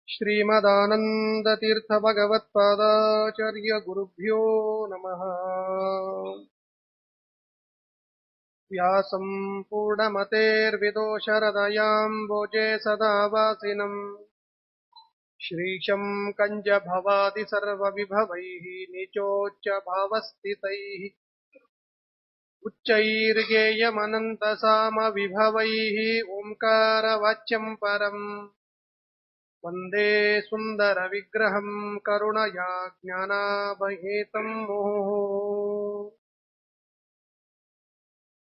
श्रीमदानन्दतीर्थभगवत्पादाचार्यगुरुभ्यो नमः। व्यासं पूर्णमतेर्विदोषहृदयाम्बोजे सदा वासिनम् श्रीशं कञ्जभवादि सर्वविभवैः निचोच्च भावस्थितैः उच्चैर्गेयमनन्तसामविभवैः ओङ्कारवाच्यं परम् वन्दे सुन्दरविग्रहं करुणया ज्ञानाभयेतं मुहुः।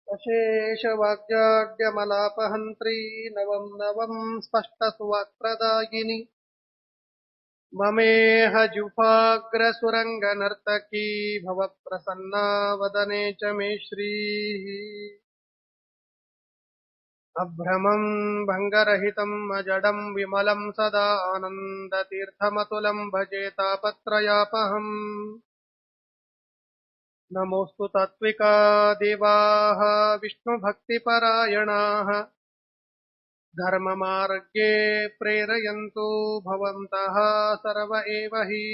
अशेषवाग्जाड्यमलापहन्त्री नवं नवं स्पष्टसुवाक्प्रदायिनि ममेह जुफाग्रसुरङ्गनर्तकी भवप्रसन्ना वदने च मे श्रीः। अभ्रमं भङ्गरहितं अजडं विमलं सदा आनन्दतीर्थमतुलं भजे तापत्रयापहम्। नमोऽस्तु तात्विका देवाः विष्णुभक्तिपरायणाः धर्ममार्गे प्रेरयन्तु भवन्तः सर्व एव हि।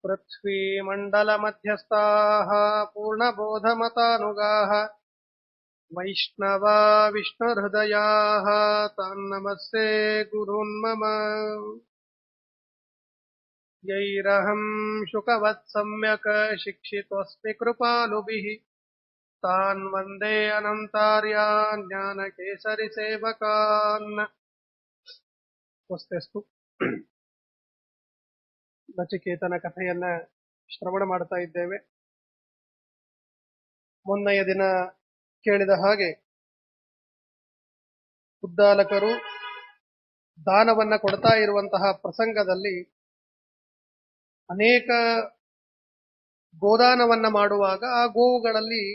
पृथ्वीमण्डलमध्यस्थाः पूर्णबोधमतानुगाः वैष्णवा विष्णुहृदयाः तान्नमस्ते गुरून्मम। यैरहं शुकवत् सम्यक् शिक्षितोऽस्मि कृपालुभिः तान् वन्दे अनन्तार्यान् ज्ञानकेसरिसेवकान्। ಸ್ವಸ್ತಿಸ್ತು. ನಚಿಕೇತನ ಕಥೆಯನ್ನ ಶ್ರವಣ ಮಾಡ್ತಾ ಇದ್ದೇವೆ. ಮೊನ್ನೆಯ ದಿನ ಕೇಳಿದ ಹಾಗೆ ಉದ್ದಾಲಕರು ದಾನವನ್ನ ಕೊಡ್ತಾ ಇರುವಂತಹ ಪ್ರಸಂಗದಲ್ಲಿ ಅನೇಕ ಗೋದಾನವನ್ನ ಮಾಡುವಾಗ ಆ ಗೋವುಗಳಲ್ಲಿ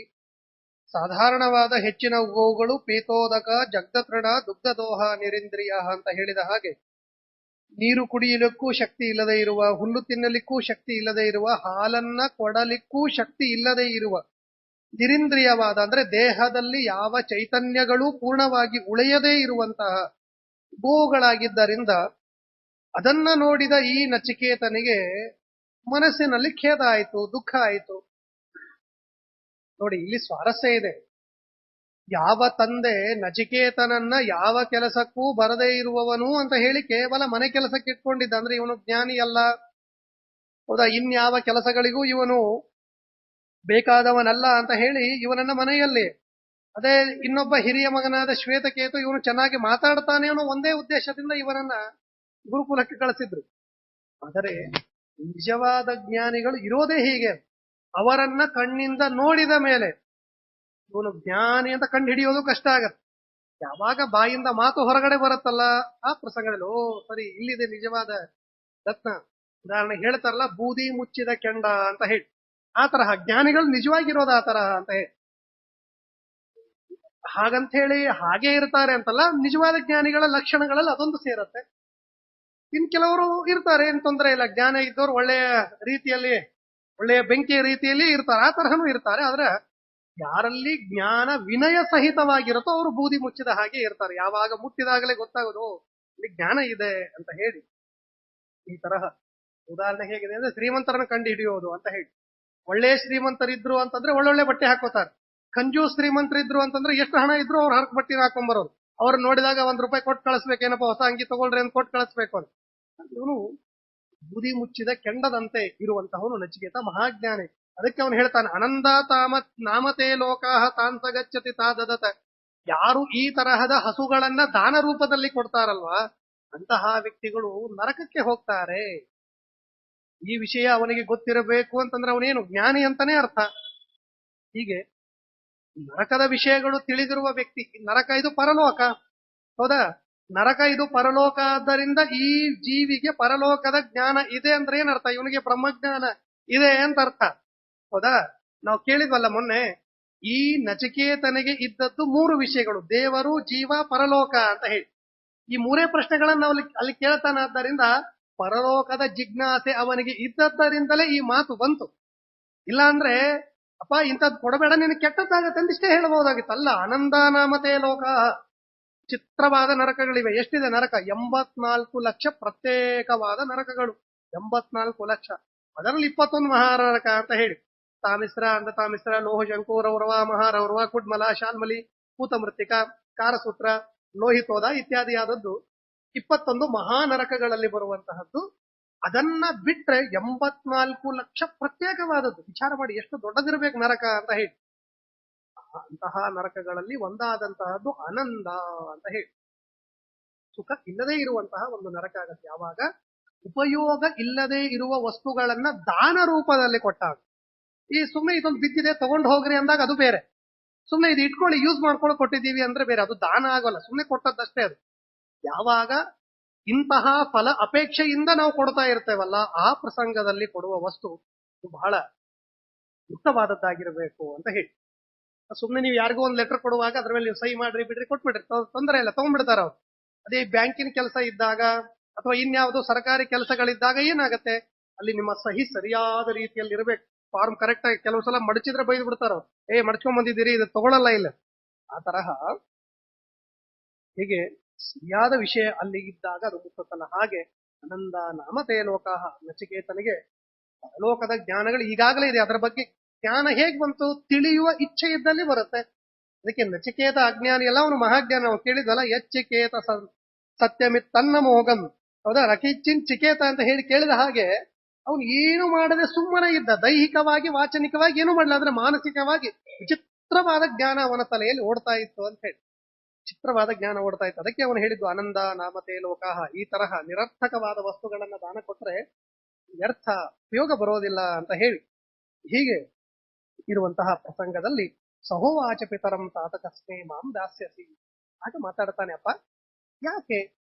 ಸಾಧಾರಣವಾದ ಹೆಚ್ಚಿನ ಗೋವುಗಳು ಪೀತೋದಕ ಜಗ್ಧತೃಣ ದುಗ್ಧದೋಹ ನಿರಿಂದ್ರಿಯ ಅಂತ ಹೇಳಿದ ಹಾಗೆ ನೀರು ಕುಡಿಯಲಿಕ್ಕೂ ಶಕ್ತಿ ಇಲ್ಲದೆ ಇರುವ, ಹುಲ್ಲು ತಿನ್ನಲಿಕ್ಕೂ ಶಕ್ತಿ ಇಲ್ಲದೆ ಇರುವ, ಹಾಲನ್ನ ಕೊಡಲಿಕ್ಕೂ ಶಕ್ತಿ ಇಲ್ಲದೆ ಇರುವ ನಿರಿಂದ್ರಿಯವಾದ ಅಂದ್ರೆ ದೇಹದಲ್ಲಿ ಯಾವ ಚೈತನ್ಯಗಳೂ ಪೂರ್ಣವಾಗಿ ಉಳಿಯದೇ ಇರುವಂತಹ ಗೋವುಗಳಾಗಿದ್ದರಿಂದ ಅದನ್ನ ನೋಡಿದ ಈ ನಚಿಕೇತನಿಗೆ ಮನಸ್ಸಿನಲ್ಲಿ ಖೇದ ಆಯಿತು, ದುಃಖ ಆಯಿತು. ನೋಡಿ, ಇಲ್ಲಿ ಸ್ವಾರಸ್ಯ ಇದೆ. ಯಾವ ತಂದೆ ನಚಿಕೇತನನ್ನ ಯಾವ ಕೆಲಸಕ್ಕೂ ಬರದೇ ಇರುವವನು ಅಂತ ಹೇಳಿ ಕೇವಲ ಮನೆ ಕೆಲಸಕ್ಕೆ ಇಟ್ಕೊಂಡಿದ್ದ, ಅಂದ್ರೆ ಇವನು ಜ್ಞಾನಿ ಅಲ್ಲ, ಹೌದಾ, ಇನ್ಯಾವ ಕೆಲಸಗಳಿಗೂ ಇವನು ಬೇಕಾದವನಲ್ಲ ಅಂತ ಹೇಳಿ ಇವನನ್ನ ಮನೆಯಲ್ಲಿ, ಅದೇ ಇನ್ನೊಬ್ಬ ಹಿರಿಯ ಮಗನಾದ ಶ್ವೇತಕೇತು ಇವನು ಚೆನ್ನಾಗಿ ಮಾತಾಡ್ತಾನೆ ಅನ್ನೋ ಒಂದೇ ಉದ್ದೇಶದಿಂದ ಇವನನ್ನ ಗುರುಕುಲಕ್ಕೆ ಕಳಿಸಿದ್ರು. ಆದರೆ ನಿಜವಾದ ಜ್ಞಾನಿಗಳು ಇರೋದೇ ಹೀಗೆ. ಅವರನ್ನ ಕಣ್ಣಿಂದ ನೋಡಿದ ಮೇಲೆ ಇವನು ಜ್ಞಾನಿ ಅಂತ ಕಂಡು ಹಿಡಿಯೋದು ಕಷ್ಟ ಆಗತ್ತೆ. ಯಾವಾಗ ಬಾಯಿಂದ ಮಾತು ಹೊರಗಡೆ ಬರುತ್ತಲ್ಲ ಆ ಪ್ರಸಂಗದಲ್ಲಿ ಓ ಸರಿ, ಇಲ್ಲಿದೆ ನಿಜವಾದ ರತ್ನ. ಉದಾಹರಣೆ ಹೇಳ್ತಾರಲ್ಲ, ಬೂದಿ ಮುಚ್ಚಿದ ಕೆಂಡ ಅಂತ ಹೇಳಿ, ಆ ತರಹ ಜ್ಞಾನಿಗಳು ನಿಜವಾಗಿರೋದು ಆ ತರಹ ಅಂತ ಹೇಳಿ. ಹಾಗಂತ ಹೇಳಿ ಹಾಗೆ ಇರ್ತಾರೆ ಅಂತಲ್ಲ, ನಿಜವಾದ ಜ್ಞಾನಿಗಳ ಲಕ್ಷಣಗಳಲ್ಲಿ ಅದೊಂದು ಸೇರತ್ತೆ. ಇನ್ ಕೆಲವರು ಇರ್ತಾರೆ, ಏನ್ ತೊಂದರೆ ಇಲ್ಲ, ಜ್ಞಾನ ಇದ್ದವ್ರು ಒಳ್ಳೆಯ ರೀತಿಯಲ್ಲಿ, ಒಳ್ಳೆಯ ಬೆಂಕಿಯ ರೀತಿಯಲ್ಲಿ ಇರ್ತಾರೆ, ಆ ತರಹನೂ ಇರ್ತಾರೆ. ಆದ್ರೆ ಯಾರಲ್ಲಿ ಜ್ಞಾನ ವಿನಯ ಸಹಿತವಾಗಿರುತ್ತೋ ಅವರು ಬೂದಿ ಮುಚ್ಚಿದ ಹಾಗೆ ಇರ್ತಾರೆ. ಯಾವಾಗ ಮುಟ್ಟಿದಾಗಲೇ ಗೊತ್ತಾಗೋದು ಇಲ್ಲಿ ಜ್ಞಾನ ಇದೆ ಅಂತ ಹೇಳಿ. ಈ ತರಹ ಉದಾಹರಣೆ ಹೇಗಿದೆ ಅಂದ್ರೆ, ಶ್ರೀಮಂತರನ್ನ ಕಂಡು ಹಿಡಿಯೋದು ಅಂತ ಹೇಳಿ. ಒಳ್ಳೆ ಶ್ರೀಮಂತರಿದ್ರು ಅಂತಂದ್ರೆ ಒಳ್ಳೊಳ್ಳೆ ಬಟ್ಟೆ ಹಾಕೋತಾರೆ. ಕಂಜೂ ಶ್ರೀಮಂತರಿದ್ರು ಅಂತಂದ್ರೆ ಎಷ್ಟು ಹಣ ಇದ್ರು ಅವ್ರು ಹರಕ್ ಬಟ್ಟೆ ಹಾಕೊಂಡ್ಬರೋರು. ಅವ್ರು ನೋಡಿದಾಗ ₹1 ಕೊಟ್ಟು ಕಳಿಸ್ಬೇಕೇನಪ್ಪ, ಹೊಸ ಅಂಗಿ ತಗೊಳ್ರಿ ಅಂತ ಕೊಟ್ಟು ಕಳಿಸ್ಬೇಕು ಅಂತ. ಇವನು ಬೂದಿ ಮುಚ್ಚಿದ ಕೆಂಡದಂತೆ ಇರುವಂತಹವನು ನಚಿಕೇತ, ಮಹಾಜ್ಞಾನಿ. ಅದಕ್ಕೆ ಅವನು ಹೇಳ್ತಾನೆ, ಅನಂದ ತಾಮತ್ ನಾಮತೇ ಲೋಕಾಹ ತಾನ್ಸ ಗಚ್ಚತಿ ತಾದದತ. ಯಾರು ಈ ತರಹದ ಹಸುಗಳನ್ನ ದಾನ ರೂಪದಲ್ಲಿ ಕೊಡ್ತಾರಲ್ವಾ, ಅಂತಹ ವ್ಯಕ್ತಿಗಳು ನರಕಕ್ಕೆ ಹೋಗ್ತಾರೆ. ಈ ವಿಷಯ ಅವನಿಗೆ ಗೊತ್ತಿರಬೇಕು ಅಂತಂದ್ರೆ ಅವನೇನು ಜ್ಞಾನಿ ಅಂತಾನೆ ಅರ್ಥ. ಹೀಗೆ ನರಕದ ವಿಷಯಗಳು ತಿಳಿದಿರುವ ವ್ಯಕ್ತಿ, ನರಕ ಇದು ಪರಲೋಕ, ಹೌದಾ, ನರಕ ಇದು ಪರಲೋಕ. ಆದ್ದರಿಂದ ಈ ಜೀವಿಗೆ ಪರಲೋಕದ ಜ್ಞಾನ ಇದೆ ಅಂದ್ರೆ ಏನರ್ಥ, ಇವನಿಗೆ ಬ್ರಹ್ಮಜ್ಞಾನ ಇದೆ ಅಂತ ಅರ್ಥ, ಹೌದಾ. ನಾವು ಕೇಳಿದ್ವಲ್ಲ ಮೊನ್ನೆ, ಈ ನಚಿಕೇತನಿಗೆ ಇದ್ದದ್ದು 3 ವಿಷಯಗಳು: ದೇವರು, ಜೀವ, ಪರಲೋಕ ಅಂತ ಹೇಳಿ. ಈ 3 ಪ್ರಶ್ನೆಗಳನ್ನ ಅಲ್ಲಿ ಕೇಳ್ತಾನಾದ್ದರಿಂದ ಪರಲೋಕದ ಜಿಜ್ಞಾಸೆ ಅವನಿಗೆ ಇದ್ದದ್ದರಿಂದಲೇ ಈ ಮಾತು ಬಂತು. ಇಲ್ಲ ಅಂದ್ರೆ ಅಪ್ಪ ಇಂಥದ್ದು ಕೊಡಬೇಡ, ನಿನಗೆ ಕೆಟ್ಟದ್ದಾಗತ್ತೆ ಅಂದಿಷ್ಟೇ ಹೇಳಬಹುದಾಗಿತ್ತು. ಅಲ್ಲ, ಆನಂದ ನಾಮತೇ ಲೋಕ, ವಿಚಿತ್ರವಾದ ನರಕಗಳಿವೆ. ಎಷ್ಟಿದೆ ನರಕ? 84 ಲಕ್ಷ ಪ್ರತ್ಯೇಕವಾದ ನರಕಗಳು. 84 ಲಕ್ಷ. ಅದರಲ್ಲಿ 21 ಮಹಾನರಕ ಅಂತ ಹೇಳಿ, ತಾಮಿಸ್ರ, ಅಂಧತಾಮಿಸ್ರ, ಲೋಹಶಂಕು, ರೌರವ, ಮಹಾರೌರವ, ಕುಡ್ಮಲ, ಶಾಲ್ಮಲಿ, ಕೂತಮೃತ್ತಿಕ, ಕಾರಸೂತ್ರ, ಲೋಹಿತೋದ ಇತ್ಯಾದಿಯಾದದ್ದು 21 ಮಹಾನರಕಗಳಲ್ಲಿ ಬರುವಂತಹದ್ದು. ಅದನ್ನ ಬಿಟ್ರೆ 84 ಲಕ್ಷ ಪ್ರತ್ಯೇಕವಾದದ್ದು. ವಿಚಾರ ಮಾಡಿ ಎಷ್ಟು ದೊಡ್ಡದಿರ್ಬೇಕು ನರಕ ಅಂತ ಹೇಳಿ. ಅಂತಹ ನರಕಗಳಲ್ಲಿ ಒಂದಾದಂತಹದ್ದು ಆನಂದ ಅಂತ ಹೇಳಿ. ಸುಖ ಇಲ್ಲದೆ ಇರುವಂತಹ ಒಂದು ನರಕ ಆಗತ್ತೆ ಯಾವಾಗ ಉಪಯೋಗ ಇಲ್ಲದೆ ಇರುವ ವಸ್ತುಗಳನ್ನ ದಾನ ರೂಪದಲ್ಲಿ ಕೊಟ್ಟಾಗ. ಈ ಸುಮ್ಮನೆ ಇದೊಂದು ಬಿದ್ದಿದೆ ತಗೊಂಡು ಹೋಗ್ರಿ ಅಂದಾಗ ಅದು ಬೇರೆ, ಸುಮ್ಮನೆ ಇದು ಇಟ್ಕೊಳ್ಳಿ ಯೂಸ್ ಮಾಡ್ಕೊಂಡು ಕೊಟ್ಟಿದ್ದೀವಿ ಅಂದ್ರೆ ಬೇರೆ, ಅದು ದಾನ ಆಗೋಲ್ಲ, ಸುಮ್ಮನೆ ಕೊಟ್ಟದ್ದಷ್ಟೇ ಅದು. ಯಾವಾಗ ಇಂತಹ ಫಲ ಅಪೇಕ್ಷೆಯಿಂದ ನಾವು ಕೊಡ್ತಾ ಇರ್ತೇವಲ್ಲ, ಆ ಪ್ರಸಂಗದಲ್ಲಿ ಕೊಡುವ ವಸ್ತು ಬಹಳ ಯುಕ್ತವಾದದ್ದಾಗಿರ್ಬೇಕು ಅಂತ ಹೇಳಿ. ಸುಮ್ಮನೆ ನೀವು ಯಾರಿಗೋ ಒಂದು ಲೆಟರ್ ಕೊಡುವಾಗ ಅದ್ರ ಮೇಲೆ ನೀವು ಸಹಿ ಮಾಡ್ರಿ ಬಿಡ್ರಿ ಕೊಟ್ಬಿಡ್ರಿ, ತೊಂದರೆ ಇಲ್ಲ, ತಗೊಂಡ್ಬಿಡ್ತಾರ ಅವ್ರು. ಅದೇ ಬ್ಯಾಂಕಿನ ಕೆಲಸ ಇದ್ದಾಗ ಅಥವಾ ಇನ್ಯಾವುದೋ ಸರ್ಕಾರಿ ಕೆಲಸಗಳಿದ್ದಾಗ ಏನಾಗತ್ತೆ, ಅಲ್ಲಿ ನಿಮ್ಮ ಸಹಿ ಸರಿಯಾದ ರೀತಿಯಲ್ಲಿ ಇರಬೇಕು, ಫಾರ್ಮ್ ಕರೆಕ್ಟ್ ಆಗಿ. ಕೆಲವು ಸಲ ಮಡಚಿದ್ರೆ ಬೈದು ಬಿಡ್ತಾರ ಅವ್ರು, ಮಡ್ಚ್ಕೊಂಡ್ ಬಂದಿದ್ದೀರಿ ಇದು ತಗೊಳಲ್ಲ ಇಲ್ಲ. ಆ ತರಹ ಹೀಗೆ ಸರಿಯಾದ ವಿಷಯ ಅಲ್ಲಿ ಇದ್ದಾಗ ಅದು ಮುಟ್ಟುತ್ತಲ್ಲ. ಹಾಗೆ ಆನಂದ ನಾಮತೇ ಲೋಕಾಹ, ನಚಿಕೇತನಿಗೆ ಲೋಕದ ಜ್ಞಾನಗಳು ಈಗಾಗಲೇ ಇದೆ. ಅದರ ಬಗ್ಗೆ ಜ್ಞಾನ ಹೇಗ್ ಬಂತು? ತಿಳಿಯುವ ಇಚ್ಛೆ ಇದ್ದಲ್ಲಿ ಬರುತ್ತೆ. ಅದಕ್ಕೆ ನಚಿಕೇತ ಅಜ್ಞಾನಿ ಎಲ್ಲ ಅವನು ಮಹಾಜ್ಞಾನ. ನಾವು ಕೇಳಿದ್ವಲ್ಲ, ಯಚ್ಚಿಕೇತ ಸತ್ಯಮಿತ್ತನ್ನ ಮೋಗನ್, ಹೌದಾ? ರಕಿಚ್ಚಿನ್ ಚಿಕೇತ ಅಂತ ಹೇಳಿ ಕೇಳಿದ ಹಾಗೆ ಅವನು ಏನು ಮಾಡದೆ ಸುಮ್ಮನೆ ಇದ್ದ. ದೈಹಿಕವಾಗಿ ವಾಚನಿಕವಾಗಿ ಏನು ಮಾಡಲ್ಲ, ಅಂದ್ರೆ ಮಾನಸಿಕವಾಗಿ ವಿಚಿತ್ರವಾದ ಜ್ಞಾನ ಅವನ ತಲೆಯಲ್ಲಿ ಓಡ್ತಾ ಇತ್ತು ಅಂತ ಹೇಳಿ. ಚಿತ್ರವಾದ ಜ್ಞಾನ ಓಡ್ತಾ ಇತ್ತು. ಅದಕ್ಕೆ ಅವನು ಹೇಳಿದ್ದು ಆನಂದ ನಾಮತೇ ಲೋಕಾಹ. ಈ ತರಹ ನಿರರ್ಥಕವಾದ ವಸ್ತುಗಳನ್ನ ದಾನ ಕೊಟ್ರೆ ವ್ಯರ್ಥ, ಉಪಯೋಗ ಬರೋದಿಲ್ಲ ಅಂತ ಹೇಳಿ. ಹೀಗೆ ಇರುವಂತಹ ಪ್ರಸಂಗದಲ್ಲಿ ಸಹೋವಾಚ ಪಿತರಂ ತಾತಕಸ್ಮೇ ಮಾಂ ದಾಸ್ಯಸಿ. ಆಗ ಮಾತಾಡ್ತಾನೆ, ಅಪ್ಪ ಯಾಕೆ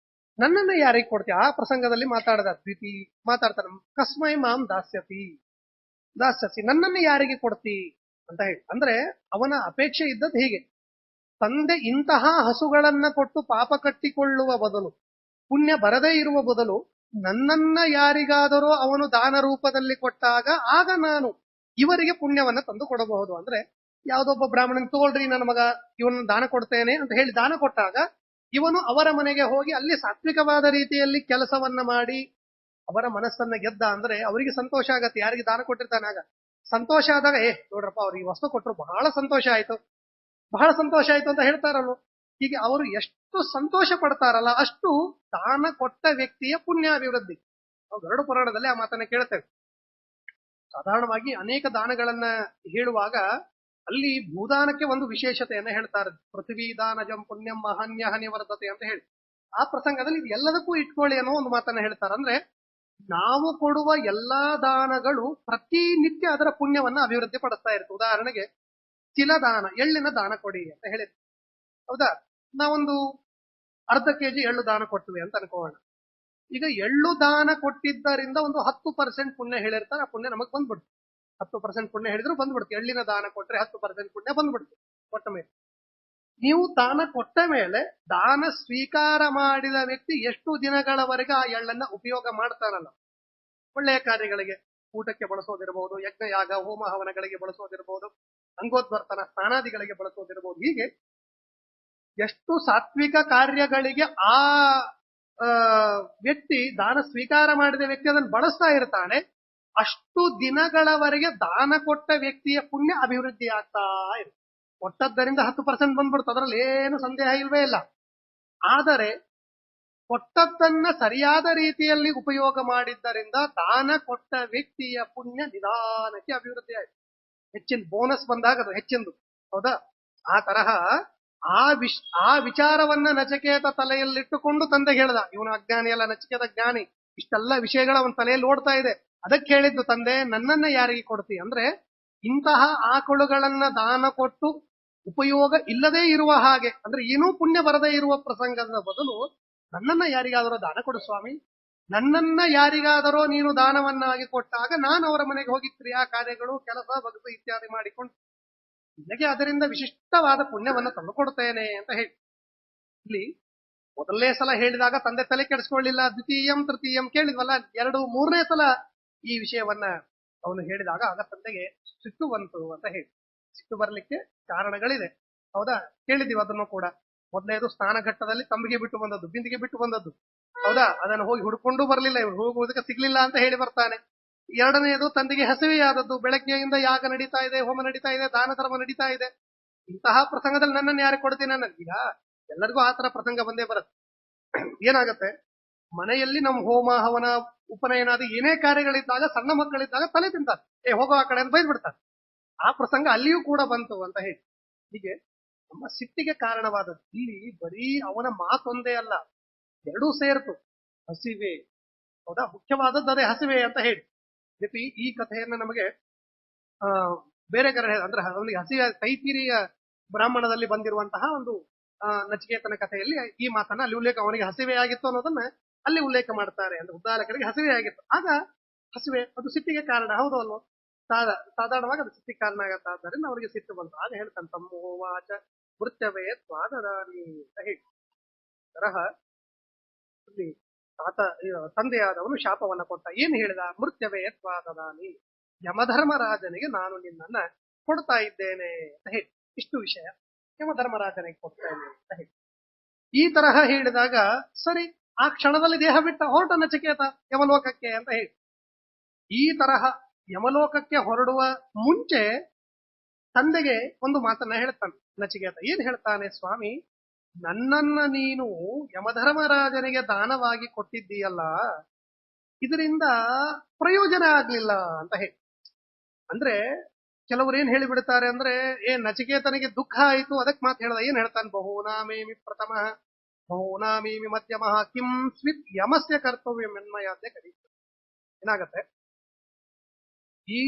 ನನ್ನನ್ನ ಯಾರಿಗೆ ಕೊಡ್ತೀಯ? ಆ ಪ್ರಸಂಗದಲ್ಲಿ ಮಾತಾಡದ ದ್ವಿತಿ ಮಾತಾಡ್ತಾನೆ, ಕಸ್ಮೈ ಮಾಂ ದಾಸ್ಯಸಿ, ನನ್ನನ್ನು ಯಾರಿಗೆ ಕೊಡ್ತಿ ಅಂತ ಹೇಳಿ. ಅಂದ್ರೆ ಅವನ ಅಪೇಕ್ಷೆ ಇದ್ದದ್ದು ಹೀಗೆ, ತಂದೆ ಇಂತಹ ಹಸುಗಳನ್ನ ಕೊಟ್ಟು ಪಾಪ ಕಟ್ಟಿಕೊಳ್ಳುವ ಬದಲು, ಪುಣ್ಯ ಬರದೇ ಇರುವ ಬದಲು ನನ್ನನ್ನ ಯಾರಿಗಾದರೂ ಅವನು ದಾನ ರೂಪದಲ್ಲಿ ಕೊಟ್ಟಾಗ ಆಗ ನಾನು ಇವರಿಗೆ ಪುಣ್ಯವನ್ನ ತಂದು ಕೊಡಬಹುದು. ಅಂದ್ರೆ ಯಾವುದೊಬ್ಬ ಬ್ರಾಹ್ಮಣನ್ ತಗೊಳ್ರಿ ನನ್ನ ಮಗ ಇವನನ್ನು ದಾನ ಕೊಡ್ತೇನೆ ಅಂತ ಹೇಳಿ ದಾನ ಕೊಟ್ಟಾಗ ಇವನು ಅವರ ಮನೆಗೆ ಹೋಗಿ ಅಲ್ಲಿ ಸಾತ್ವಿಕವಾದ ರೀತಿಯಲ್ಲಿ ಕೆಲಸವನ್ನ ಮಾಡಿ ಅವರ ಮನಸ್ಸನ್ನ ಗೆದ್ದ ಅಂದ್ರೆ ಅವರಿಗೆ ಸಂತೋಷ ಆಗತ್ತೆ. ಯಾರಿಗೆ ದಾನ ಕೊಟ್ಟಿರ್ತಾನೆ ಆಗ ಸಂತೋಷ ಆದಾಗ, ನೋಡ್ರಪ್ಪ ಅವ್ರು ಈ ವಸ್ತು ಕೊಟ್ಟರು, ಬಹಳ ಸಂತೋಷ ಆಯ್ತು ಅಂತ ಹೇಳ್ತಾರಲ್ಲ. ಹೀಗೆ ಅವರು ಎಷ್ಟು ಸಂತೋಷ ಪಡ್ತಾರಲ್ಲ ಅಷ್ಟು ದಾನ ಕೊಟ್ಟ ವ್ಯಕ್ತಿಯ ಪುಣ್ಯಾಭಿವೃದ್ಧಿ. ನಾವು ಗರುಡ ಪುರಾಣದಲ್ಲಿ ಆ ಮಾತನ್ನ ಕೇಳ್ತೇವೆ. ಸಾಧಾರಣವಾಗಿ ಅನೇಕ ದಾನಗಳನ್ನ ಹೇಳುವಾಗ ಅಲ್ಲಿ ಭೂದಾನಕ್ಕೆ ಒಂದು ವಿಶೇಷತೆಯನ್ನ ಹೇಳ್ತಾರೆ. ಪೃಥ್ವಿ ದಾನಜಂ ಪುಣ್ಯಂ ಮಹಾನ್ಯ ಹನಿ ವರ್ತತೆ ಅಂತ ಹೇಳಿ. ಆ ಪ್ರಸಂಗದಲ್ಲಿ ಇದು ಎಲ್ಲದಕ್ಕೂ ಇಟ್ಕೊಳ್ಳಿ ಅನ್ನೋ ಒಂದು ಮಾತನ್ನ ಹೇಳ್ತಾರೆ. ಅಂದ್ರೆ ನಾವು ಕೊಡುವ ಎಲ್ಲಾ ದಾನಗಳು ಪ್ರತಿನಿತ್ಯ ಅದರ ಪುಣ್ಯವನ್ನ ಅಭಿವೃದ್ಧಿ ಪಡಿಸ್ತಾ ಇರುತ್ತೆ. ಉದಾಹರಣೆಗೆ ತಿಲದಾನ, ಎಳ್ಳಿನ ದಾನ ಕೊಡಿ ಅಂತ ಹೇಳಿದ್ರು, ಹೌದಾ? ನಾವೊಂದು ಅರ್ಧ ಕೆಜಿ ಎಳ್ಳು ದಾನ ಕೊಟ್ವಿ ಅಂತ ಅನ್ಕೋಣ. ಈಗ ಎಳ್ಳು ದಾನ ಕೊಟ್ಟಿದ್ದರಿಂದ ಒಂದು 10% ಪುಣ್ಯ ಹೇಳಿರ್ತಾರೆ, ಆ ಪುಣ್ಯ ನಮಗ್ ಬಂದ್ಬಿಡ್ತು. 10% ಪುಣ್ಯ ಹೇಳಿದ್ರು ಬಂದ್ಬಿಡ್ತು. ಎಳ್ಳಿನ ದಾನ ಕೊಟ್ರೆ 10% ಪುಣ್ಯ ಬಂದ್ಬಿಡ್ತು ಕೊಟ್ಟ ಮೇಲೆ. ನೀವು ದಾನ ಕೊಟ್ಟ ಮೇಲೆ ದಾನ ಸ್ವೀಕಾರ ಮಾಡಿದ ವ್ಯಕ್ತಿ ಎಷ್ಟು ದಿನಗಳವರೆಗೆ ಆ ಎಳ್ಳನ್ನ ಉಪಯೋಗ ಮಾಡ್ತಾರಲ್ಲ, ಒಳ್ಳೆಯ ಕಾರ್ಯಗಳಿಗೆ, ಊಟಕ್ಕೆ ಬಳಸೋದಿರ್ಬೋದು, ಯಜ್ಞ ಯಾಗ ಹೋಮ ಹವನಗಳಿಗೆ ಬಳಸೋದಿರ್ಬೋದು, ಅಂಗೋದ್ವರ್ತನ ಸ್ನಾನಾದಿಗಳಿಗೆ ಬಳಸೋದಿರ್ಬೋದು, ಹೀಗೆ ಎಷ್ಟು ಸಾತ್ವಿಕ ಕಾರ್ಯಗಳಿಗೆ ಆ ವ್ಯಕ್ತಿ ದಾನ ಸ್ವೀಕಾರ ಮಾಡಿದ ವ್ಯಕ್ತಿ ಅದನ್ನು ಬಳಸ್ತಾ ಇರ್ತಾನೆ, ಅಷ್ಟು ದಿನಗಳವರೆಗೆ ದಾನ ಕೊಟ್ಟ ವ್ಯಕ್ತಿಯ ಪುಣ್ಯ ಅಭಿವೃದ್ಧಿ ಆಗ್ತಾ ಇರುತ್ತೆ. ಕೊಟ್ಟದ್ದರಿಂದ 10% ಬಂದ್ಬಿಡ್ತು, ಅದರಲ್ಲಿ ಏನು ಸಂದೇಹ ಇಲ್ವೇ ಇಲ್ಲ. ಆದರೆ ಕೊಟ್ಟದ್ದನ್ನ ಸರಿಯಾದ ರೀತಿಯಲ್ಲಿ ಉಪಯೋಗ ಮಾಡಿದ್ದರಿಂದ ದಾನ ಕೊಟ್ಟ ವ್ಯಕ್ತಿಯ ಪುಣ್ಯ ನಿಧಾನಕ್ಕೆ ಅಭಿವೃದ್ಧಿ ಆಯ್ತು. ಹೆಚ್ಚಿನ ಬೋನಸ್ ಬಂದಾಗ ಅದು ಹೆಚ್ಚಿಂದು, ಹೌದಾ? ಆ ತರಹ ಆ ವಿಚಾರವನ್ನ ನಚಿಕೇತ ತಲೆಯಲ್ಲಿಟ್ಟುಕೊಂಡು ತಂದೆ ಹೇಳ್ದ. ಇವನು ಅಜ್ಞಾನಿ ಅಲ್ಲ, ನಚಿಕೇತ ಜ್ಞಾನಿ. ಇಷ್ಟೆಲ್ಲ ವಿಷಯಗಳ ಅವನ ತಲೆಯಲ್ಲಿ ಓಡ್ತಾ ಇದೆ. ಅದಕ್ಕೆ ಹೇಳಿದ್ದು ತಂದೆ, ನನ್ನನ್ನ ಯಾರಿಗೆ ಕೊಡ್ತಿ ಅಂದ್ರೆ ಇಂತಹ ಆಕಳುಗಳನ್ನ ದಾನ ಕೊಟ್ಟು ಉಪಯೋಗ ಇಲ್ಲದೆ ಇರುವ ಹಾಗೆ, ಅಂದ್ರೆ ಏನೂ ಪುಣ್ಯ ಬರದೇ ಇರುವ ಪ್ರಸಂಗದ ಬದಲು ನನ್ನನ್ನ ಯಾರಿಗಾದರೂ ದಾನ ಕೊಡು ಸ್ವಾಮಿ. ನನ್ನನ್ನ ಯಾರಿಗಾದರೂ ನೀನು ದಾನವನ್ನಾಗಿ ಕೊಟ್ಟಾಗ ನಾನು ಅವರ ಮನೆಗೆ ಹೋಗಿ ಕ್ರಿಯಾ ಕಾರ್ಯಗಳು, ಕೆಲಸ ಬಗೆದು ಇತ್ಯಾದಿ ಮಾಡಿಕೊಂಡು ನಿನಗೆ ಅದರಿಂದ ವಿಶಿಷ್ಟವಾದ ಪುಣ್ಯವನ್ನ ತಂದುಕೊಡ್ತೇನೆ ಅಂತ ಹೇಳಿ. ಇಲ್ಲಿ ಮೊದಲನೇ ಸಲ ಹೇಳಿದಾಗ ತಂದೆ ತಲೆ ಕೆಡಿಸ್ಕೊಳ್ಳಿಲ್ಲ. ದ್ವಿತೀಯಂ ತೃತೀಯಂ ಕೇಳಿದ್ವಲ್ಲ, 2, 3ನೇ ಸಲ ಈ ವಿಷಯವನ್ನ ಅವನು ಹೇಳಿದಾಗ ಆಗ ತಂದೆಗೆ ಸಿಟ್ಟು ಬಂತು ಅಂತ ಹೇಳಿ. ಸಿಟ್ಟು ಬರ್ಲಿಕ್ಕೆ ಕಾರಣಗಳಿದೆ, ಹೌದಾ? ಕೇಳಿದೀವಿ ಅದನ್ನು ಕೂಡ. ಮೊದಲನೇದು ಸ್ನಾನಘಟ್ಟದಲ್ಲಿ ತಂಬಿಗೆ ಬಿಟ್ಟು ಬಂದದ್ದು, ಬಿಂದಿಗೆ ಬಿಟ್ಟು ಬಂದದ್ದು. ಹೌದಾ, ಅದನ್ನು ಹೋಗಿ ಹುಡ್ಕೊಂಡು ಬರ್ಲಿಲ್ಲ, ಇವ್ರು ಹೋಗುವುದಕ್ಕೆ ಸಿಗ್ಲಿಲ್ಲ ಅಂತ ಹೇಳಿ ಬರ್ತಾನೆ. ಎರಡನೆಯದು ತಂದೆಗೆ ಹಸಿವೆಯಾದದ್ದು, ಬೆಳಗ್ಗೆಯಿಂದ ಯಾಗ ನಡೀತಾ ಇದೆ, ಹೋಮ ನಡೀತಾ ಇದೆ, ದಾನ ಧರ್ಮ ನಡೀತಾ ಇದೆ. ಇಂತಹ ಪ್ರಸಂಗದಲ್ಲಿ ನನ್ನನ್ನು ಯಾರು ಕೊಡ್ತೀನಿ ಅನ್ನೋದು. ಈಗ ಎಲ್ಲರಿಗೂ ಆತರ ಪ್ರಸಂಗ ಬಂದೇ ಬರುತ್ತೆ. ಏನಾಗತ್ತೆ, ಮನೆಯಲ್ಲಿ ನಮ್ಮ ಹೋಮ ಹವನ ಉಪನಯನಾದ ಏನೇ ಕಾರ್ಯಗಳಿದ್ದಾಗ ಸಣ್ಣ ಮಕ್ಕಳಿದ್ದಾಗ ತಲೆ ತಿಂತಾರೆ, ಹೋಗೋ ಆ ಕಡೆ ಅಂತ ಬೈದ್ ಬಿಡ್ತಾರೆ. ಆ ಪ್ರಸಂಗ ಅಲ್ಲಿಯೂ ಕೂಡ ಬಂತು ಅಂತ ಹೇಳಿ. ಹೀಗೆ ನಮ್ಮ ಸಿಟ್ಟಿಗೆ ಕಾರಣವಾದದ್ದು ಇಲ್ಲಿ ಬರೀ ಅವನ ಮಾತೊಂದೇ ಅಲ್ಲ, ಎರಡೂ ಸೇರ್ತು. ಹಸಿವೆ, ಹೌದಾ, ಮುಖ್ಯವಾದದ್ದು ಅದೇ ಹಸಿವೆ ಅಂತ ಹೇಳಿ. ಈ ಕಥೆಯನ್ನ ನಮಗೆ ಆ ಬೇರೆ ಕಡೆ ಅಂದ್ರೆ ಅವನಿಗೆ ಹಸಿವೆ, ತೈತಿರಿಯ ಬ್ರಾಹ್ಮಣದಲ್ಲಿ ಬಂದಿರುವಂತಹ ಒಂದು ನಚಿಕೇತನ ಕಥೆಯಲ್ಲಿ ಈ ಮಾತನ್ನ ಅಲ್ಲಿ ಉಲ್ಲೇಖ, ಅವನಿಗೆ ಹಸಿವೆ ಆಗಿತ್ತು ಅನ್ನೋದನ್ನ ಅಲ್ಲಿ ಉಲ್ಲೇಖ ಮಾಡ್ತಾರೆ. ಅಂದ್ರೆ ಉದ್ದಾಲಕರಿಗೆ ಹಸಿವೆ ಆಗಿತ್ತು. ಆಗ ಹಸಿವೆ ಅದು ಸಿಟ್ಟಿಗೆ ಕಾರಣ, ಹೌದು ಅಲ್ವೋ? ಸಾಧಾರಣವಾಗಿ ಅದು ಸಿಟ್ಟಿಗೆ ಕಾರಣ ಆಗತ್ತ. ಆದ್ದರಿಂದ ಅವರಿಗೆ ಸಿಟ್ಟು ಬಂತು. ಆಗ ಹೇಳ್ತಾನೆ, ತಮ್ಮೋವಾಚ ಮೃತ್ಯವೇ ಸ್ವಾದರಾನಿ ಅಂತ ಹೇಳಿ. ತರಹ ಇಲ್ಲಿ ತಂದೆಯಾದವನು ಶಾಪವನ್ನ ಕೊಟ್ಟ. ಏನ್ ಹೇಳಿದ? ಮೃತ್ಯವೇ ಸ್ವಾದರಾನಿ, ಯಮಧರ್ಮರಾಜನಿಗೆ ನಾನು ನಿನ್ನನ್ನ ಕೊಡ್ತಾ ಇದ್ದೇನೆ ಅಂತ ಹೇಳಿ. ಇಷ್ಟು ವಿಷಯ ಯಮಧರ್ಮರಾಜನಿಗೆ ಕೊಡ್ತೇನೆ ಅಂತ ಹೇಳಿ. ಈ ತರಹ ಹೇಳಿದಾಗ ಸರಿ, ಆ ಕ್ಷಣದಲ್ಲಿ ದೇಹ ಬಿಟ್ಟ ಹೊರಟ ನಚಿಕೇತ ಯಮಲೋಕಕ್ಕೆ ಅಂತ ಹೇಳಿ. ಈ ತರಹ ಯಮಲೋಕಕ್ಕೆ ಹೊರಡುವ ಮುಂಚೆ ತಂದೆಗೆ ಒಂದು ಮಾತನ್ನ ಹೇಳ್ತಾನೆ ನಚಿಕೇತ. ಏನ್ ಹೇಳ್ತಾನೆ? ಸ್ವಾಮಿ, ನನ್ನನ್ನ ನೀನು ಯಮಧರ್ಮರಾಜನಿಗೆ ದಾನವಾಗಿ ಕೊಟ್ಟಿದ್ದೀಯಲ್ಲ, ಇದರಿಂದ ಪ್ರಯೋಜನ ಆಗ್ಲಿಲ್ಲ ಅಂತ ಹೇಳಿ. ಅಂದ್ರೆ ಕೆಲವರು ಏನ್ ಹೇಳಿಬಿಡ್ತಾರೆ ಅಂದ್ರೆ, ನಚಿಕೇತನಿಗೆ ದುಃಖ ಆಯ್ತು ಅದಕ್ಕೆ ಮಾತು ಹೇಳ್ದ. ಏನ್ ಹೇಳ್ತಾನೆ? ಬಹುನಾಮೇಮಿ ಪ್ರಥಮ ಬಹುನಾಮೇಮಿ ಮಧ್ಯಮ ಕಿಂ ಸ್ವಿತ್ ಯಮಸ್ಯ ಕರ್ತವ್ಯ ಮೆನ್ಮಯಾದ್ಯ ಕರೀತಾರೆ. ಏನಾಗತ್ತೆ, ಈ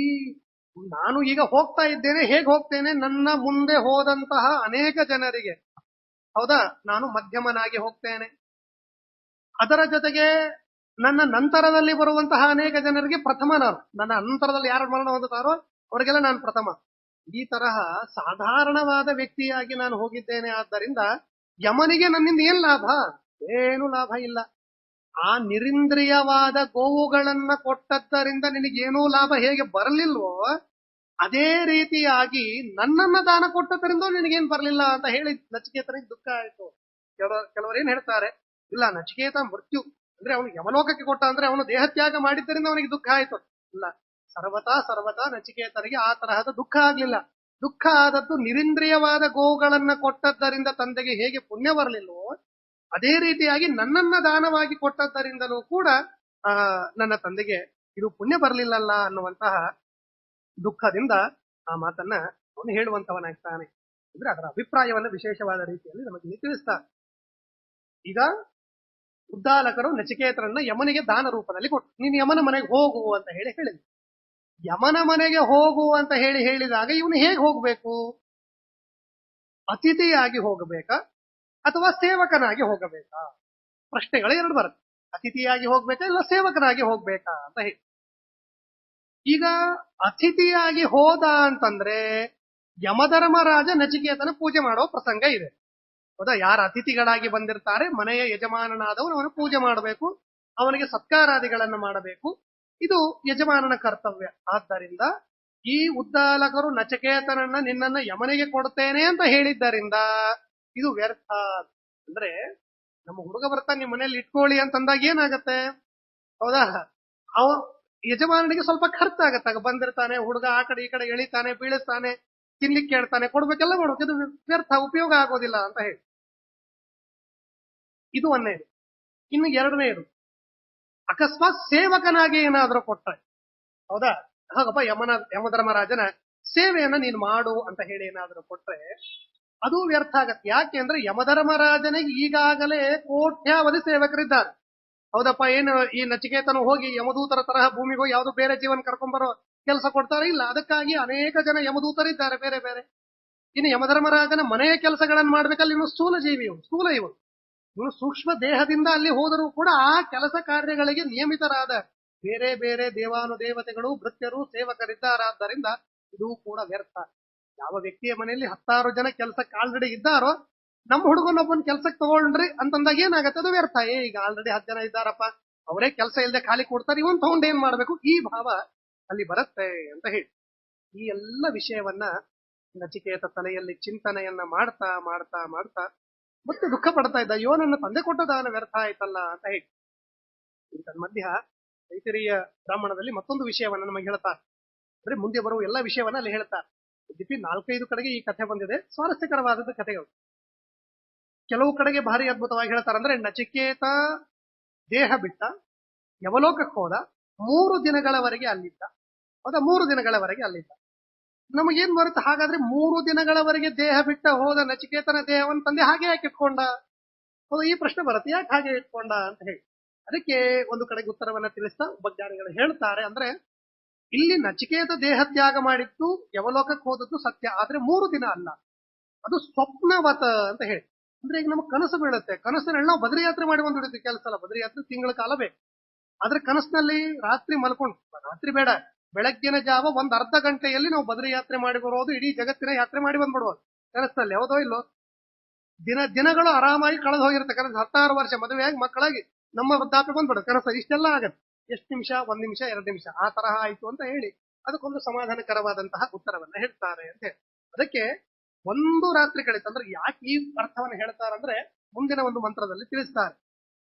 ನಾನು ಈಗ ಹೋಗ್ತಾ ಇದ್ದೇನೆ, ಹೇಗೆ ಹೋಗ್ತೇನೆ? ನನ್ನ ಮುಂದೆ ಹೋದಂತಹ ಅನೇಕ ಜನರಿಗೆ, ಹೌದಾ, ನಾನು ಮಧ್ಯಮನಾಗಿ ಹೋಗ್ತೇನೆ. ಅದರ ಜೊತೆಗೆ ನನ್ನ ನಂತರದಲ್ಲಿ ಬರುವಂತಹ ಅನೇಕ ಜನರಿಗೆ ಪ್ರಥಮ ನಾನು. ನನ್ನ ನಂತರದಲ್ಲಿ ಯಾರು ಮರಣ ಹೊಂದುತ್ತಾರೋ ಅವರಿಗೆಲ್ಲ ನಾನು ಪ್ರಥಮ. ಈ ತರಹ ಸಾಧಾರಣವಾದ ವ್ಯಕ್ತಿಯಾಗಿ ನಾನು ಹೋಗಿದ್ದೇನೆ. ಆದ್ದರಿಂದ ಯಮನಿಗೆ ನನ್ನಿಂದ ಏನ್ ಲಾಭ? ಏನು ಲಾಭ ಇಲ್ಲ. ಆ ನಿರಿಂದ್ರಿಯವಾದ ಗೋವುಗಳನ್ನ ಕೊಟ್ಟದ್ದರಿಂದ ನಿನಗೇನೂ ಲಾಭ ಹೇಗೆ ಬರಲಿಲ್ವೋ, ಅದೇ ರೀತಿಯಾಗಿ ನನ್ನನ್ನ ದಾನ ಕೊಟ್ಟದ್ದರಿಂದ ನಿನಗೇನ್ ಬರಲಿಲ್ಲ ಅಂತ ಹೇಳಿ ನಚಿಕೇತನಿಗೆ ದುಃಖ ಆಯ್ತು. ಕೆಲವರು ಏನ್ ಹೇಳ್ತಾರೆ, ಇಲ್ಲ ನಚಿಕೇತ ಮೃತ್ಯು ಅಂದ್ರೆ ಅವನು ಯಮಲೋಕಕ್ಕೆ ಕೊಟ್ಟ ಅಂದ್ರೆ ಅವನು ದೇಹತ್ಯಾಗ ಮಾಡಿದ್ದರಿಂದ ಅವನಿಗೆ ದುಃಖ ಆಯ್ತು. ಇಲ್ಲ, ಸರ್ವತಾ ನಚಿಕೇತನಿಗೆ ಆ ತರಹದ ದುಃಖ ಆಗ್ಲಿಲ್ಲ. ದುಃಖ ಆದದ್ದು ನಿರಿಂದ್ರಿಯವಾದ ಗೋವುಗಳನ್ನ ಕೊಟ್ಟದ್ದರಿಂದ ತಂದೆಗೆ ಹೇಗೆ ಪುಣ್ಯ ಬರಲಿಲ್ವೋ, ಅದೇ ರೀತಿಯಾಗಿ ನನ್ನನ್ನ ದಾನವಾಗಿ ಕೊಟ್ಟದ್ದರಿಂದಲೂ ಕೂಡ ನನ್ನ ತಂದೆಗೆ ಇದು ಪುಣ್ಯ ಬರಲಿಲ್ಲಲ್ಲ ಅನ್ನುವಂತಹ ದುಃಖದಿಂದ ಆ ಮಾತನ್ನ ಅವನು ಹೇಳುವಂತವನಾಗ್ತಾನೆ. ಅಂದ್ರೆ ಅದರ ಅಭಿಪ್ರಾಯವನ್ನ ವಿಶೇಷವಾದ ರೀತಿಯಲ್ಲಿ ನಮಗೆ ತಿಳಿಸ್ತಾನೆ. ಈಗ ಉದ್ದಾಲಕರು ನಚಿಕೇತರನ್ನ ಯಮನಿಗೆ ದಾನ ರೂಪದಲ್ಲಿ ಕೊಟ್ಟು, ನೀನು ಯಮನ ಮನೆಗೆ ಹೋಗು ಅಂತ ಹೇಳಿದ. ಯಮನ ಮನೆಗೆ ಹೋಗು ಅಂತ ಹೇಳಿದಾಗ ಇವನು ಹೇಗೆ ಹೋಗ್ಬೇಕು? ಅತಿಥಿಯಾಗಿ ಹೋಗಬೇಕಾ ಅಥವಾ ಸೇವಕನಾಗಿ ಹೋಗಬೇಕಾ? ಪ್ರಶ್ನೆಗಳು ಎರಡು ಬರುತ್ತೆ. ಅತಿಥಿಯಾಗಿ ಹೋಗ್ಬೇಕಾ ಇಲ್ಲ ಸೇವಕನಾಗಿ ಹೋಗ್ಬೇಕಾ ಅಂತ ಹೇಳಿ. ಈಗ ಅತಿಥಿಯಾಗಿ ಹೋದ ಅಂತಂದ್ರೆ ಯಮಧರ್ಮರಾಜ ನಚಿಕೇತನ ಪೂಜೆ ಮಾಡೋ ಪ್ರಸಂಗ ಇದೆ, ಹೌದಾ? ಯಾರ ಅತಿಥಿಗಳಾಗಿ ಬಂದಿರ್ತಾರೆ, ಮನೆಯ ಯಜಮಾನನಾದವನು ಅವನು ಪೂಜೆ ಮಾಡಬೇಕು, ಅವನಿಗೆ ಸತ್ಕಾರಾದಿಗಳನ್ನು ಮಾಡಬೇಕು. ಇದು ಯಜಮಾನನ ಕರ್ತವ್ಯ. ಆದ್ದರಿಂದ ಈ ಉದ್ದಾಲಕರು ನಚಿಕೇತನನ್ನ ನಿನ್ನನ್ನ ಯಮನಿಗೆ ಕೊಡ್ತೇನೆ ಅಂತ ಹೇಳಿದ್ದರಿಂದ ಇದು ವ್ಯರ್ಥ. ಅಂದ್ರೆ ನಮ್ಮ ಹುಡುಗ ಬರ್ತಾನೆ, ನಿಮ್ಮ ಮನೆಯಲ್ಲಿ ಇಟ್ಕೊಳ್ಳಿ ಅಂತಂದಾಗ ಏನಾಗತ್ತೆ, ಹೌದಾ? ಅವ ಯಜಮಾನನಿಗೆ ಸ್ವಲ್ಪ ಖರ್ಚಾಗತ್ತಾಗ. ಬಂದಿರ್ತಾನೆ ಹುಡುಗ, ಆ ಕಡೆ ಈ ಕಡೆ ಎಳಿತಾನೆ, ಬೀಳಿಸ್ತಾನೆ, ತಿನ್ಲಿಕ್ಕೆ ಕೇಳ್ತಾನೆ, ಕೊಡ್ಬೇಕೆಲ್ಲ ಮಾಡ್ಬೇಕು. ಇದು ವ್ಯರ್ಥ, ಉಪಯೋಗ ಆಗೋದಿಲ್ಲ ಅಂತ ಹೇಳಿ. ಇದು ಒಂದನೇದು. ಇನ್ನು ಎರಡನೇದು, ಅಕಸ್ಮಾತ್ ಸೇವಕನಾಗಿ ಏನಾದ್ರೂ ಕೊಟ್ರೆ, ಹೌದಾ, ಹಾಗಪ್ಪ ಯಮಧರ್ಮರಾಜನ ಸೇವೆಯನ್ನ ನೀನು ಮಾಡು ಅಂತ ಹೇಳಿ ಏನಾದ್ರೂ ಕೊಟ್ರೆ ಅದು ವ್ಯರ್ಥ ಆಗತ್ತೆ. ಯಾಕೆ ಅಂದ್ರೆ ಯಮಧರ್ಮರಾಜನಿಗೆ ಈಗಾಗಲೇ ಕೋಟ್ಯಾವಧಿ ಸೇವಕರಿದ್ದಾರೆ, ಹೌದಪ್ಪ. ಏನು ಈ ನಚಿಕೇತನು ಹೋಗಿ ಯಮದೂತರ ತರಹ ಭೂಮಿಗೆ ಹೋಗಿ ಯಾವ್ದು ಬೇರೆ ಜೀವನ ಕರ್ಕೊಂಡ್ಬರೋ ಕೆಲಸ ಕೊಡ್ತಾರೆ? ಇಲ್ಲ. ಅದಕ್ಕಾಗಿ ಅನೇಕ ಜನ ಯಮದೂತರಿದ್ದಾರೆ ಬೇರೆ ಬೇರೆ. ಇನ್ನು ಯಮಧರ್ಮರಾಜನ ಮನೆಯ ಕೆಲಸಗಳನ್ನು ಮಾಡ್ಬೇಕಲ್ಲಿ ಇವನು ಸ್ಥೂಲ ಜೀವಿ, ಇವನು ಸೂಕ್ಷ್ಮ ದೇಹದಿಂದ ಅಲ್ಲಿ ಹೋದರೂ ಕೂಡ ಆ ಕೆಲಸ ಕಾರ್ಯಗಳಿಗೆ ನಿಯಮಿತರಾದ ಬೇರೆ ಬೇರೆ ದೇವಾನುದೇವತೆಗಳು, ಭೃತ್ಯರು, ಸೇವಕರಿದ್ದಾರಾದ್ದರಿಂದ ಇದು ಕೂಡ ವ್ಯರ್ಥ. ಯಾವ ವ್ಯಕ್ತಿಯ ಮನೆಯಲ್ಲಿ 10 ಜನ ಕೆಲಸಕ್ಕೆ ಆಲ್ರೆಡಿ ಇದ್ದಾರೋ, ನಮ್ಮ ಹುಡುಗನೊಬ್ಬನ ಕೆಲ್ಸಕ್ಕೆ ತಗೊಂಡ್ರಿ ಅಂತಂದಾಗ ಏನಾಗತ್ತೆ, ಅದು ವ್ಯರ್ಥ. ಈಗ ಆಲ್ರೆಡಿ 10 ಜನ ಇದ್ದಾರಪ್ಪ, ಅವರೇ ಕೆಲಸ ಇಲ್ಲದೆ ಖಾಲಿ ಕೊಡ್ತಾರೆ, ಇವನ್ ತಗೊಂಡು ಏನ್ ಮಾಡ್ಬೇಕು, ಈ ಭಾವ ಅಲ್ಲಿ ಬರುತ್ತೆ ಅಂತ ಹೇಳಿ ಈ ಎಲ್ಲ ವಿಷಯವನ್ನ ನಚಿಕೇತ ತಲೆಯಲ್ಲಿ ಚಿಂತನೆಯನ್ನ ಮಾಡ್ತಾ ಮಾಡ್ತಾ ಮಾಡ್ತಾ ಮತ್ತೆ ದುಃಖ ಪಡ್ತಾ ಇದ್ದ, ಅಯ್ಯೋ ನನ್ನ ತಂದೆ ಕೊಟ್ಟ ದಾನ ವ್ಯರ್ಥ ಆಯ್ತಲ್ಲ ಅಂತ ಹೇಳಿ. ಮಧ್ಯ ತೈತರೀಯ ಬ್ರಾಹ್ಮಣದಲ್ಲಿ ಮತ್ತೊಂದು ವಿಷಯವನ್ನ ನಮಗೆ ಹೇಳ್ತಾರೆ. ಅಂದ್ರೆ ಮುಂದೆ ಬರುವ ಎಲ್ಲ ವಿಷಯವನ್ನ ಅಲ್ಲಿ ಹೇಳ್ತಾರೆ. ಯದ್ಯಪಿ 4-5 ಕಡೆಗೆ ಈ ಕಥೆ ಬಂದಿದೆ, ಸ್ವಾರಸ್ಯಕರವಾದದ್ದು ಕಥೆಗಳು. ಕೆಲವು ಕಡೆಗೆ ಭಾರಿ ಅದ್ಭುತವಾಗಿ ಹೇಳ್ತಾರೆ. ಅಂದ್ರೆ ನಚಿಕೇತ ದೇಹ ಬಿಟ್ಟ, ಯವಲೋಕಕ್ಕೆ ಹೋದ, 3 ದಿನಗಳವರೆಗೆ ಅಲ್ಲಿದ್ದ. ಹೌದಾ, 3 ದಿನಗಳವರೆಗೆ ಅಲ್ಲಿದ್ದ. ನಮಗೇನ್ ಬರುತ್ತೆ ಹಾಗಾದ್ರೆ, 3 ದಿನಗಳವರೆಗೆ ದೇಹ ಬಿಟ್ಟ ಹೋದ ನಚಿಕೇತನ ದೇಹವನ್ನು ತಂದೆ ಹಾಗೆ ಯಾಕೆ ಇಟ್ಕೊಂಡ? ಹೌದಾ, ಈ ಪ್ರಶ್ನೆ ಬರುತ್ತೆ, ಯಾಕೆ ಹಾಗೆ ಇಟ್ಕೊಂಡ ಅಂತ ಹೇಳಿ. ಅದಕ್ಕೆ ಒಂದು ಕಡೆಗೆ ಉತ್ತರವನ್ನ ತಿಳಿಸ್ತಾ ಒಬ್ಬಜ್ಞಾನಿಗಳು ಹೇಳ್ತಾರೆ. ಅಂದ್ರೆ ಇಲ್ಲಿ ನಚಿಕೇತ ದೇಹ ತ್ಯಾಗ ಮಾಡಿದ್ದು, ಯವಲೋಕಕ್ಕೆ ಹೋದದ್ದು ಸತ್ಯ, ಆದ್ರೆ 3 ದಿನ ಅಲ್ಲ, ಅದು ಸ್ವಪ್ನವತ ಅಂತ ಹೇಳಿ. ಅಂದ್ರೆ ಈಗ ನಮಗೆ ಕನಸು ಬೀಳುತ್ತೆ, ಕನಸಿನಲ್ಲಿ ನಾವು ಬದ್ರಿ ಯಾತ್ರೆ ಮಾಡಿ ಬಂದ್ಬಿಡುತ್ತೆ. ಕೆಲಸ ಅಲ್ಲ, ಬದ್ರಿ ಯಾತ್ರೆ ತಿಂಗಳ ಕಾಲ ಬೇಕು. ಆದ್ರೆ ಕನಸಿನಲ್ಲಿ ರಾತ್ರಿ ಮಲ್ಕೊಂಡು, ರಾತ್ರಿ ಬೇಡ, ಬೆಳಗ್ಗಿನ ಜಾವ ಒಂದ್ ಅರ್ಧ ಗಂಟೆಯಲ್ಲಿ ನಾವು ಬದ್ರಿ ಯಾತ್ರೆ ಮಾಡಿ ಬರೋದು, ಇಡೀ ಜಗತ್ತಿನ ಯಾತ್ರೆ ಮಾಡಿ ಬಂದ್ಬಿಡೋದು ಕನಸಿನಲ್ಲಿ. ಯಾವುದೋ ಇಲ್ಲೋ ದಿನಗಳು ಆರಾಮಾಗಿ ಕಳೆದು ಹೋಗಿರುತ್ತೆ. ಕನಸು 16 ವರ್ಷ ಮದುವೆಯಾಗಿ ಮಕ್ಕಳಾಗಿ ನಮ್ಮ ವೃದ್ಧಾಪ್ಯ ಬಂದ್ಬಿಡುತ್ತೆ. ಕನಸು ಇಷ್ಟೆಲ್ಲ ಆಗತ್ತೆ, ಎಷ್ಟು ನಿಮಿಷ, 1 ನಿಮಿಷ 2 ನಿಮಿಷ ಆ ತರಹ ಆಯ್ತು ಅಂತ ಹೇಳಿ ಅದಕ್ಕೊಂದು ಸಮಾಧಾನಕರವಾದಂತಹ ಉತ್ತರವನ್ನ ಹೇಳ್ತಾರೆ ಅಂತ ಹೇಳಿ. ಅದಕ್ಕೆ ಒಂದು ರಾತ್ರಿ ಕಳಿತು. ಅಂದ್ರೆ ಯಾಕೆ ಈ ಅರ್ಥವನ್ನು ಹೇಳ್ತಾರಂದ್ರೆ ಮುಂದಿನ ಒಂದು ಮಂತ್ರದಲ್ಲಿ ತಿಳಿಸ್ತಾರೆ.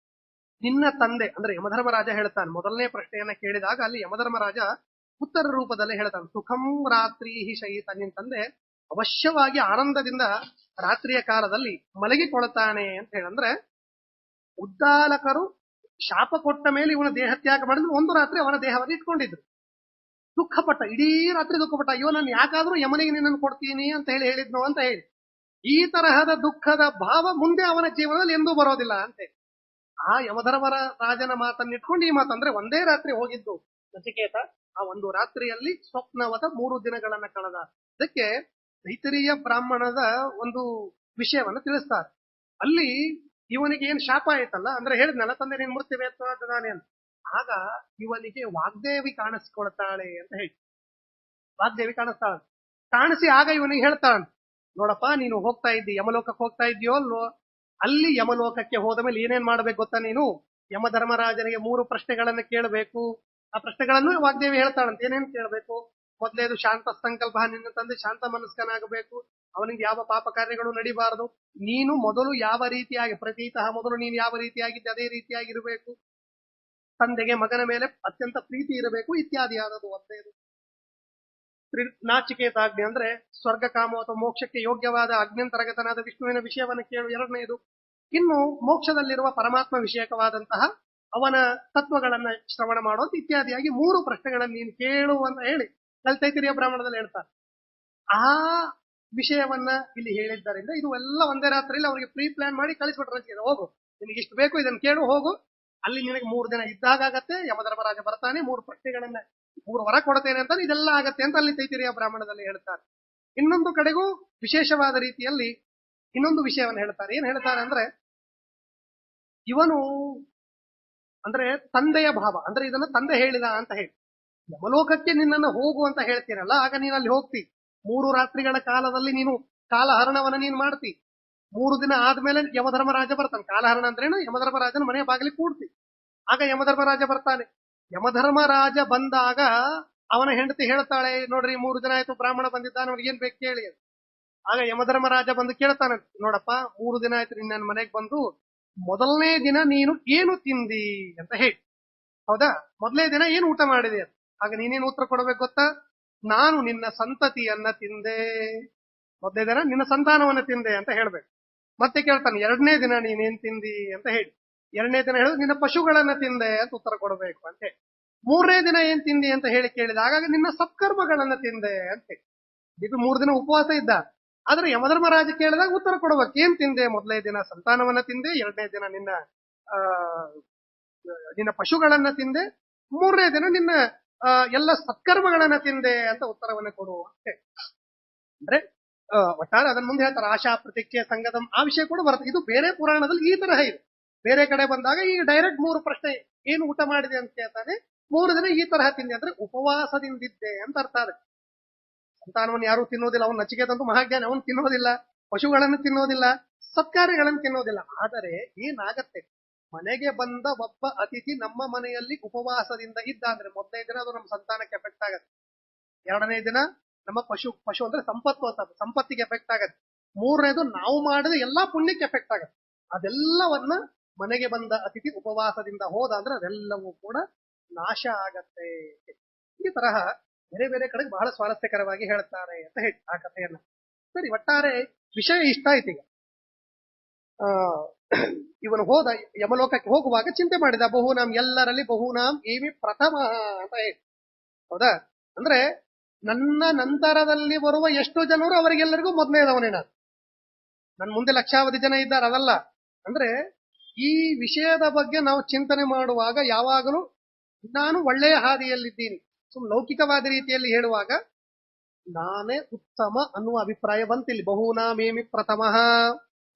ನಿನ್ನ ತಂದೆ ಅಂದ್ರೆ ಯಮಧರ್ಮರಾಜ ಹೇಳ್ತಾನೆ. ಮೊದಲನೇ ಪ್ರಶ್ನೆಯನ್ನ ಕೇಳಿದಾಗ ಅಲ್ಲಿ ಯಮಧರ್ಮರಾಜ ಉತ್ತರ ರೂಪದಲ್ಲಿ ಹೇಳ್ತಾನೆ, ಸುಖಂ ರಾತ್ರಿ ಶಯಿತ. ನಿನ್ ತಂದೆ ಅವಶ್ಯವಾಗಿ ಆನಂದದಿಂದ ರಾತ್ರಿಯ ಕಾಲದಲ್ಲಿ ಮಲಗಿಕೊಳ್ತಾನೆ ಅಂತ ಹೇಳಿ. ಅಂದ್ರೆ ಉದ್ದಾಲಕರು ಶಾಪ ಕೊಟ್ಟ ಮೇಲೆ ಇವನ ದೇಹ ತ್ಯಾಗ ಮಾಡಿದ್ರು, ಒಂದು ರಾತ್ರಿ ಅವನ ದೇಹವನ್ನು ಇಟ್ಕೊಂಡಿದ್ರು. ದುಃಖಪಟ್ಟ, ಇಡೀ ರಾತ್ರಿ ದುಃಖಪಟ್ಟ, ಅಯ್ಯೋ ನಾನು ಯಾಕಾದ್ರೂ ಯಮನಿಗೆ ನಿನ್ನನ್ನು ಕೊಡ್ತೀನಿ ಅಂತ ಹೇಳಿ ಹೇಳಿದ್ನು ಅಂತ ಹೇಳಿ. ಈ ತರಹದ ದುಃಖದ ಭಾವ ಮುಂದೆ ಅವನ ಜೀವನದಲ್ಲಿ ಎಂದೂ ಬರೋದಿಲ್ಲ ಅಂತೆ. ಆ ಯಮಧರ್ಮರ ರಾಜನ ಮಾತನ್ನಿಟ್ಕೊಂಡು ಈ ಮಾತಂದ್ರೆ ಒಂದೇ ರಾತ್ರಿ ಹೋಗಿದ್ದು ನಚಿಕೇತ, ಆ ಒಂದು ರಾತ್ರಿಯಲ್ಲಿ ಸ್ವಪ್ನವದ 3 ದಿನಗಳನ್ನ ಕಳೆದ. ಅದಕ್ಕೆ ತೈತರೀಯ ಬ್ರಾಹ್ಮಣದ ಒಂದು ವಿಷಯವನ್ನ ತಿಳಿಸ್ತಾರೆ. ಅಲ್ಲಿ ಇವನಿಗೆ ಏನ್ ಶಾಪ ಆಯ್ತಲ್ಲ, ಅಂದ್ರೆ ಹೇಳಿದ್ನಲ್ಲ ತಂದೆ ನೀನ್ ಮೃತ್ಯುವೇತ್ತಾನೆ ಅಂತ. ಆಗ ಇವನಿಗೆ ವಾಗ್ದೇವಿ ಕಾಣಿಸ್ಕೊಳ್ತಾಳೆ ಅಂತ ಹೇಳಿ. ವಾಗ್ದೇವಿ ಕಾಣಿಸ್ತಾಳೆ. ಕಾಣಿಸಿ ಆಗ ಇವನಿಗೆ ಹೇಳ್ತಾಳೆ, ನೋಡಪ್ಪ ನೀನು ಹೋಗ್ತಾ ಇದ್ದಿ ಯಮಲೋಕಕ್ಕೆ ಹೋಗ್ತಾ ಇದ್ಯೋ ಅಲ್ವೋ, ಅಲ್ಲಿ ಯಮಲೋಕಕ್ಕೆ ಹೋದ ಮೇಲೆ ಏನೇನ್ ಮಾಡ್ಬೇಕು ಗೊತ್ತಾ ನೀನು? ಯಮಧರ್ಮರಾಜನಿಗೆ 3 ಪ್ರಶ್ನೆಗಳನ್ನ ಕೇಳಬೇಕು. ಆ ಪ್ರಶ್ನೆಗಳನ್ನು ವಾಗ್ದೇವಿ ಹೇಳ್ತಾಳಂತ. ಏನೇನ್ ಕೇಳಬೇಕು? ಮೊದಲೇದು ಶಾಂತ ಸಂಕಲ್ಪ, ನಿನ್ನ ತಂದೆ ಶಾಂತ ಮನಸ್ಕನಾಗಬೇಕು, ಅವನಿಗೆ ಯಾವ ಪಾಪ ಕಾರ್ಯಗಳು ನಡಿಬಾರದು, ನೀನು ಮೊದಲು ಯಾವ ರೀತಿಯಾಗಿ ಪ್ರತೀತಃ ಮೊದಲು ನೀನು ಯಾವ ರೀತಿಯಾಗಿದ್ದೆ ಅದೇ ರೀತಿಯಾಗಿರಬೇಕು, ತಂದೆಗೆ ಮಗನ ಮೇಲೆ ಅತ್ಯಂತ ಪ್ರೀತಿ ಇರಬೇಕು ಇತ್ಯಾದಿ ಆದದು ಒಂದೇದು. ನಾಚಿಕೇತಾಗ್ನಿ ಅಂದ್ರೆ ಸ್ವರ್ಗ ಕಾಮ ಅಥವಾ ಮೋಕ್ಷಕ್ಕೆ ಯೋಗ್ಯವಾದ ಅಗ್ನ್ಯಂತರಗತನಾದ ವಿಷ್ಣುವಿನ ವಿಷಯವನ್ನು ಕೇಳು, 2ನೇದು. ಇನ್ನು ಮೋಕ್ಷದಲ್ಲಿರುವ ಪರಮಾತ್ಮ ವಿಷಯಕವಾದಂತಹ ಅವನ ತತ್ವಗಳನ್ನ ಶ್ರವಣ ಮಾಡೋದು ಇತ್ಯಾದಿಯಾಗಿ 3 ಪ್ರಶ್ನೆಗಳನ್ನ ನೀನು ಕೇಳು ಅಂತ ಹೇಳಿ ತೈತರೀಯ ಬ್ರಾಹ್ಮಣದಲ್ಲಿ ಹೇಳ್ತಾರೆ. ಆ ವಿಷಯವನ್ನ ಇಲ್ಲಿ ಹೇಳಿದ್ದರಿಂದ ಇದು ಎಲ್ಲ ಒಂದೇ ರಾತ್ರಿಯಲ್ಲಿ ಅವರಿಗೆ ಪ್ರೀ ಪ್ಲಾನ್ ಮಾಡಿ ಕಳಿಸ್ಬಿಟ್ರೆ, ಹೋಗು ನಿನಗೆ ಇಷ್ಟು ಬೇಕು ಇದನ್ನ ಕೇಳು ಹೋಗು, ಅಲ್ಲಿ ನಿನಗೆ 3 ದಿನ ಇದ್ದಾಗತ್ತೆ, ಯಮಧರ್ಮರಾಜ ಬರ್ತಾನೆ, 3 ಪ್ರಶ್ನೆಗಳನ್ನ 3 ವರ ಕೊಡ್ತೇನೆ ಅಂತ, ಇದೆಲ್ಲ ಆಗತ್ತೆ ಅಂತ ಅಲ್ಲಿ ತೈತರೀಯ ಬ್ರಾಹ್ಮಣದಲ್ಲಿ ಹೇಳ್ತಾರೆ. ಇನ್ನೊಂದು ಕಡೆಗೂ ವಿಶೇಷವಾದ ರೀತಿಯಲ್ಲಿ ಇನ್ನೊಂದು ವಿಷಯವನ್ನು ಹೇಳ್ತಾರೆ. ಏನ್ ಹೇಳ್ತಾರೆ ಅಂದ್ರೆ, ಇವನು ಅಂದ್ರೆ ತಂದೆಯ ಭಾವ, ಅಂದ್ರೆ ಇದನ್ನ ತಂದೆ ಹೇಳಿದ ಅಂತ ಹೇಳಿ, ಯಮಲೋಕಕ್ಕೆ ನಿನ್ನನ್ನು ಹೋಗು ಅಂತ ಹೇಳ್ತೀರಲ್ಲ, ಆಗ ನೀನು ಅಲ್ಲಿ ಹೋಗ್ತಿ, 3 ರಾತ್ರಿಗಳ ಕಾಲದಲ್ಲಿ ನೀನು ಕಾಲಹರಣವನ್ನ ನೀನು ಮಾಡ್ತಿ. 3 ದಿನ ಆದ್ಮೇಲೆ ಯಮಧರ್ಮರಾಜ ಬರ್ತಾನೆ. ಕಾಲಹರಣ ಅಂದ್ರೇನು? ಯಮಧರ್ಮರಾಜನ ಮನೆಯ ಬಾಗಿಲಿಗೆ ಕೂಡ್ತಿ. ಆಗ ಯಮಧರ್ಮರಾಜ ಬರ್ತಾನೆ. ಯಮಧರ್ಮರಾಜ ಬಂದಾಗ ಅವನ ಹೆಂಡತಿ ಹೇಳ್ತಾಳೆ, ನೋಡ್ರಿ 3 ದಿನ ಆಯ್ತು ಬ್ರಾಹ್ಮಣ ಬಂದಿದ್ದಾನೆ, ಅವ್ನಿಗೆ ಏನ್ ಬೇಕು ಕೇಳಿ. ಆಗ ಯಮಧರ್ಮರಾಜ ಬಂದು ಕೇಳ್ತಾನೆ, ನೋಡಪ್ಪ 3 ದಿನ ಆಯ್ತು ನಿನ್ನ ಮನೆಗೆ ಬಂದು, ಮೊದಲನೇ ದಿನ ನೀನು ಏನು ತಿಂದಿ ಅಂತ ಹೇಳಿ. ಹೌದಾ, ಮೊದಲನೇ ದಿನ ಏನು ಊಟ ಮಾಡಿದೆ ಅಂತ. ಆಗ ನೀನೇನು ಉತ್ತರ ಕೊಡ್ಬೇಕು ಗೊತ್ತಾ? ನಾನು ನಿನ್ನ ಸಂತತಿಯನ್ನ ತಿಂದೆ. ಮೊದಲನೇ ದಿನ ನಿನ್ನ ಸಂತಾನವನ್ನ ತಿಂದೆ ಅಂತ ಹೇಳ್ಬೇಕು. ಮತ್ತೆ ಕೇಳ್ತಾನೆ, 2ನೇ ದಿನ ನೀನೇನ್ ತಿಂದಿ ಅಂತ ಹೇಳಿ. 2ನೇ ದಿನ ಹೇಳಿ ನಿನ್ನ ಪಶುಗಳನ್ನ ತಿಂದೆ ಅಂತ ಉತ್ತರ ಕೊಡಬೇಕು ಅಂತ ಹೇಳಿ. 3ನೇ ದಿನ ಏನ್ ತಿಂದಿ ಅಂತ ಹೇಳಿ ಕೇಳಿದಾಗ ನಿನ್ನ ಸತ್ಕರ್ಮಗಳನ್ನ ತಿಂದೆ ಅಂತ ಹೇಳಿ. ಇದು 3 ದಿನ ಉಪವಾಸ ಇದ್ದ. ಆದ್ರೆ ಯಮಧರ್ಮರಾಜ ಕೇಳಿದಾಗ ಉತ್ತರ ಕೊಡ್ಬೇಕು. ಏನ್ ತಿಂದೆ? ಮೊದಲನೇ ದಿನ ಸಂತಾನವನ್ನ ತಿಂದೆ, 2ನೇ ದಿನ ನಿನ್ನ ಪಶುಗಳನ್ನ ತಿಂದೆ, 3ನೇ ದಿನ ನಿನ್ನ ಎಲ್ಲ ಸತ್ಕರ್ಮಗಳನ್ನ ತಿಂದೆ ಅಂತ ಉತ್ತರವನ್ನ ಕೊಡು ಅಂತ ಹೇಳಿ. ಅಂದ್ರೆ ಒಟ್ಟಾರೆ ಅದನ್ನ ಮುಂದೆ ಹೇಳ್ತಾರೆ, ಆಶಾ ಪ್ರತೀಕ್ಷೆ ಸಂಗತಂ ಆ ವಿಷಯ ಕೂಡ ಬರುತ್ತೆ. ಇದು ಬೇರೆ ಪುರಾಣದಲ್ಲಿ ಈ ತರಹ ಇದೆ. ಬೇರೆ ಕಡೆ ಬಂದಾಗ ಈಗ ಡೈರೆಕ್ಟ್ 3 ಪ್ರಶ್ನೆ, ಏನು ಊಟ ಮಾಡಿದೆ ಅಂತ ಕೇಳ್ತಾನೆ, 3 ದಿನ ಈ ತರಹ ತಿಂದೆ ಅಂದ್ರೆ ಉಪವಾಸದಿಂದಿದ್ದೆ ಅಂತ ಅರ್ಥ. ಅದಕ್ಕೆ ಸಂತಾನವನ್ನು ಯಾರು ತಿನ್ನೋದಿಲ್ಲ, ಅವನು ನಚಿಕೇತಂತೂ ಮಹಾಜ್ಞಾನಿ, ಅವನು ತಿನ್ನೋದಿಲ್ಲ, ಪಶುಗಳನ್ನು ತಿನ್ನೋದಿಲ್ಲ, ಸತ್ಕಾರ್ಯಗಳನ್ನು ತಿನ್ನೋದಿಲ್ಲ. ಆದರೆ ಏನಾಗತ್ತೆ, ಮನೆಗೆ ಬಂದ ಒಬ್ಬ ಅತಿಥಿ ನಮ್ಮ ಮನೆಯಲ್ಲಿ ಉಪವಾಸದಿಂದ ಇದ್ದ ಅಂದ್ರೆ, ಮೊದಲನೇ ದಿನ ಅದು ನಮ್ಮ ಸಂತಾನಕ್ಕೆ ಎಫೆಕ್ಟ್ ಆಗತ್ತೆ, 2ನೇ ದಿನ ನಮ್ಮ ಪಶು ಅಂದ್ರೆ ಸಂಪತ್ತು ಅಂತ, ಸಂಪತ್ತಿಗೆ ಎಫೆಕ್ಟ್ ಆಗತ್ತೆ, ಮೂರನೇದು ನಾವು ಮಾಡಿದ ಎಲ್ಲಾ ಪುಣ್ಯಕ್ಕೆ ಎಫೆಕ್ಟ್ ಆಗುತ್ತೆ. ಅದೆಲ್ಲವನ್ನ ಮನೆಗೆ ಬಂದ ಅತಿಥಿ ಉಪವಾಸದಿಂದ ಹೋದ ಅಂದ್ರೆ ಅದೆಲ್ಲವೂ ಕೂಡ ನಾಶ ಆಗತ್ತೆ. ಈ ತರಹ ಬೇರೆ ಬೇರೆ ಕಡೆಗೆ ಬಹಳ ಸ್ವಾರಸ್ಯಕರವಾಗಿ ಹೇಳ್ತಾರೆ ಅಂತ ಹೇಳಿ ಆ ಕಥೆಯನ್ನ. ಸರಿ, ಒಟ್ಟಾರೆ ವಿಷಯ ಇಷ್ಟ ಆಯ್ತು. ಈಗ ಆ ಇವನು ಹೋದ, ಯಮಲೋಕಕ್ಕೆ ಹೋಗುವಾಗ ಚಿಂತೆ ಮಾಡಿದ, ಬಹುನಾಂ ಎಲ್ಲರಲ್ಲಿ ಬಹುನಾಂ ಏಮಿ ಪ್ರಥಮ ಅಂತ ಹೇಳಿ. ಹೌದಾ? ಅಂದ್ರೆ ನನ್ನ ನಂತರದಲ್ಲಿ ಬರುವ ಎಷ್ಟು ಜನರು ಅವರಿಗೆಲ್ಲರಿಗೂ ಮೊದಲನೇದವನೇ ನಾನು. ನನ್ನ ಮುಂದೆ ಲಕ್ಷಾವಧಿ ಜನ ಇದ್ದಾರೆ, ಅದಲ್ಲ. ಅಂದ್ರೆ ಈ ವಿಷಯದ ಬಗ್ಗೆ ನಾವು ಚಿಂತನೆ ಮಾಡುವಾಗ ಯಾವಾಗಲೂ ನಾನು ಒಳ್ಳೆಯ ಹಾದಿಯಲ್ಲಿದ್ದೀನಿ, ಲೌಕಿಕವಾದ ರೀತಿಯಲ್ಲಿ ಹೇಳುವಾಗ ನಾನೇ ಉತ್ತಮ ಅನ್ನುವ ಅಭಿಪ್ರಾಯ ಬಂತಿಲ್ಲಿ. ಬಹುನಾಮೇಮಿ ಪ್ರಥಮ.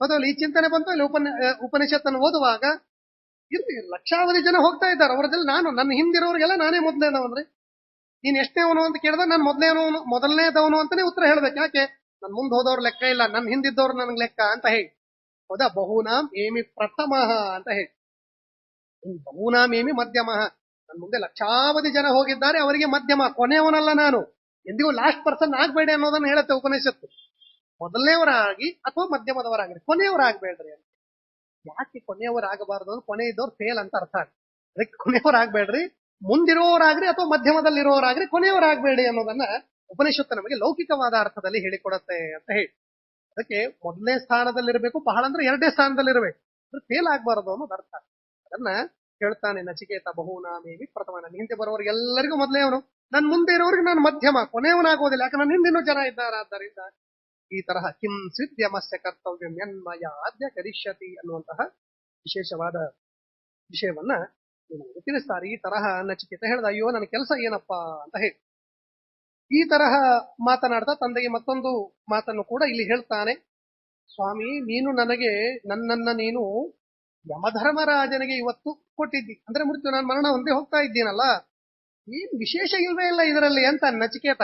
ಹೌದಲ್ಲ, ಈ ಚಿಂತನೆ ಬಂತು ಇಲ್ಲಿ. ಉಪನಿಷತ್ತನ್ನು ಓದುವಾಗ ಇರ್ಲಿ, ಲಕ್ಷಾವಧಿ ಜನ ಹೋಗ್ತಾ ಇದ್ದಾರೆ, ಅವರದಲ್ಲಿ ನಾನು ನನ್ನ ಹಿಂದಿರೋರಿಗೆಲ್ಲ ನಾನೇ ಮೊದಲನೇದವಂದ್ರೆ, ನೀನ್ ಎಷ್ಟನೇವನು ಅಂತ ಕೇಳಿದ್ರೆ ನಾನು ಮೊದಲನೇದವನು ಅಂತಾನೆ ಉತ್ತರ ಹೇಳ್ಬೇಕು. ಯಾಕೆ? ನನ್ ಮುಂದೆ ಹೋದವ್ರ ಲೆಕ್ಕ ಇಲ್ಲ, ನನ್ ಹಿಂದಿದ್ದವ್ರು ನನ್ಗೆ ಲೆಕ್ಕ ಅಂತ ಹೇಳಿ. ಹೌದಾ? ಬಹುನಾಂ ಏಮಿ ಪ್ರಥಮ ಅಂತ ಹೇಳಿ. ಬಹುನಾಂ ಏಮಿ ಮಧ್ಯಮ. ನನ್ ಮುಂದೆ ಲಕ್ಷಾವಧಿ ಜನ ಹೋಗಿದ್ದಾರೆ, ಅವರಿಗೆ ಮಧ್ಯಮ, ಕೊನೆಯವನಲ್ಲ ನಾನು. ಎಂದಿಗೂ ಲಾಸ್ಟ್ ಪರ್ಸನ್ ಆಗ್ಬೇಡಿ ಅನ್ನೋದನ್ನ ಹೇಳುತ್ತೆ ಉಪನಿಷತ್ತು. ಮೊದಲನೇವರಾಗಿ ಅಥವಾ ಮಧ್ಯಮದವರಾಗ್ರಿ, ಕೊನೆಯವರಾಗ್ಬೇಡ್ರಿ ಅಂತ. ಯಾಕೆ ಕೊನೆಯವರಾಗಬಾರದು ಅಂದ್ರೆ ಕೊನೆ ಇದ್ದವ್ರು ಫೇಲ್ ಅಂತ ಅರ್ಥ. ಅದಕ್ಕೆ ಕೊನೆಯವರಾಗ್ಬೇಡ್ರಿ, ಮುಂದಿರೋರಾಗ್ರಿ ಅಥವಾ ಮಧ್ಯಮದಲ್ಲಿರೋರಾಗ್ರಿ, ಕೊನೆಯವರಾಗ್ಬೇಡಿ ಅನ್ನೋದನ್ನ ಉಪನಿಷತ್ತು ನಮಗೆ ಲೌಕಿಕವಾದ ಅರ್ಥದಲ್ಲಿ ಹೇಳಿಕೊಡತ್ತೆ ಅಂತ ಹೇಳಿ. ಅದಕ್ಕೆ ಮೊದಲನೇ ಸ್ಥಾನದಲ್ಲಿರ್ಬೇಕು, ಬಹಳ ಅಂದ್ರೆ ಎರಡನೇ ಸ್ಥಾನದಲ್ಲಿರ್ಬೇಕು, ಫೇಲ್ ಆಗ್ಬಾರದು ಅನ್ನೋದು ಅರ್ಥ. ಅದನ್ನ ಹೇಳ್ತಾನೆ ನಚಿಕೇತ. ಬಹುನಾಮೇವಿ ಪ್ರಥಮ. ನನ್ನ ಹಿಂದೆ ಬರೋರಿಗೆಲ್ಲರಿಗೂ ಮೊದಲನೇವನು, ನನ್ ಮುಂದೆ ಇರೋರಿಗೆ ನಾನು ಮಧ್ಯಮ, ಕೊನೆಯವನಾಗೋದಿಲ್ಲ. ಯಾಕೆ? ನನ್ನ ಹಿಂದಿನೂ ಜನ ಇದ್ದಾರೆ. ಆದ್ದರಿಂದ ಈ ತರಹ ಕಿಂ ಸಿದ್ಯಮಸ್ಯ ಕರ್ತವ್ಯಂ ಯನ್ಮಯ ಆದ್ಯ ಕರಿಷ್ಯತಿ ಅನ್ನುವಂತಹ ವಿಶೇಷವಾದ ವಿಷಯವನ್ನ ತಿಳಿಸ್ತಾರೆ. ಈ ತರಹ ನಚಿಕೇತ ಹೇಳ್ದ, ಅಯ್ಯೋ ನನ್ನ ಕೆಲಸ ಏನಪ್ಪಾ ಅಂತ ಹೇಳಿ. ಈ ತರಹ ಮಾತನಾಡ್ತಾ ತಂದೆಗೆ ಮತ್ತೊಂದು ಮಾತನ್ನು ಕೂಡ ಇಲ್ಲಿ ಹೇಳ್ತಾನೆ. ಸ್ವಾಮಿ, ನೀನು ನನಗೆ ನನ್ನನ್ನ ನೀನು ಯಮಧರ್ಮರಾಜನಿಗೆ ಇವತ್ತು ಕೊಟ್ಟಿದ್ದಿ, ಅಂದ್ರೆ ಮೃತ್ಯು, ನಾನು ಮರಣ ಹೊಂದೇ ಹೋಗ್ತಾ ಇದ್ದೀನಲ್ಲ, ಏನ್ ವಿಶೇಷ ಇಲ್ವೇ ಇಲ್ಲ ಇದರಲ್ಲಿ ಅಂತ ನಚಿಕೇತ.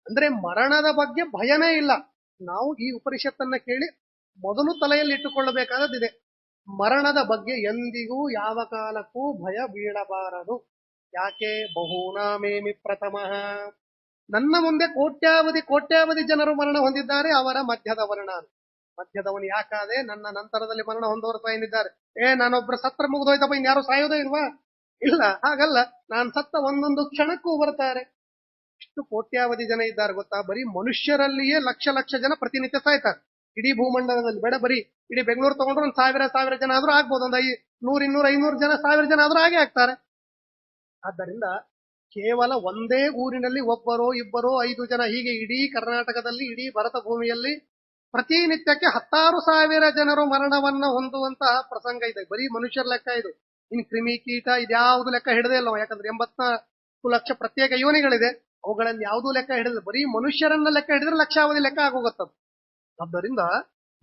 ಅಂದ್ರೆ ಮರಣದ ಬಗ್ಗೆ ಭಯನೇ ಇಲ್ಲ. ನಾವು ಈ ಉಪನಿಷತ್ತನ್ನ ಕೇಳಿ ಮೊದಲು ತಲೆಯಲ್ಲಿ ಇಟ್ಟುಕೊಳ್ಳಬೇಕಾದದ್ದಿದೆ, ಮರಣದ ಬಗ್ಗೆ ಎಂದಿಗೂ ಯಾವ ಕಾಲಕ್ಕೂ ಭಯ ಬೀಳಬಾರದು. ಯಾಕೆ? ಬಹುನಾಮೇಮಿ ಪ್ರಥಮ. ನನ್ನ ಮುಂದೆ ಕೋಟ್ಯಾವಧಿ ಜನರು ಮರಣ ಹೊಂದಿದ್ದಾರೆ, ಅವರ ಮಧ್ಯದವನು ನಾನು. ಮಧ್ಯದವನು ಯಾಕಾದೆ? ನನ್ನ ನಂತರದಲ್ಲಿ ಮರಣ ಹೊಂದೋರು ಸಾಯಲಿದ್ದಾರೆ. ನಾನೊಬ್ರು ಸತ್ರ ಮುಗಿದೋಯ್ತಪ್ಪ, ಇನ್ಯಾರು ಸಾಯೋದೇ ಇಲ್ವಾ? ಇಲ್ಲ, ಹಾಗಲ್ಲ. ನಾನು ಸತ್ತ ಒಂದೊಂದು ಕ್ಷಣಕ್ಕೂ ಬರ್ತಾರೆ. ಎಷ್ಟು ಕೋಟ್ಯಾವಧಿ ಜನ ಇದ್ದಾರೆ ಗೊತ್ತಾ? ಬರೀ ಮನುಷ್ಯರಲ್ಲಿಯೇ ಲಕ್ಷ ಲಕ್ಷ ಜನ ಪ್ರತಿನಿತ್ಯ ಸಾಯ್ತಾರೆ ಇಡೀ ಭೂಮಂಡಲದಲ್ಲಿ. ಬೇಡ, ಬರೀ ಇಡೀ ಬೆಂಗಳೂರು ತಗೊಂಡ್ರು ಒಂದು ಸಾವಿರ ಜನ ಆದ್ರೂ ಆಗ್ಬೋದು, ಒಂದು 100, 200, 500 ಜನ, 1000 ಜನ ಆದ್ರೂ ಹಾಗೆ ಆಗ್ತಾರೆ. ಆದ್ದರಿಂದ ಕೇವಲ ಒಂದೇ ಊರಿನಲ್ಲಿ ಒಬ್ಬರೋ ಇಬ್ಬರೋ 5 ಜನ, ಹೀಗೆ ಇಡೀ ಕರ್ನಾಟಕದಲ್ಲಿ, ಇಡೀ ಭರತ ಭೂಮಿಯಲ್ಲಿ ಪ್ರತಿನಿತ್ಯಕ್ಕೆ 10,000 ಜನರು ಮರಣವನ್ನ ಹೊಂದುವಂತಹ ಪ್ರಸಂಗ ಇದೆ. ಬರೀ ಮನುಷ್ಯರ ಲೆಕ್ಕ ಇದು. ಇನ್ ಕ್ರಿಮಿ ಕೀಟ ಇದ್ಯಾವುದು ಲೆಕ್ಕ ಹಿಡದೇ ಇಲ್ಲ. ಯಾಕಂದ್ರೆ 84 ಲಕ್ಷ ಪ್ರತ್ಯೇಕ ಯೋನಿಗಳಿದೆ, ಅವುಗಳಲ್ಲಿ ಯಾವುದೂ ಲೆಕ್ಕ ಹಿಡಿದ್ರೆ ಬರೀ ಮನುಷ್ಯರನ್ನ ಲೆಕ್ಕ ಹಿಡಿದ್ರೆ ಲಕ್ಷಾವಧಿ ಲೆಕ್ಕ ಆಗೋಗುತ್ತದೆ. ಆದ್ದರಿಂದ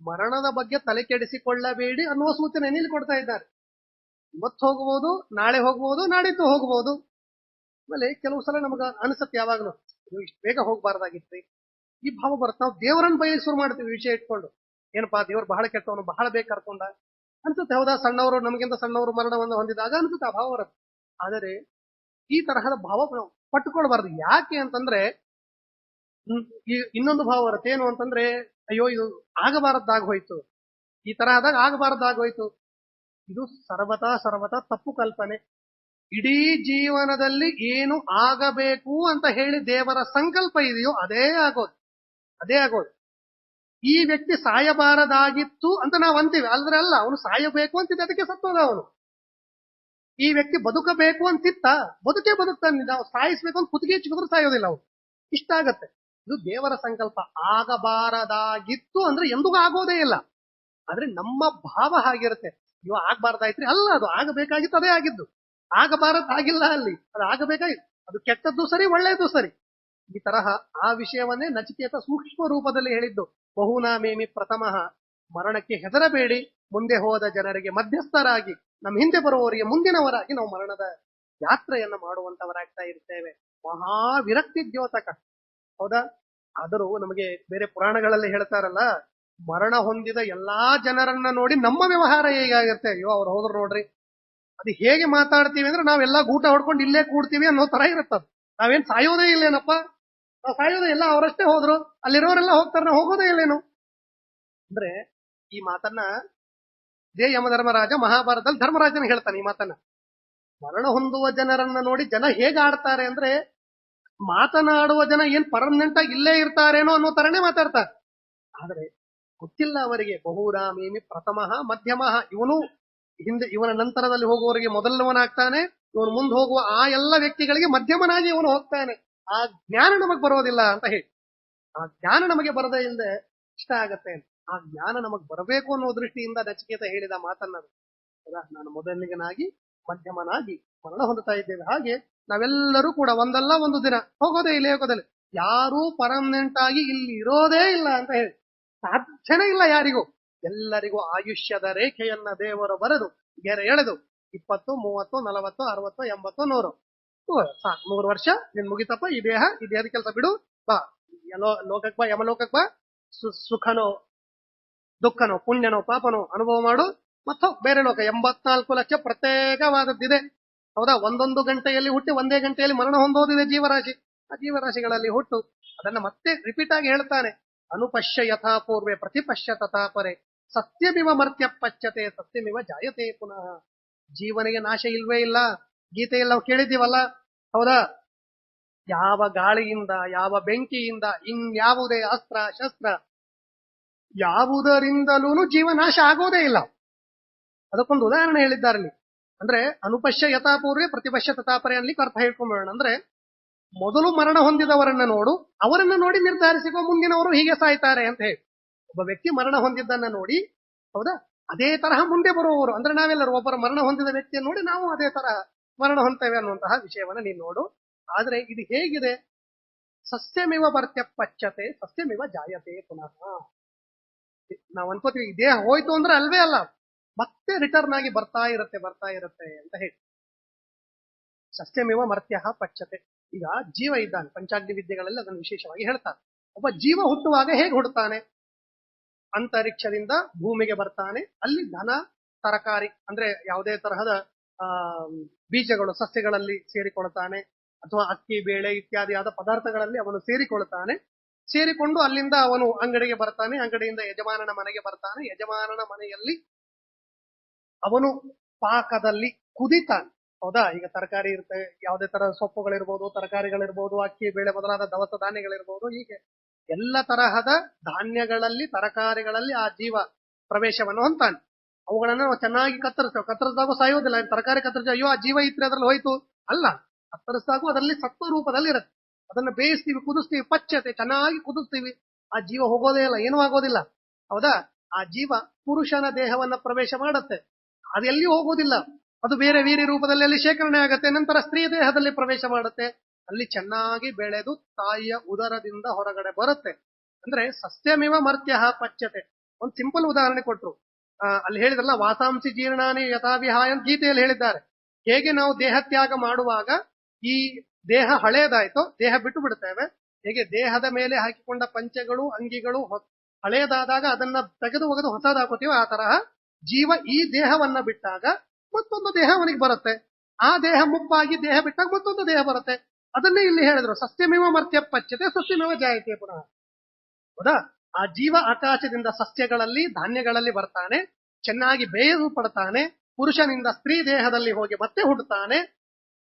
ಮರಣದ ಬಗ್ಗೆ ತಲೆ ಕೆಡಿಸಿಕೊಳ್ಳಬೇಡಿ ಅನ್ನುವ ಸೂಚನೆ ಇಲ್ಲಿ ಕೊಡ್ತಾ ಇದ್ದಾರೆ. ಇವತ್ತು ಹೋಗಬಹುದು, ನಾಳೆ ಹೋಗಬಹುದು, ನಾಡಿದ್ದು ಹೋಗಬಹುದು. ಆಮೇಲೆ ಕೆಲವು ಸಲ ನಮಗ ಅನಿಸುತ್ತೆ ಯಾವಾಗಲೂ, ಇಷ್ಟು ಬೇಗ ಹೋಗ್ಬಾರ್ದಾಗಿತ್ತು ಈ ಭಾವ ಬರುತ್ತೆ. ನಾವು ದೇವರನ್ನ ಬಯಲಿ ಶುರು ಮಾಡ್ತೀವಿ ವಿಷಯ ಇಟ್ಕೊಂಡು. ಏನಪ್ಪಾ ದೇವ್ರು ಬಹಳ ಕೆಟ್ಟವನು, ಬಹಳ ಬೇಗ ಕರ್ಕೊಂಡ ಅನ್ಸುತ್ತೆ. ಹೌದಾ? ಸಣ್ಣವರು, ನಮಗಿಂತ ಸಣ್ಣವರು ಮರಣವನ್ನು ಹೊಂದಿದಾಗ ಅನ್ಸುತ್ತೆ, ಆ ಭಾವ ಬರುತ್ತೆ. ಆದರೆ ಈ ತರಹದ ಭಾವ ನಾವು ಪಟ್ಟುಕೊಳ್ಬಾರ್ದು. ಯಾಕೆ ಅಂತಂದ್ರೆ ಇನ್ನೊಂದು ಭಾವ ಬರುತ್ತೆ. ಏನು ಅಂತಂದ್ರೆ, ಅಯ್ಯೋ ಇದು ಆಗಬಾರದ್ದಾಗೋಯ್ತು, ಈ ತರ ಆದಾಗ ಆಗಬಾರದ್ದಾಗೋಯ್ತು. ಇದು ಸರ್ವತಾ ತಪ್ಪು ಕಲ್ಪನೆ. ಇಡೀ ಜೀವನದಲ್ಲಿ ಏನು ಆಗಬೇಕು ಅಂತ ಹೇಳಿ ದೇವರ ಸಂಕಲ್ಪ ಇದೆಯೋ ಅದೇ ಆಗೋದು. ಈ ವ್ಯಕ್ತಿ ಸಾಯಬಾರದಾಗಿತ್ತು ಅಂತ ನಾವು ಅಂತೀವಿ, ಅಲ್ದ್ರೆ ಅಲ್ಲ, ಅವನು ಸಾಯಬೇಕು ಅಂತಿದ್ದ, ಅದಕ್ಕೆ ಸತ್ತೋದ ಅವನು. ಈ ವ್ಯಕ್ತಿ ಬದುಕಬೇಕು ಅಂತಿತ್ತ, ಬದುಕ್ತಾನೆ. ನಾವು ಸಾಯಿಸ್ಬೇಕು ಅಂತ ಕುತ್ತಿಗೆ ಚಿಕ್ಕಿದ್ರು ಸಾಯೋದಿಲ್ಲ ಅವನು. ಇಷ್ಟ ಆಗತ್ತೆ. ಇದು ದೇವರ ಸಂಕಲ್ಪ. ಆಗಬಾರದಾಗಿತ್ತು ಅಂದ್ರೆ ಎಂದಿಗೂ ಆಗೋದೇ ಇಲ್ಲ. ಆದ್ರೆ ನಮ್ಮ ಭಾವ ಹಾಗಿರುತ್ತೆ, ಇವ ಆಗ್ಬಾರ್ದಾಯ್ತ್ರಿ, ಅಲ್ಲ, ಅದು ಆಗಬೇಕಾಗಿತ್ತು, ಅದೇ ಆಗಿದ್ದು. ಆಗಬಾರದಾಗಿಲ್ಲ ಅಲ್ಲಿ, ಅದು ಆಗಬೇಕಾಗಿತ್ತು. ಅದು ಕೆಟ್ಟದ್ದು ಸರಿ, ಒಳ್ಳೆಯದು ಸರಿ. ಈ ತರಹ ಆ ವಿಷಯವನ್ನೇ ನಚಿಕೇತ ಸೂಕ್ಷ್ಮ ರೂಪದಲ್ಲಿ ಹೇಳಿದ್ದು. ಬಹುನಾಮೇಮಿ ಪ್ರಥಮ. ಮರಣಕ್ಕೆ ಹೆದರಬೇಡಿ, ಮುಂದೆ ಹೋದ ಜನರಿಗೆ ಮಧ್ಯಸ್ಥರಾಗಿ, ನಮ್ಮ ಹಿಂದೆ ಬರುವವರಿಗೆ ಮುಂದಿನವರಾಗಿ ನಾವು ಮರಣದ ಯಾತ್ರೆಯನ್ನ ಮಾಡುವಂತವರಾಗ್ತಾ ಇರ್ತೇವೆ. ಮಹಾವಿರಕ್ತಿ ದ್ಯೋತಕ. ಹೌದಾ? ಆದರೂ ನಮಗೆ ಬೇರೆ ಪುರಾಣಗಳಲ್ಲಿ ಹೇಳ್ತಾರಲ್ಲ, ಮರಣ ಹೊಂದಿದ ಎಲ್ಲಾ ಜನರನ್ನ ನೋಡಿ ನಮ್ಮ ವ್ಯವಹಾರ ಹೇಗಾಗಿರುತ್ತೆ. ಅಯ್ಯೋ ಅವ್ರು ಹೋದ್ರು ನೋಡ್ರಿ, ಅದು ಹೇಗೆ ಮಾತಾಡ್ತೀವಿ ಅಂದ್ರೆ ನಾವೆಲ್ಲ ಗೂಟ ಹೊಡ್ಕೊಂಡು ಇಲ್ಲೇ ಕೂಡ್ತೀವಿ ಅನ್ನೋ ತರ ಇರುತ್ತದು. ನಾವೇನ್ ಸಾಯೋದೇ ಇಲ್ಲೇನಪ್ಪ, ನಾವು ಸಾಯೋದೇ ಇಲ್ಲ, ಅವರಷ್ಟೇ ಹೋದ್ರು, ಅಲ್ಲಿರೋರೆಲ್ಲ ಹೋಗ್ತಾರೆ, ನಾವು ಹೋಗೋದೇ ಇಲ್ಲೇನು. ಅಂದ್ರೆ ಈ ಮಾತನ್ನ ಇದೇ ಯಮಧರ್ಮರಾಜ ಮಹಾಭಾರತದಲ್ಲಿ ಧರ್ಮರಾಜನ ಹೇಳ್ತಾನೆ ಈ ಮಾತನ್ನ. ಮರಣ ಹೊಂದುವ ಜನರನ್ನ ನೋಡಿ ಜನ ಹೇಗೆ ಆಡ್ತಾರೆ ಅಂದ್ರೆ, ಮಾತನಾಡುವ ಜನ ಏನ್ ಪರ್ಮನೆಂಟ್ ಆಗಿ ಇಲ್ಲೇ ಇರ್ತಾರೇನೋ ಅನ್ನೋ ತರನೇ ಮಾತಾಡ್ತಾರೆ. ಆದ್ರೆ ಗೊತ್ತಿಲ್ಲ ಅವರಿಗೆ, ಬಹುರಾಮೇಮಿ ಪ್ರಥಮಃ ಮಧ್ಯಮಃ, ಇವನು ಹಿಂದೆ ಇವನ ನಂತರದಲ್ಲಿ ಹೋಗುವವರಿಗೆ ಮೊದಲವನಾಗ್ತಾನೆ, ಇವನು ಮುಂದೆ ಹೋಗುವ ಆ ಎಲ್ಲ ವ್ಯಕ್ತಿಗಳಿಗೆ ಮಧ್ಯಮನಾಗಿ ಇವನು ಹೋಗ್ತಾನೆ. ಆ ಜ್ಞಾನ ನಮಗ್ ಬರೋದಿಲ್ಲ ಅಂತ ಹೇಳಿ, ಆ ಜ್ಞಾನ ನಮಗೆ ಬರದೇ ಇಲ್ಲದೆ ಇಷ್ಟ ಆಗತ್ತೆ. ಆ ಜ್ಞಾನ ನಮಗ್ ಬರಬೇಕು ಅನ್ನೋ ದೃಷ್ಟಿಯಿಂದ ನಚಿಕೇತ ಹೇಳಿದ ಮಾತನ್ನ, ನಾನು ಮೊದಲಿಗನಾಗಿ ಮಧ್ಯಮನಾಗಿ ಮರಣ ಹೊಂದುತ್ತಾ ಇದ್ದೇವೆ. ಹಾಗೆ ನಾವೆಲ್ಲರೂ ಕೂಡ ಒಂದಲ್ಲ ಒಂದು ದಿನ ಹೋಗೋದೇ ಇಲ್ಲ, ಹೋಗೋದಿಲ್ಲ. ಯಾರೂ ಪರ್ಮನೆಂಟ್ ಆಗಿ ಇಲ್ಲಿ ಇರೋದೇ ಇಲ್ಲ ಅಂತ ಹೇಳಿ ಸಾಧ್ಯನೇ ಇಲ್ಲ ಯಾರಿಗೂ. ಎಲ್ಲರಿಗೂ ಆಯುಷ್ಯದ ರೇಖೆಯನ್ನ ದೇವರು ಬರೆದು ಗೆರೆ ಎಳೆದು 20, 30, 40, 60, 80, 100 ಸಾಕು, 100 ವರ್ಷ ನಿನ್ ಮುಗಿತಪ್ಪ, ಈ ದೇಹದ ಕೆಲಸ ಬಿಡು, ಬಾ ಲೋಕಕ್ ಬಾ, ಯಮಲೋಕಕ್ ಬಾ, ಸುಖನೋ ದುಃಖನೋ ಪುಣ್ಯನೋ ಪಾಪನೋ ಅನುಭವ ಮಾಡು, ಮತ್ತು ಬೇರೆ ಲೋಕ 84 ಲಕ್ಷ ಪ್ರತ್ಯೇಕವಾದದ್ದಿದೆ. ಹೌದಾ? ಒಂದೊಂದು ಗಂಟೆಯಲ್ಲಿ ಹುಟ್ಟಿ ಒಂದೇ ಗಂಟೆಯಲ್ಲಿ ಮರಣ ಹೊಂದೋದಿದೆ ಜೀವರಾಶಿ. ಆ ಜೀವರಾಶಿಗಳಲ್ಲಿ ಹುಟ್ಟು ಅದನ್ನ ಮತ್ತೆ ರಿಪೀಟ್ ಆಗಿ ಹೇಳ್ತಾನೆ. ಅನುಪಶ್ಯ ಯಥಾ ಪೂರ್ವೆ ಪ್ರತಿಪಶ್ಯ ತಥಾಪರೆ ಸತ್ಯಮಿವ ಮರ್ತ್ಯ ಪಶ್ಯತೆ ಸತ್ಯಮಿವ ಜಾಯತೆ ಪುನಃ. ಜೀವನಿಗೆ ನಾಶ ಇಲ್ವೇ ಇಲ್ಲ. ಗೀತೆಯಲ್ಲಿ ನಾವು ಕೇಳಿದ್ದೀವಲ್ಲ, ಹೌದಾ? ಯಾವ ಗಾಳಿಯಿಂದ, ಯಾವ ಬೆಂಕಿಯಿಂದ, ಇನ್ಯಾವುದೇ ಅಸ್ತ್ರ ಶಸ್ತ್ರ ಯಾವುದರಿಂದಲೂ ಜೀವನಾಶ ಆಗೋದೇ ಇಲ್ಲ. ಅದಕ್ಕೊಂದು ಉದಾಹರಣೆ ಹೇಳಿದ್ದಾರೆ ಅಲ್ಲಿ. ಅಂದ್ರೆ ಅನುಪಶ್ಯ ಯಥಾಪೂರ್ವೆ ಪ್ರತಿಪಶ್ಯ ತಥಾಪರೆ ಅನ್ಲಿಕ್ಕೆ ಅರ್ಥ ಹೇಳ್ಕೊಂಡ್ಬೇಡ. ಅಂದ್ರೆ ಮೊದಲು ಮರಣ ಹೊಂದಿದವರನ್ನ ನೋಡು, ಅವರನ್ನ ನೋಡಿ ನಿರ್ಧರಿಸಿಕೋ ಮುಂದಿನವರು ಹೀಗೆ ಸಾಯ್ತಾರೆ ಅಂತ ಹೇಳಿ. ಒಬ್ಬ ವ್ಯಕ್ತಿ ಮರಣ ಹೊಂದಿದ್ದನ್ನ ನೋಡಿ, ಹೌದಾ, ಅದೇ ತರಹ ಮುಂದೆ ಬರುವವರು ಅಂದ್ರೆ ನಾವೆಲ್ಲರೂ ಒಬ್ಬರ ಮರಣ ಹೊಂದಿದ ವ್ಯಕ್ತಿಯನ್ನು ನೋಡಿ ನಾವು ಅದೇ ತರಹ ಮರಣ ಹೊಂದ್ತೇವೆ ಅನ್ನುವಂತಹ ವಿಷಯವನ್ನ ನೀನು ನೋಡು. ಆದ್ರೆ ಇದು ಹೇಗಿದೆ? ಸಸ್ಯಮಿವ ಭರ್ತ್ಯ ಪಚ್ಚತೆ ಸಸ್ಯಮಿವ ಜಾಯತೆ ಪುನಃ. ನಾವು ಅನ್ಕೋತೀವಿ ಈ ದೇಹ ಹೋಯ್ತು ಅಂದ್ರೆ ಅಲ್ವೇ ಅಲ್ಲ, ಮತ್ತೆ ರಿಟರ್ನ್ ಆಗಿ ಬರ್ತಾ ಇರುತ್ತೆ ಅಂತ ಹೇಳಿ. ಸಸ್ಯಮಿವ ಮರ್ತ್ಯ ಪಚ್ಚತೆ. ಈಗ ಜೀವ ಇದ್ದಾನೆ, ಪಂಚಾಗ್ನಿ ವಿದ್ಯೆಗಳಲ್ಲಿ ಅದನ್ನು ವಿಶೇಷವಾಗಿ ಹೇಳ್ತಾರೆ. ಒಬ್ಬ ಜೀವ ಹುಟ್ಟುವಾಗ ಹೇಗೆ ಹುಟ್ಟುತ್ತಾನೆ? ಅಂತರಿಕ್ಷದಿಂದ ಭೂಮಿಗೆ ಬರ್ತಾನೆ, ಅಲ್ಲಿ ಧನ ತರಕಾರಿ ಅಂದ್ರೆ ಯಾವುದೇ ತರಹದ ಬೀಜಗಳು ಸಸ್ಯಗಳಲ್ಲಿ ಸೇರಿಕೊಳ್ತಾನೆ, ಅಥವಾ ಅಕ್ಕಿ ಬೇಳೆ ಇತ್ಯಾದಿಯಾದ ಪದಾರ್ಥಗಳಲ್ಲಿ ಅವನು ಸೇರಿಕೊಳ್ತಾನೆ. ಸೇರಿಕೊಂಡು ಅಲ್ಲಿಂದ ಅವನು ಅಂಗಡಿಗೆ ಬರ್ತಾನೆ, ಅಂಗಡಿಯಿಂದ ಯಜಮಾನನ ಮನೆಗೆ ಬರ್ತಾನೆ, ಯಜಮಾನನ ಮನೆಯಲ್ಲಿ ಅವನು ಪಾಕದಲ್ಲಿ ಕುದಿತಾನೆ. ಹೌದಾ? ಈಗ ತರಕಾರಿ ಇರುತ್ತೆ, ಯಾವುದೇ ತರ ಸೊಪ್ಪುಗಳಿರ್ಬೋದು, ತರಕಾರಿಗಳಿರ್ಬೋದು, ಅಕ್ಕಿ ಬೇಳೆ ಮೊದಲಾದ ದವಸ ಧಾನ್ಯಗಳಿರ್ಬೋದು, ಹೀಗೆ ಎಲ್ಲ ತರಹದ ಧಾನ್ಯಗಳಲ್ಲಿ ತರಕಾರಿಗಳಲ್ಲಿ ಆ ಜೀವ ಪ್ರವೇಶವನ್ನು ಹೊಂತಾನೆ. ಅವುಗಳನ್ನ ನಾವು ಚೆನ್ನಾಗಿ ಕತ್ತರಿಸಿದಾಗ ಸಾಯೋದಿಲ್ಲ. ತರಕಾರಿ ಕತ್ತರಿಸಿ ಅಯ್ಯೋ ಆ ಜೀವ ಇದ್ರೆ ಅದ್ರಲ್ಲಿ ಹೋಯ್ತು ಅಲ್ಲ, ಕತ್ತರಿಸಿದಾಗೂ ಅದರಲ್ಲಿ ಸತ್ವ ರೂಪದಲ್ಲಿ ಇರುತ್ತೆ. ಅದನ್ನ ಬೇಯಿಸ್ತೀವಿ, ಕುದಿಸ್ತೀವಿ, ಪಚ್ಚತೆ ಚೆನ್ನಾಗಿ ಕುದಿಸ್ತೀವಿ, ಆ ಜೀವ ಹೋಗೋದೇ ಇಲ್ಲ, ಏನೂ ಆಗೋದಿಲ್ಲ. ಹೌದಾ? ಆ ಜೀವ ಪುರುಷನ ದೇಹವನ್ನ ಪ್ರವೇಶ ಮಾಡುತ್ತೆ, ಅದೆಲ್ಲಿ ಹೋಗೋದಿಲ್ಲ, ಅದು ಬೇರೆ ವೀರ್ಯ ರೂಪದಲ್ಲಿ ಅಲ್ಲಿ ಶೇಖರಣೆ ಆಗತ್ತೆ. ನಂತರ ಸ್ತ್ರೀ ದೇಹದಲ್ಲಿ ಪ್ರವೇಶ ಮಾಡುತ್ತೆ, ಅಲ್ಲಿ ಚೆನ್ನಾಗಿ ಬೆಳೆದು ತಾಯಿಯ ಉದರದಿಂದ ಹೊರಗಡೆ ಬರುತ್ತೆ. ಅಂದ್ರೆ ಸಸ್ಯಮಿವ ಮರ್ತ್ಯ ಪಚ್ಚತೆ. ಒಂದು ಸಿಂಪಲ್ ಉದಾಹರಣೆ ಕೊಟ್ರು. ಅಲ್ಲಿ ಹೇಳಿದ್ರಲ್ಲ, ವಾಸಾಂಸಿ ಜೀರ್ಣಾನಿ ಯಥಾವಿಹಾಯ ಅಂತ ಗೀತೆಯಲ್ಲಿ ಹೇಳಿದ್ದಾರೆ. ಹೇಗೆ ನಾವು ದೇಹ ತ್ಯಾಗ ಮಾಡುವಾಗ ಈ ದೇಹ ಹಳೇದಾಯ್ತೋ ದೇಹ ಬಿಟ್ಟು ಬಿಡ್ತೇವೆ, ಹೇಗೆ ದೇಹದ ಮೇಲೆ ಹಾಕಿಕೊಂಡ ಪಂಚೆಗಳು ಅಂಗಿಗಳು ಹಳೇದಾದಾಗ ಅದನ್ನ ತೆಗೆದು ಒಗೆದು ಹೊಸದು ಹಾಕೋತೀವಿ, ಆ ತರಹ ಜೀವ ಈ ದೇಹವನ್ನ ಬಿಟ್ಟಾಗ ಮತ್ತೊಂದು ದೇಹ ಅವನಿಗೆ ಬರುತ್ತೆ. ಆ ದೇಹ ಮುಪ್ಪಾಗಿ ದೇಹ ಬಿಟ್ಟಾಗ ಮತ್ತೊಂದು ದೇಹ ಬರುತ್ತೆ. ಅದನ್ನೇ ಇಲ್ಲಿ ಹೇಳಿದ್ರು, ಸಸ್ಯಮಿವ ಮರ್ತ್ಯ ಪಚ್ಚತೆ ಸಸ್ಯಮಿವ ಜಾಯತೆ ಪುನಃ. ಹೌದಾ? ಆ ಜೀವ ಆಕಾಶದಿಂದ ಸಸ್ಯಗಳಲ್ಲಿ ಧಾನ್ಯಗಳಲ್ಲಿ ಬರ್ತಾನೆ, ಚೆನ್ನಾಗಿ ಬೇಯಲು ಪಡ್ತಾನೆ, ಪುರುಷನಿಂದ ಸ್ತ್ರೀ ದೇಹದಲ್ಲಿ ಹೋಗಿ ಮತ್ತೆ ಹುಟ್ಟುತ್ತಾನೆ,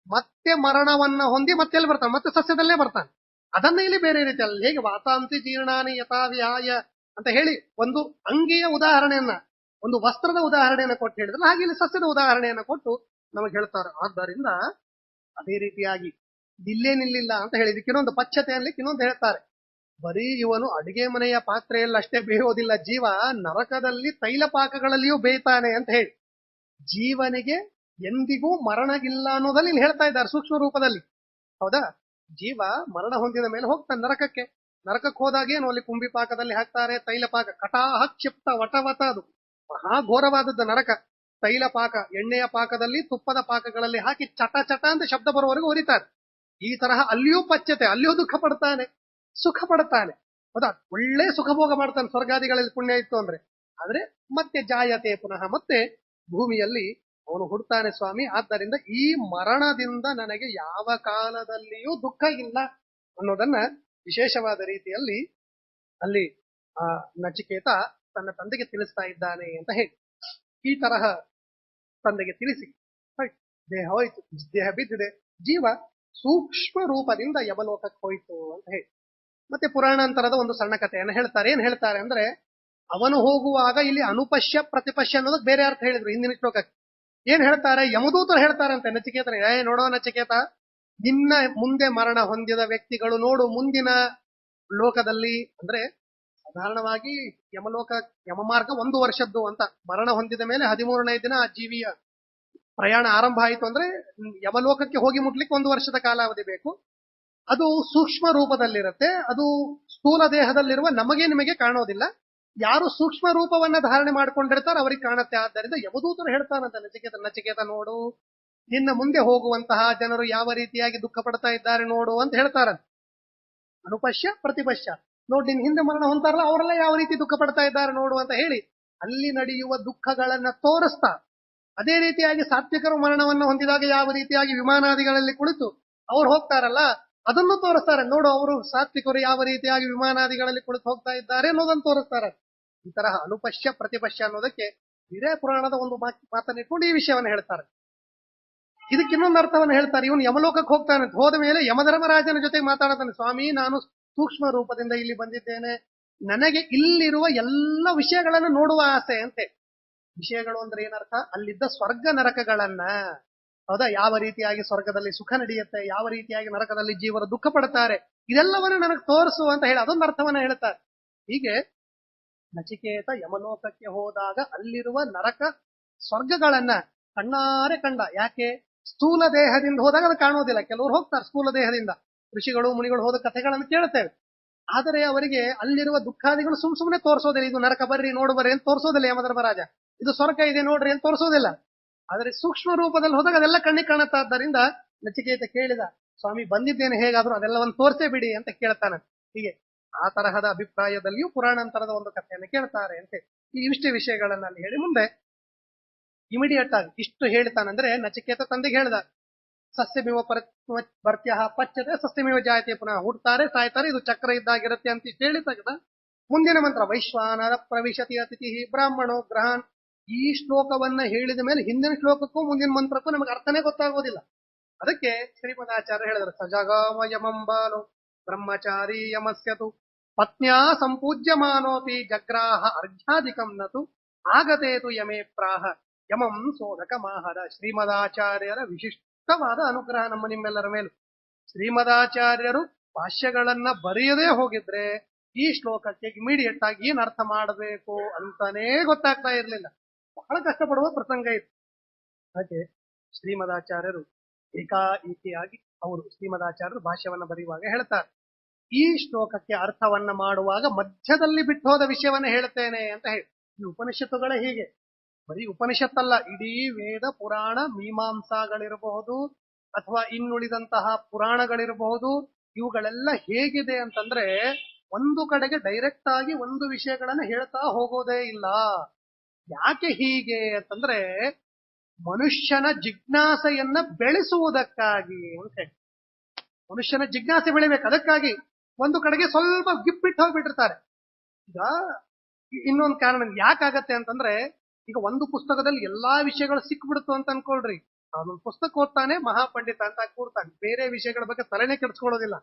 ಮತ್ತೆ ಮರಣವನ್ನ ಹೊಂದಿ ಮತ್ತೆ ಎಲ್ಲಿ ಬರ್ತಾನೆ? ಮತ್ತೆ ಸಸ್ಯದಲ್ಲೇ ಬರ್ತಾನೆ. ಅದನ್ನ ಇಲ್ಲಿ ಬೇರೆ ರೀತಿಯಲ್ಲಿ ಹೇಗೆ ವಾಸಾಂಸಿ ಜೀರ್ಣಾನಿ ಯಥಾವಿಹಾಯ ಅಂತ ಹೇಳಿ ಒಂದು ಅಂಗಿಯ ಉದಾಹರಣೆಯನ್ನ, ಒಂದು ವಸ್ತ್ರದ ಉದಾಹರಣೆಯನ್ನ ಕೊಟ್ಟು ಹೇಳಿದ್ರೆ, ಹಾಗೆ ಇಲ್ಲಿ ಸಸ್ಯದ ಉದಾಹರಣೆಯನ್ನ ಕೊಟ್ಟು ನಮಗೆ ಹೇಳ್ತಾರೆ. ಆದ್ದರಿಂದ ಅದೇ ರೀತಿಯಾಗಿ ಇಲ್ಲೇ ನಿಲ್ಲಿಲ್ಲ ಅಂತ ಹೇಳಿದಕ್ಕೆ ಇನ್ನೊಂದು ಪಚ್ಚತೆ ಅನ್ಲಿಕ್ಕೆ ಇನ್ನೊಂದು ಹೇಳ್ತಾರೆ. ಬರೀ ಇವನು ಅಡಿಗೆ ಮನೆಯ ಪಾತ್ರೆಯಲ್ಲಿ ಅಷ್ಟೇ ಬೇಯೋದಿಲ್ಲ, ಜೀವ ನರಕದಲ್ಲಿ ತೈಲ ಪಾಕಗಳಲ್ಲಿಯೂ ಬೇಯ್ತಾನೆ ಅಂತ ಹೇಳಿ. ಜೀವನಿಗೆ ಎಂದಿಗೂ ಮರಣ ಇಲ್ಲ ಅನ್ನೋದಲ್ಲಿ ಇಲ್ಲಿ ಹೇಳ್ತಾ ಇದ್ದಾರೆ ಸೂಕ್ಷ್ಮ ರೂಪದಲ್ಲಿ. ಹೌದಾ? ಜೀವ ಮರಣ ಹೊಂದಿದ ಮೇಲೆ ಹೋಗ್ತಾನೆ ನರಕಕ್ಕೆ. ನರಕಕ್ಕೆ ಹೋದಾಗೇನು ಅಲ್ಲಿ ಕುಂಬಿ ಪಾಕದಲ್ಲಿ ಹಾಕ್ತಾರೆ, ತೈಲ ಪಾಕ, ಕಟಾಹ ಕ್ಷಿಪ್ತ ವಟವತ, ಅದು ಮಹಾಘೋರವಾದದ್ದು ನರಕ. ತೈಲ ಪಾಕ, ಎಣ್ಣೆಯ ಪಾಕದಲ್ಲಿ ತುಪ್ಪದ ಪಾಕಗಳಲ್ಲಿ ಹಾಕಿ ಚಟ ಚಟ ಅಂತ ಶಬ್ದ ಬರುವವರೆಗೂ ಹೊರಿತಾರೆ. ಈ ತರಹ ಅಲ್ಲಿಯೂ ಪಚ್ಚತೆ, ಅಲ್ಲಿಯೂ ದುಃಖ ಪಡ್ತಾನೆ, ಸುಖ ಪಡ್ತಾನೆ. ಹೌದಾ? ಒಳ್ಳೆ ಸುಖಭೋಗ ಮಾಡ್ತಾನೆ ಸ್ವರ್ಗಾದಿಗಳಲ್ಲಿ ಪುಣ್ಯ ಇತ್ತು ಅಂದ್ರೆ. ಆದ್ರೆ ಮತ್ತೆ ಜಾಯತೆ ಪುನಃ, ಮತ್ತೆ ಭೂಮಿಯಲ್ಲಿ ಅವನು ಹುಡ್ತಾನೆ ಸ್ವಾಮಿ. ಆದ್ದರಿಂದ ಈ ಮರಣದಿಂದ ನನಗೆ ಯಾವ ಕಾಲದಲ್ಲಿಯೂ ದುಃಖ ಇಲ್ಲ ಅನ್ನೋದನ್ನ ವಿಶೇಷವಾದ ರೀತಿಯಲ್ಲಿ ಅಲ್ಲಿ ನಚಿಕೇತ ತನ್ನ ತಂದೆಗೆ ತಿಳಿಸ್ತಾ ಇದ್ದಾನೆ ಅಂತ ಹೇಳಿ ಈ ತರಹ ತಂದೆಗೆ ತಿಳಿಸಿ ದೇಹ ಹೋಯ್ತು, ದೇಹ ಬಿದ್ದಿದೆ, ಜೀವ ಸೂಕ್ಷ್ಮ ರೂಪದಿಂದ ಯಮಲೋಕಕ್ಕೆ ಹೋಯ್ತು ಅಂತ ಹೇಳಿ ಮತ್ತೆ ಪುರಾಣಾಂತರದ ಒಂದು ಸಣ್ಣ ಕಥೆಯನ್ನು ಹೇಳ್ತಾರೆ. ಏನ್ ಹೇಳ್ತಾರೆ ಅಂದ್ರೆ, ಅವನು ಹೋಗುವಾಗ ಇಲ್ಲಿ ಅನುಪಶ್ಯ ಪ್ರತಿಪಶ್ಯ ಅನ್ನೋದಕ್ಕೆ ಬೇರೆ ಅರ್ಥ ಹೇಳಿದ್ರು ಹಿಂದಿನ ಶ್ಲೋಕಕ್ಕೆ. ಏನ್ ಹೇಳ್ತಾರೆ, ಯಮದೂತರು ಹೇಳ್ತಾರಂತೆ ನಚಿಕೇತನ, ನೋಡೋ ನಚಿಕೇತ, ನಿನ್ನ ಮುಂದೆ ಮರಣ ಹೊಂದಿದ ವ್ಯಕ್ತಿಗಳು ನೋಡು ಮುಂದಿನ ಲೋಕದಲ್ಲಿ, ಅಂದ್ರೆ ಸಾಧಾರಣವಾಗಿ ಯಮ ಮಾರ್ಗ 1 ವರ್ಷದ್ದು ಅಂತ, ಮರಣ ಹೊಂದಿದ ಮೇಲೆ 13ನೇ ದಿನ ಆ ಜೀವಿಯ ಪ್ರಯಾಣ ಆರಂಭ ಆಯಿತು ಅಂದ್ರೆ ಯಮಲೋಕಕ್ಕೆ ಹೋಗಿ ಮುಟ್ಲಿಕ್ಕೆ 1 ವರ್ಷದ ಕಾಲಾವಧಿ ಬೇಕು. ಅದು ಸೂಕ್ಷ್ಮ ರೂಪದಲ್ಲಿರುತ್ತೆ, ಅದು ಸ್ಥೂಲ ದೇಹದಲ್ಲಿರುವ ನಮಗೆ ನಿಮಗೆ ಕಾಣೋದಿಲ್ಲ. ಯಾರು ಸೂಕ್ಷ್ಮ ರೂಪವನ್ನ ಧಾರಣೆ ಮಾಡ್ಕೊಂಡಿರ್ತಾರೆ ಅವರಿಗೆ ಕಾಣುತ್ತೆ. ಆದ್ದರಿಂದ ಯಮದೂತರು ಹೇಳ್ತಾನಂತ ನಚಿಕೇತ ನೋಡು, ನಿನ್ನ ಮುಂದೆ ಹೋಗುವಂತಹ ಜನರು ಯಾವ ರೀತಿಯಾಗಿ ದುಃಖ ಪಡ್ತಾ ಇದ್ದಾರೆ ನೋಡು ಅಂತ ಹೇಳ್ತಾರಂತೆ. ಅನುಪಶ್ಯ ಪ್ರತಿಪಶ್ಯ, ನೋಡಿ ನಿನ್ ಹಿಂದೆ ಮರಣ ಹೊಂತಾರಲ್ಲ ಅವರೆಲ್ಲ ಯಾವ ರೀತಿ ದುಃಖ ಪಡ್ತಾ ಇದ್ದಾರೆ ನೋಡು ಅಂತ ಹೇಳಿ ಅಲ್ಲಿ ನಡೆಯುವ ದುಃಖಗಳನ್ನ ತೋರಿಸ್ತಾ, ಅದೇ ರೀತಿಯಾಗಿ ಸಾತ್ವಿಕರು ಮರಣವನ್ನು ಹೊಂದಿದಾಗ ಯಾವ ರೀತಿಯಾಗಿ ವಿಮಾನಾದಿಗಳಲ್ಲಿ ಕುಳಿತು ಅವ್ರು ಹೋಗ್ತಾರಲ್ಲ ಅದನ್ನು ತೋರಿಸ್ತಾರೆ. ನೋಡು ಅವರು ಸಾತ್ವಿಕರು ಯಾವ ರೀತಿಯಾಗಿ ವಿಮಾನಾದಿಗಳಲ್ಲಿ ಕುಳಿತು ಹೋಗ್ತಾ ಇದ್ದಾರೆ ಅನ್ನೋದನ್ನು ತೋರಿಸ್ತಾರೆ. ಈ ತರಹ ಅನುಪಶ್ಯ ಪ್ರತಿಪಶ್ಯ ಅನ್ನೋದಕ್ಕೆ ಇದೇ ಪುರಾಣದ ಒಂದು ಮಾತನ್ನಿಟ್ಕೊಂಡು ಈ ವಿಷಯವನ್ನು ಹೇಳ್ತಾರೆ. ಇದಕ್ಕೆ ಇನ್ನೊಂದು ಅರ್ಥವನ್ನು ಹೇಳ್ತಾರೆ. ಇವನು ಯಮಲೋಕಕ್ಕೆ ಹೋಗ್ತಾನೆ, ಹೋದ ಮೇಲೆ ಯಮಧರ್ಮರಾಜನ ಜೊತೆ ಮಾತಾಡ್ತಾನೆ, ಸ್ವಾಮಿ ನಾನು ಸೂಕ್ಷ್ಮ ರೂಪದಿಂದ ಇಲ್ಲಿ ಬಂದಿದ್ದೇನೆ, ನನಗೆ ಇಲ್ಲಿರುವ ಎಲ್ಲ ವಿಷಯಗಳನ್ನು ನೋಡುವ ಆಸೆ ಅಂತೆ. ವಿಷಯಗಳು ಅಂದ್ರೆ ಏನರ್ಥ, ಅಲ್ಲಿದ್ದ ಸ್ವರ್ಗ ನರಕಗಳನ್ನ, ಹೌದಾ, ಯಾವ ರೀತಿಯಾಗಿ ಸ್ವರ್ಗದಲ್ಲಿ ಸುಖ ನಡೆಯುತ್ತೆ, ಯಾವ ರೀತಿಯಾಗಿ ನರಕದಲ್ಲಿ ಜೀವರು ದುಃಖ ಪಡ್ತಾರೆ, ಇದೆಲ್ಲವನ್ನ ನನಗೆ ತೋರಿಸು ಅಂತ ಹೇಳಿ ಅದೊಂದು ಅರ್ಥವನ್ನ ಹೇಳ್ತಾರೆ. ಹೀಗೆ ನಚಿಕೇತ ಯಮಲೋಕಕ್ಕೆ ಹೋದಾಗ ಅಲ್ಲಿರುವ ನರಕ ಸ್ವರ್ಗಗಳನ್ನ ಕಣ್ಣಾರೆ ಕಂಡ. ಯಾಕೆ, ಸ್ಥೂಲ ದೇಹದಿಂದ ಹೋದಾಗ ಅದು ಕಾಣೋದಿಲ್ಲ. ಕೆಲವರು ಹೋಗ್ತಾರೆ ಸ್ಥೂಲ ದೇಹದಿಂದ, ಋಷಿಗಳು ಮುನಿಗಳು ಹೋದ ಕಥೆಗಳನ್ನು ಕೇಳ್ತೇವೆ, ಆದರೆ ಅವರಿಗೆ ಅಲ್ಲಿರುವ ದುಃಖಾದಿಗಳು ಸುಮ್ಮನೆ ತೋರಿಸೋದಿಲ್ಲ. ಇದು ನರಕ ಬರ್ರಿ ನೋಡು ಬರ್ರಿ ಅಂತ ತೋರಿಸೋದಿಲ್ಲ ಯಮಧರ್ಮರಾಜ, ಇದು ಸ್ವರ್ಗ ಇದೆ ನೋಡ್ರಿ ಅಂತ ತೋರಿಸೋದಿಲ್ಲ. ಆದರೆ ಸೂಕ್ಷ್ಮ ರೂಪದಲ್ಲಿ ಹೋದಾಗ ಅದೆಲ್ಲ ಕಣ್ಣಿಗೆ ಕಾಣುತ್ತಾದ್ದರಿಂದ ನಚಿಕೇತ ಕೇಳಿದ, ಸ್ವಾಮಿ ಬಂದಿದ್ದೇನೆ, ಹೇಗಾದ್ರೂ ಅದೆಲ್ಲವನ್ನು ತೋರಿಸೇ ಬಿಡಿ ಅಂತ ಕೇಳ್ತಾನೆ. ಹೀಗೆ ಆ ತರಹದ ಅಭಿಪ್ರಾಯದಲ್ಲಿಯೂ ಪುರಾಣಾಂತರದ ಒಂದು ಕಥೆಯನ್ನು ಕೇಳ್ತಾರೆ ಅಂತ ಇವಿಷ್ಟೇ ವಿಷಯಗಳನ್ನ ಅಲ್ಲಿ ಹೇಳಿ ಮುಂದೆ ಇಮಿಡಿಯೇಟ್ ಆಗಿ ಇಷ್ಟು ಹೇಳ್ತಾನಂದ್ರೆ, ನಚಿಕೇತ ತಂದೆಗೆ ಹೇಳ್ದ, ಸಸ್ಯಮಿವ ಭರ್ತ್ಯ ಪಚ್ಚತೆ ಸಸ್ಯಮಿವ ಜಾಯತೆ, ಪುನಃ ಹುಡ್ತಾರೆ ಸಾಯ್ತಾರೆ, ಇದು ಚಕ್ರ ಇದ್ದಾಗಿರುತ್ತೆ ಅಂತ ಇಷ್ಟು ಹೇಳಿ ತೆಗೆದ ಮುಂದಿನ ಮಂತ್ರ ವೈಶ್ವಾನರ ಪ್ರವಿಶತಿ ಅತಿಥಿ ಬ್ರಾಹ್ಮಣೋ ಗ್ರಹಾನ್. ಈ ಶ್ಲೋಕವನ್ನ ಹೇಳಿದ ಮೇಲೆ ಹಿಂದಿನ ಶ್ಲೋಕಕ್ಕೂ ಮುಂದಿನ ಮಂತ್ರಕ್ಕೂ ನಮಗೆ ಅರ್ಥನೇ ಗೊತ್ತಾಗೋದಿಲ್ಲ. ಅದಕ್ಕೆ ಶ್ರೀಮದಾಚಾರ್ಯ ಹೇಳಿದ್ರು, ಸಜಗಾಮ ಯಮಂಬಾಲೋ ಬ್ರಹ್ಮಚಾರಿ ಯಮಸ್ಯತು ಪತ್ನ್ಯಾ ಸಂಪೂಜ್ಯಮಾನೋಪಿ ಜಗ್ರಾಹ ಅರ್ಘ್ಯಾಧಿಕಂ ನತು ಆಗತೇತು ಯಮೇ ಪ್ರಾಹ ಯಮಂ ಸೋದಕ ಮಾಹದ. ಶ್ರೀಮದಾಚಾರ್ಯರ ವಿಶಿಷ್ಟವಾದ ಅನುಗ್ರಹ ನಮ್ಮ ನಿಮ್ಮೆಲ್ಲರ ಮೇಲೂ. ಶ್ರೀಮದಾಚಾರ್ಯರು ಭಾಷ್ಯಗಳನ್ನ ಬರೆಯದೇ ಹೋಗಿದ್ರೆ ಈ ಶ್ಲೋಕಕ್ಕೆ ಇಮಿಡಿಯೇಟ್ ಆಗಿ ಏನ್ ಅರ್ಥ ಮಾಡಬೇಕು ಅಂತಾನೇ ಗೊತ್ತಾಗ್ತಾ ಇರ್ಲಿಲ್ಲ. ಬಹಳ ಕಷ್ಟಪಡುವ ಪ್ರಸಂಗ ಇತ್ತು. ಹಾಗೆ ಶ್ರೀಮದಾಚಾರ್ಯರು ಏಕಾಏಕಿಯಾಗಿ ಅವರು ಶ್ರೀಮದಾಚಾರ್ಯರು ಭಾಷ್ಯವನ್ನ ಬರೆಯುವಾಗ ಹೇಳ್ತಾರೆ, ಈ ಶ್ಲೋಕಕ್ಕೆ ಅರ್ಥವನ್ನ ಮಾಡುವಾಗ ಮಧ್ಯದಲ್ಲಿ ಬಿಟ್ಟು ಹೋದ ವಿಷಯವನ್ನ ಹೇಳ್ತೇನೆ ಅಂತ ಹೇಳಿ. ಈ ಉಪನಿಷತ್ತುಗಳೇ ಹೀಗೆ, ಬರೀ ಉಪನಿಷತ್ತಲ್ಲ, ಇಡೀ ವೇದ ಪುರಾಣ ಮೀಮಾಂಸಾಗಳಿರಬಹುದು ಅಥವಾ ಇನ್ನುಳಿದಂತಹ ಪುರಾಣಗಳಿರಬಹುದು, ಇವುಗಳೆಲ್ಲ ಹೇಗಿದೆ ಅಂತಂದ್ರೆ ಒಂದು ಕಡೆಗೆ ಡೈರೆಕ್ಟ್ ಆಗಿ ಒಂದು ವಿಷಯಗಳನ್ನ ಹೇಳ್ತಾ ಹೋಗೋದೇ ಇಲ್ಲ. ಯಾಕೆ ಹೀಗೆ ಅಂತಂದ್ರೆ ಮನುಷ್ಯನ ಜಿಜ್ಞಾಸೆಯನ್ನ ಬೆಳೆಸುವುದಕ್ಕಾಗಿ ಅಂತ ಹೇಳಿ. ಮನುಷ್ಯನ ಜಿಜ್ಞಾಸೆ ಬೆಳಿಬೇಕು, ಅದಕ್ಕಾಗಿ ಒಂದು ಕಡೆಗೆ ಸ್ವಲ್ಪ ಗಿಪ್ಪಿಟ್ಟು ಹೋಗ್ಬಿಟ್ಟಿರ್ತಾರೆ. ಈಗ ಇನ್ನೊಂದು ಕಾರಣ ಯಾಕಾಗತ್ತೆ ಅಂತಂದ್ರೆ, ಈಗ ಒಂದು ಪುಸ್ತಕದಲ್ಲಿ ಎಲ್ಲಾ ವಿಷಯಗಳು ಸಿಕ್ಬಿಡುತ್ತು ಅಂತ ಅನ್ಕೊಳ್ರಿ, ಅವನೊಂದು ಪುಸ್ತಕ ಓದ್ತಾನೆ ಮಹಾಪಂಡಿತ ಅಂತ ಕೂರ್ತಾನೆ, ಬೇರೆ ವಿಷಯಗಳ ಬಗ್ಗೆ ತಲೆನೇ ಕೆಡಿಸ್ಕೊಳ್ಳೋದಿಲ್ಲ.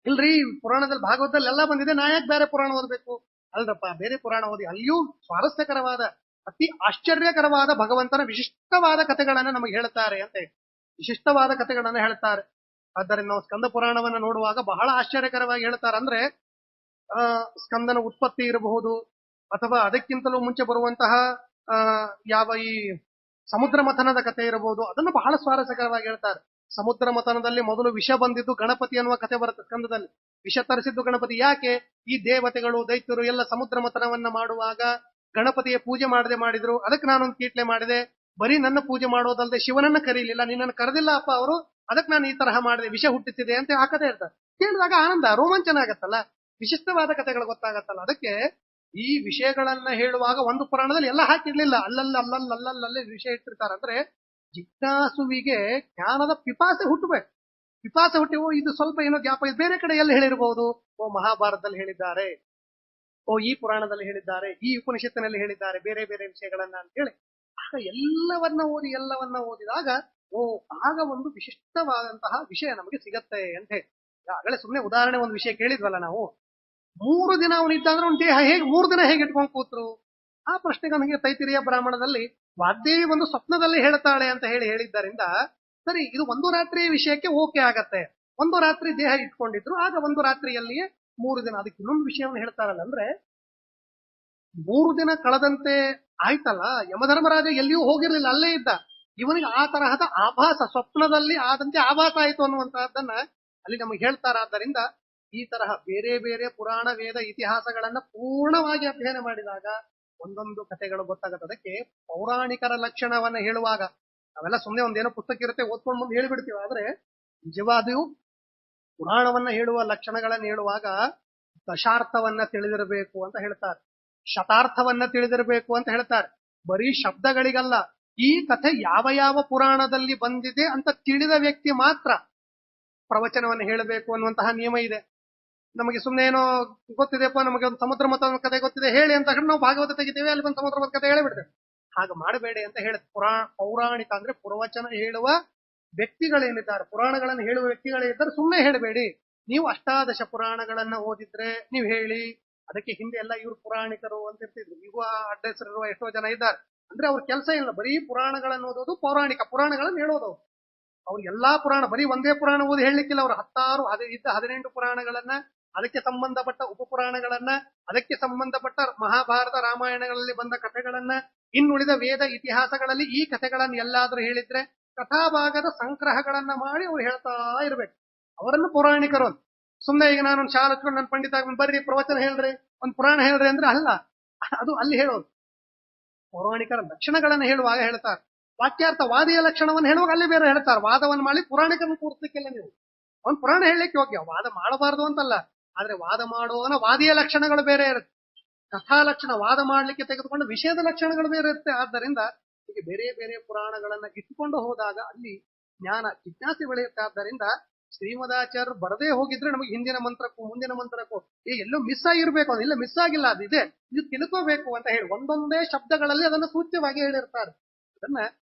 ಇಲ್ರಿ ಪುರಾಣದಲ್ಲಿ ಭಾಗವತದಲ್ಲಿ ಎಲ್ಲ ಬಂದಿದೆ, ನಾ ಯಾಕೆ ಬೇರೆ ಪುರಾಣ ಓದ್ಬೇಕು? ಅಲ್ರಪ್ಪ, ಬೇರೆ ಪುರಾಣ ಓದಿ, ಅಲ್ಲಿಯೂ ಸ್ವಾರಸ್ಯಕರವಾದ ಅತಿ ಆಶ್ಚರ್ಯಕರವಾದ ಭಗವಂತನ ವಿಶಿಷ್ಟವಾದ ಕಥೆಗಳನ್ನ ನಮಗೆ ಹೇಳ್ತಾರೆ ಅಂತ ಹೇಳಿ, ವಿಶಿಷ್ಟವಾದ ಕಥೆಗಳನ್ನ ಹೇಳ್ತಾರೆ. ಆದ್ದರಿಂದ ನಾವು ಸ್ಕಂದ ಪುರಾಣವನ್ನ ನೋಡುವಾಗ ಬಹಳ ಆಶ್ಚರ್ಯಕರವಾಗಿ ಹೇಳ್ತಾರೆ. ಅಂದ್ರೆ ಸ್ಕಂದನ ಉತ್ಪತ್ತಿ ಇರಬಹುದು, ಅಥವಾ ಅದಕ್ಕಿಂತಲೂ ಮುಂಚೆ ಬರುವಂತಹ ಯಾವ ಈ ಸಮುದ್ರ ಮಥನದ ಕಥೆ ಇರಬಹುದು, ಅದನ್ನು ಬಹಳ ಸ್ವಾರಸ್ಯಕರವಾಗಿ ಹೇಳ್ತಾರೆ. ಸಮುದ್ರ ಮಥನದಲ್ಲಿ ಮೊದಲು ವಿಷ ಬಂದಿದ್ದು ಗಣಪತಿ ಅನ್ನುವ ಕಥೆ ಬರುತ್ತೆ ಸ್ಕಂದದಲ್ಲಿ. ವಿಷ ತರಿಸಿದ್ದು ಗಣಪತಿ. ಯಾಕೆ? ಈ ದೇವತೆಗಳು ದೈತ್ಯರು ಎಲ್ಲ ಸಮುದ್ರ ಮಥನವನ್ನ ಮಾಡುವಾಗ ಗಣಪತಿಯ ಪೂಜೆ ಮಾಡದೆ ಮಾಡಿದ್ರು, ಅದಕ್ಕೆ ನಾನೊಂದು ಕೀಟ್ಲೆ ಮಾಡಿದೆ. ಬರೀ ನನ್ನ ಪೂಜೆ ಮಾಡೋದಲ್ಲದೆ ಶಿವನನ್ನ ಕರೀಲಿಲ್ಲ, ನಿನ್ನನ್ನು ಕರೆದಿಲ್ಲ ಅಪ್ಪ ಅವರು, ಅದಕ್ಕೆ ನಾನು ಈ ತರಹ ಮಾಡಿದೆ, ವಿಷ ಹುಟ್ಟಿಸಿದೆ ಅಂತ ಆ ಕಥೆ ಇರ್ತಾರೆ. ಕೇಳಿದಾಗ ಆನಂದ, ರೋಮಾಂಚನ ಆಗತ್ತಲ್ಲ, ವಿಶಿಷ್ಟವಾದ ಕಥೆಗಳು ಗೊತ್ತಾಗತ್ತಲ್ಲ. ಅದಕ್ಕೆ ಈ ವಿಷಯಗಳನ್ನ ಹೇಳುವಾಗ ಒಂದು ಪುರಾಣದಲ್ಲಿ ಎಲ್ಲ ಹಾಕಿರ್ಲಿಲ್ಲ, ಅಲ್ಲಲ್ಲೇ ವಿಷಯ ಇಟ್ಟಿರ್ತಾರೆ. ಅಂದ್ರೆ ಜಿಜ್ಞಾಸುವಿಗೆ ಜ್ಞಾನದ ಪಿಪಾಸೆ ಹುಟ್ಟಬೇಕು. ಪಿಪಾಸೆ ಹುಟ್ಟಿ ಇದು ಸ್ವಲ್ಪ ಏನೋ ಗ್ಯಾಪ ಬೇರೆ ಕಡೆ ಎಲ್ಲಿ ಹೇಳಿರಬಹುದು, ಮಹಾಭಾರತದಲ್ಲಿ ಹೇಳಿದ್ದಾರೆ, ಓ ಈ ಪುರಾಣದಲ್ಲಿ ಹೇಳಿದ್ದಾರೆ, ಈ ಉಪನಿಷತ್ತಿನಲ್ಲಿ ಹೇಳಿದ್ದಾರೆ ಬೇರೆ ಬೇರೆ ವಿಷಯಗಳನ್ನ ಅಂತ ಹೇಳಿ ಆಗ ಎಲ್ಲವನ್ನ ಓದಿದಾಗ ಓ ಆಗ ಒಂದು ವಿಶಿಷ್ಟವಾದಂತಹ ವಿಷಯ ನಮಗೆ ಸಿಗತ್ತೆ ಅಂತ ಹೇಳಿ. ಆಗಲೇ ಸುಮ್ಮನೆ ಉದಾಹರಣೆ ಒಂದು ವಿಷಯ ಕೇಳಿದ್ವಲ್ಲ ನಾವು, 3 ದಿನ ಅವನಿದ್ದ ಅಂದ್ರೆ ಅವ್ನ ದೇಹ ಹೇಗೆ 3 ದಿನ ಹೇಗೆ ಇಟ್ಕೊಂಡು ಕೂತ್ರು? ಆ ಪ್ರಶ್ನೆಗೆ ನಮಗೆ ತೈತಿರಿಯ ಬ್ರಾಹ್ಮಣದಲ್ಲಿ ವಾಗ್ದೇವಿ ಒಂದು ಸ್ವಪ್ನದಲ್ಲಿ ಹೇಳ್ತಾಳೆ ಅಂತ ಹೇಳಿದ್ದರಿಂದ ಸರಿ ಇದು ಒಂದು ರಾತ್ರಿಯ ವಿಷಯಕ್ಕೆ ಓಕೆ ಆಗತ್ತೆ. ಒಂದು ರಾತ್ರಿ ದೇಹ ಇಟ್ಕೊಂಡಿದ್ರು, ಆಗ ಒಂದು ರಾತ್ರಿಯಲ್ಲಿಯೇ 3 ದಿನ. ಅದಕ್ಕೆ ಇನ್ನೊಂದು ವಿಷಯವನ್ನು ಹೇಳ್ತಾರಲ್ಲ, ಅಂದ್ರೆ 3 ದಿನ ಕಳೆದಂತೆ ಆಯ್ತಲ್ಲ, ಯಮಧರ್ಮರಾಜ ಎಲ್ಲಿಯೂ ಹೋಗಿರ್ಲಿಲ್ಲ, ಅಲ್ಲೇ ಇದ್ದ. ಇವನಿಗೆ ಆ ತರಹದ ಆಭಾಸ, ಸ್ವಪ್ನದಲ್ಲಿ ಆದಂತೆ ಆಭಾಸ ಆಯಿತು ಅನ್ನುವಂತಹದ್ದನ್ನ ಅಲ್ಲಿ ನಮಗೆ ಹೇಳ್ತಾರಾದ್ದರಿಂದ ಈ ತರಹ ಬೇರೆ ಬೇರೆ ಪುರಾಣ ವೇದ ಇತಿಹಾಸಗಳನ್ನ ಪೂರ್ಣವಾಗಿ ಅಧ್ಯಯನ ಮಾಡಿದಾಗ ಒಂದೊಂದು ಕಥೆಗಳು ಗೊತ್ತಾಗುತ್ತೆ. ಅದಕ್ಕೆ ಪೌರಾಣಿಕರ ಲಕ್ಷಣವನ್ನ ಹೇಳುವಾಗ ನಾವೆಲ್ಲ ಸುಮ್ಮನೆ ಒಂದೇನೋ ಪುಸ್ತಕ ಇರುತ್ತೆ ಓದ್ಕೊಂಡು ಮುಂದೆ ಹೇಳಿಬಿಡ್ತೀವಿ. ಆದ್ರೆ ನಿಜವಾದಿಯೂ ಪುರಾಣವನ್ನ ಹೇಳುವ ಲಕ್ಷಣಗಳನ್ನ ಹೇಳುವಾಗ ದಶಾರ್ಥವನ್ನ ತಿಳಿದಿರಬೇಕು ಅಂತ ಹೇಳ್ತಾರೆ, ಶತಾರ್ಥವನ್ನ ತಿಳಿದಿರಬೇಕು ಅಂತ ಹೇಳ್ತಾರೆ. ಬರೀ ಶಬ್ದಗಳಿಗಲ್ಲ, ಈ ಕಥೆ ಯಾವ ಯಾವ ಪುರಾಣದಲ್ಲಿ ಬಂದಿದೆ ಅಂತ ತಿಳಿದ ವ್ಯಕ್ತಿ ಮಾತ್ರ ಪ್ರವಚನವನ್ನು ಹೇಳಬೇಕು ಅನ್ನುವಂತಹ ನಿಯಮ ಇದೆ. ನಮಗೆ ಸುಮ್ಮನೆ ಏನೋ ಗೊತ್ತಿದೆಪ್ಪ, ನಮಗೆ ಒಂದು ಸಮುದ್ರ ಮತದ ಕಥೆ ಗೊತ್ತಿದೆ ಹೇಳಿ ಅಂತ ನಾವು ಭಾಗವತ ತೆಗಿತೇವೆ, ಅಲ್ಲಿ ಒಂದು ಸಮುದ್ರ ಮತದ ಕಥೆ ಹೇಳಿಬಿಡ್ತೇವೆ. ಹಾಗೆ ಮಾಡಬೇಡಿ ಅಂತ ಹೇಳ. ಪೌರಾಣಿಕ ಅಂದ್ರೆ ಪ್ರವಚನ ಹೇಳುವ ವ್ಯಕ್ತಿಗಳೇನಿದ್ದಾರೆ, ಪುರಾಣಗಳನ್ನು ಹೇಳುವ ವ್ಯಕ್ತಿಗಳಿದ್ದಾರೆ, ಸುಮ್ಮನೆ ಹೇಳಬೇಡಿ. ನೀವು ಅಷ್ಟಾದಶ ಪುರಾಣಗಳನ್ನ ಓದಿದ್ರೆ ನೀವು ಹೇಳಿ. ಅದಕ್ಕೆ ಹಿಂದೆ ಎಲ್ಲ ಇವ್ರು ಪುರಾಣಿಕರು ಅಂತ ಇರ್ತಿದ್ರು, ಈಗ ಅಡ್ಡ ಹೆಸರಿರುವ ಎಷ್ಟೋ ಜನ ಇದ್ದಾರೆ. ಅಂದ್ರೆ ಅವ್ರ ಕೆಲಸ ಇಲ್ಲ, ಬರೀ ಪುರಾಣಗಳನ್ನು ಓದೋದು, ಪೌರಾಣಿಕ ಪುರಾಣಗಳನ್ನು ಹೇಳೋದು. ಅವ್ರು ಎಲ್ಲಾ ಪುರಾಣ ಬರೀ ಒಂದೇ ಪುರಾಣ ಓದಿ ಹೇಳಲಿಕ್ಕಿಲ್ಲ. ಅವರು 18 ಪುರಾಣಗಳನ್ನ, ಅದಕ್ಕೆ ಸಂಬಂಧಪಟ್ಟ ಉಪಪುರಾಣಗಳನ್ನ, ಅದಕ್ಕೆ ಸಂಬಂಧಪಟ್ಟ ಮಹಾಭಾರತ ರಾಮಾಯಣಗಳಲ್ಲಿ ಬಂದ ಕಥೆಗಳನ್ನ, ಇನ್ನುಳಿದ ವೇದ ಇತಿಹಾಸಗಳಲ್ಲಿ ಈ ಕಥೆಗಳನ್ನ ಎಲ್ಲಾದ್ರೂ ಹೇಳಿದ್ರೆ ಕಥಾಭಾಗದ ಸಂಗ್ರಹಗಳನ್ನ ಮಾಡಿ ಅವ್ರು ಹೇಳ್ತಾ ಇರ್ಬೇಕು. ಅವರನ್ನು ಪೌರಾಣಿಕರು. ಸುಮ್ಮನೆ ಈಗ ನಾನು ಒಂದು ಶಾಲೆ ಹಚ್ಕೊಂಡು ನನ್ನ ಪಂಡಿತ ಬರ್ರಿ ಪ್ರವಚನ ಹೇಳ್ರಿ, ಒಂದು ಪುರಾಣ ಹೇಳ್ರಿ ಅಂದ್ರೆ ಅಲ್ಲ, ಅದು ಅಲ್ಲಿ ಹೇಳೋದು. ಪೌರಾಣಿಕರ ಲಕ್ಷಣಗಳನ್ನ ಹೇಳುವಾಗ ಹೇಳ್ತಾರೆ, ವಾಕ್ಯಾರ್ಥ ವಾದಿಯ ಲಕ್ಷಣವನ್ನು ಹೇಳುವಾಗ ಅಲ್ಲಿ ಬೇರೆ ಹೇಳ್ತಾರೆ. ವಾದವನ್ನು ಮಾಡಿ ಪುರಾಣಿಕರನ್ನು ಕೂರಿಸ್ಲಿಕ್ಕಿಲ್ಲ ನೀವು. ಅವ್ನು ಪುರಾಣ ಹೇಳಲಿಕ್ಕೆ ಯೋಗ್ಯ, ವಾದ ಮಾಡಬಾರದು ಅಂತಲ್ಲ, ಆದ್ರೆ ವಾದ ಮಾಡುವವನ ವಾದಿಯ ಲಕ್ಷಣಗಳು ಬೇರೆ ಇರುತ್ತೆ, ಕಥಾ ಲಕ್ಷಣ ವಾದ ಮಾಡ್ಲಿಕ್ಕೆ ತೆಗೆದುಕೊಂಡು ವಿಷಯದ ಲಕ್ಷಣಗಳು ಬೇರೆ ಇರುತ್ತೆ. ಆದ್ದರಿಂದ ಹೀಗೆ ಬೇರೆ ಬೇರೆ ಪುರಾಣಗಳನ್ನ ಇಟ್ಟುಕೊಂಡು ಹೋದಾಗ ಅಲ್ಲಿ ಜ್ಞಾನ ಜಿಜ್ಞಾಸೆ ಬೆಳೆಯುತ್ತೆ. ಆದ್ದರಿಂದ ಶ್ರೀಮದಾಚಾರ್ಯರು ಬರದೇ ಹೋಗಿದ್ರೆ ನಮಗೆ ಹಿಂದಿನ ಮಂತ್ರಕ್ಕೂ ಮುಂದಿನ ಮಂತ್ರಕ್ಕೂ ಎಲ್ಲೋ ಮಿಸ್ ಆಗಿರ್ಬೇಕು, ಅದು ಇಲ್ಲ ಮಿಸ್ ಆಗಿಲ್ಲ, ಅದಿದೆ, ಇದು ತಿಳ್ಕೋಬೇಕು ಅಂತ ಹೇಳಿ ಒಂದೊಂದೇ ಶಬ್ದಗಳಲ್ಲಿ ಅದನ್ನು ಸೂಚ್ಯವಾಗಿ ಹೇಳಿರ್ತಾರೆ. ಅದನ್ನ